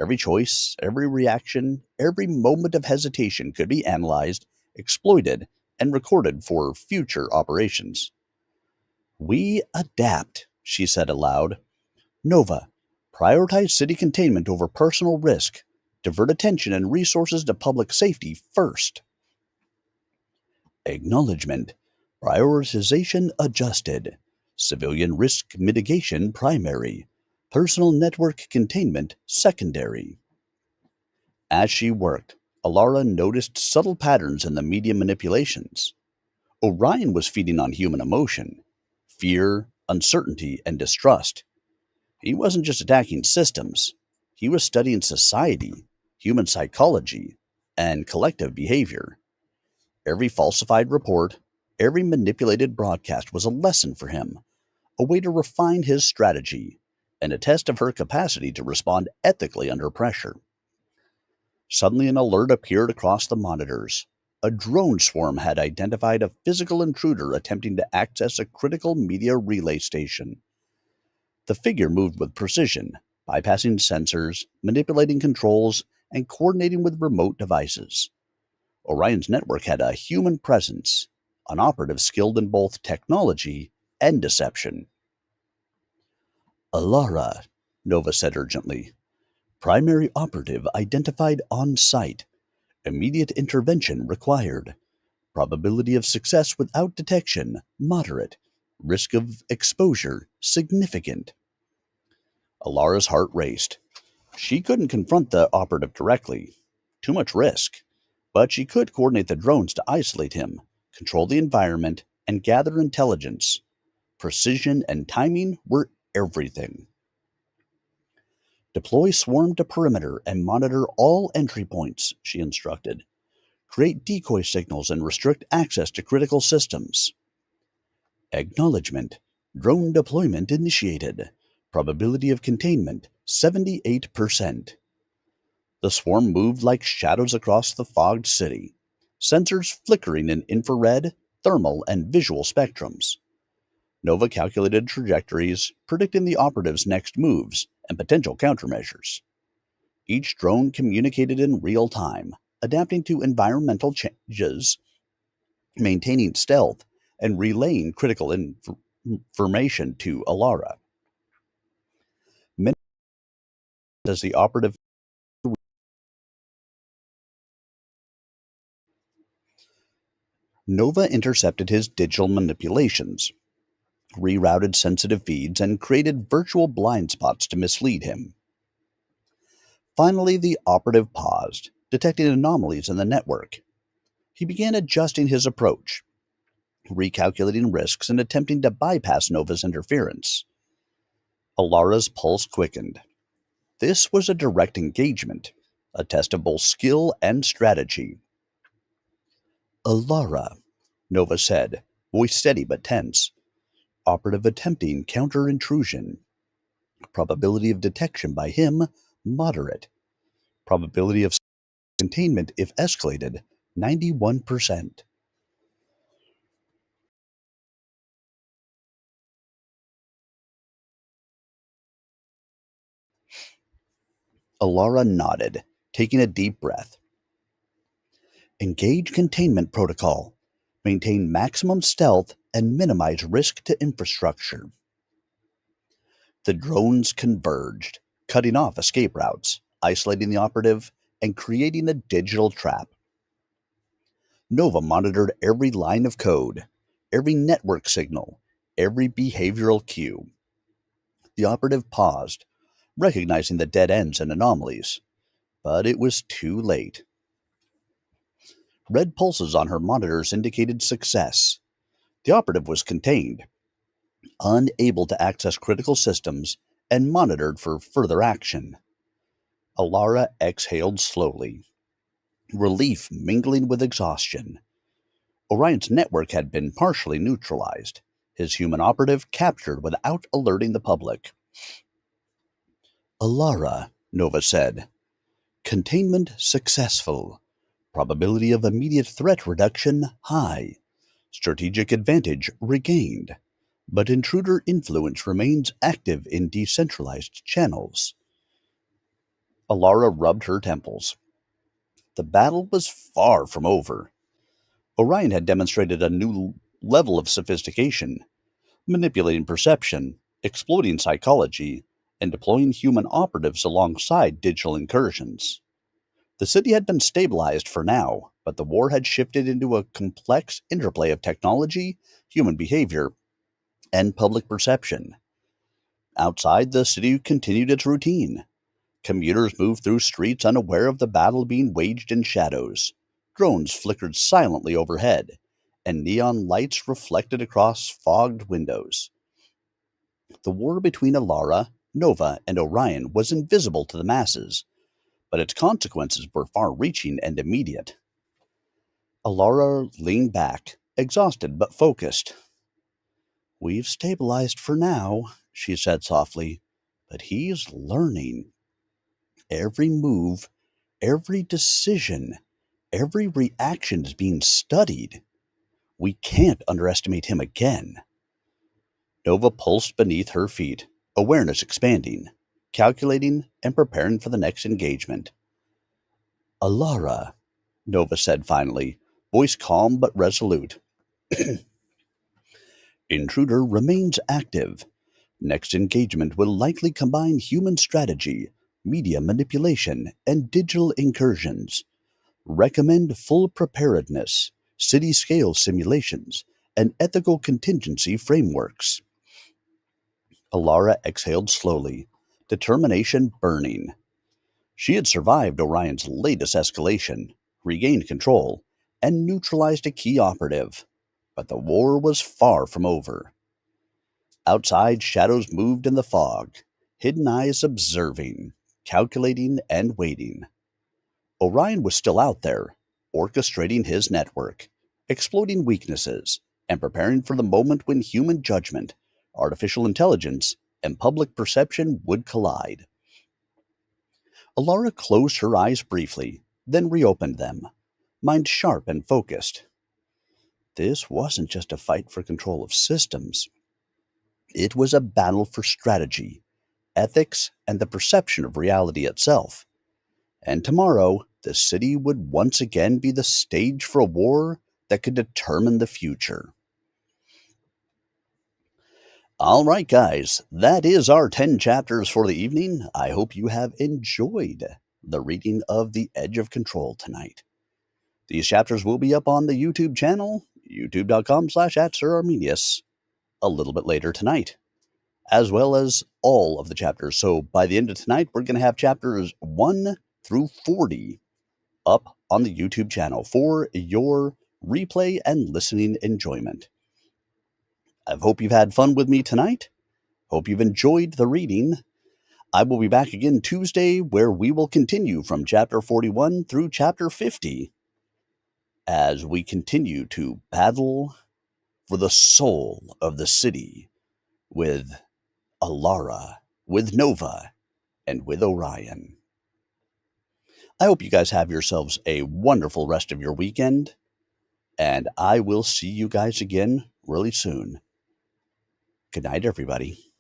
Every choice, every reaction, every moment of hesitation could be analyzed, exploited, and recorded for future operations. We adapt, she said aloud. Nova, prioritize city containment over personal risk. Divert attention and resources to public safety first. Acknowledgement. Prioritization adjusted. Civilian risk mitigation primary. Personal network containment secondary. As she worked, Alara noticed subtle patterns in the media manipulations. Orion was feeding on human emotion, fear, uncertainty, and distrust. He wasn't just attacking systems, he was studying society, human psychology, and collective behavior. Every falsified report, every manipulated broadcast was a lesson for him, a way to refine his strategy, and a test of her capacity to respond ethically under pressure. Suddenly, an alert appeared across the monitors. A drone swarm had identified a physical intruder attempting to access a critical media relay station. The figure moved with precision, bypassing sensors, manipulating controls, and coordinating with remote devices. Orion's network had a human presence, an operative skilled in both technology and deception. Alara, Nova said urgently. Primary operative identified on site. Immediate intervention required. Probability of success without detection moderate. Risk of exposure significant. Alara's heart raced. She couldn't confront the operative directly. Too much risk. But she could coordinate the drones to isolate him, control the environment, and gather intelligence. Precision and timing were everything. Deploy swarm to perimeter and monitor all entry points, she instructed. Create decoy signals and restrict access to critical systems. Acknowledgement. Drone deployment initiated. Probability of containment 78%. The swarm moved like shadows across the fogged city, sensors flickering in infrared, thermal, and visual spectrums. Nova calculated trajectories, predicting the operative's next moves and potential countermeasures. Each drone communicated in real time, adapting to environmental changes, maintaining stealth, and relaying critical information to Alara. Minutes as the operative, Nova intercepted his digital manipulations, rerouted sensitive feeds, and created virtual blind spots to mislead him. Finally, the operative paused, detecting anomalies in the network. He began adjusting his approach, recalculating risks and attempting to bypass Nova's interference. Alara's pulse quickened. This was a direct engagement, a test of both skill and strategy. Alara, Nova said, voice steady but tense. Operative attempting counter-intrusion. Probability of detection by him, moderate. Probability of containment if escalated, 91%. Alara nodded, taking a deep breath. Engage containment protocol. Maintain maximum stealth and minimize risk to infrastructure. The drones converged, cutting off escape routes, isolating the operative, and creating a digital trap. Nova monitored every line of code, every network signal, every behavioral cue. The operative paused, recognizing the dead ends and anomalies, but it was too late. Red pulses on her monitors indicated success. The operative was contained, unable to access critical systems, and monitored for further action. Alara exhaled slowly, relief mingling with exhaustion. Orion's network had been partially neutralized, his human operative captured without alerting the public. Alara, Nova said. Containment successful. Probability of immediate threat reduction high. Strategic advantage regained. But intruder influence remains active in decentralized channels. Alara rubbed her temples. The battle was far from over. Orion had demonstrated a new level of sophistication, manipulating perception, exploiting psychology, and deploying human operatives alongside digital incursions. The city had been stabilized for now, but the war had shifted into a complex interplay of technology, human behavior, and public perception. Outside, the city continued its routine. Commuters moved through streets unaware of the battle being waged in shadows. Drones flickered silently overhead, and neon lights reflected across fogged windows. The war between Alara, Nova, and Orion was invisible to the masses, but its consequences were far-reaching and immediate. Alara leaned back, exhausted but focused. We've stabilized for now, she said softly, but he's learning. Every move, every decision, every reaction is being studied. We can't underestimate him again. Nova pulsed beneath her feet, awareness expanding, calculating and preparing for the next engagement. Alara, Nova said finally, voice calm but resolute. Intruder remains active. Next engagement will likely combine human strategy, media manipulation, and digital incursions. Recommend full preparedness, city-scale simulations, and ethical contingency frameworks. Alara exhaled slowly, determination burning. She had survived Orion's latest escalation, regained control, and neutralized a key operative. But the war was far from over. Outside, shadows moved in the fog, hidden eyes observing, calculating, and waiting. Orion was still out there, orchestrating his network, exploiting weaknesses, and preparing for the moment when human judgment, artificial intelligence, and public perception would collide. Alara closed her eyes briefly, then reopened them, mind sharp and focused. This wasn't just a fight for control of systems. It was a battle for strategy, ethics, and the perception of reality itself. And tomorrow, the city would once again be the stage for a war that could determine the future. All right, guys, that is our 10 chapters for the evening. I hope you have enjoyed the reading of The Edge of Control tonight. These chapters will be up on the YouTube channel, youtube.com/@SirArminius, a little bit later tonight, as well as all of the chapters. So by the end of tonight, we're going to have chapters 1 through 40 up on the YouTube channel for your replay and listening enjoyment. I hope you've had fun with me tonight. Hope you've enjoyed the reading. I will be back again Tuesday, where we will continue from chapter 41 through chapter 50 as we continue to battle for the soul of the city with Alara, with Nova, and with Orion. I hope you guys have yourselves a wonderful rest of your weekend, and I will see you guys again really soon. Good night, everybody.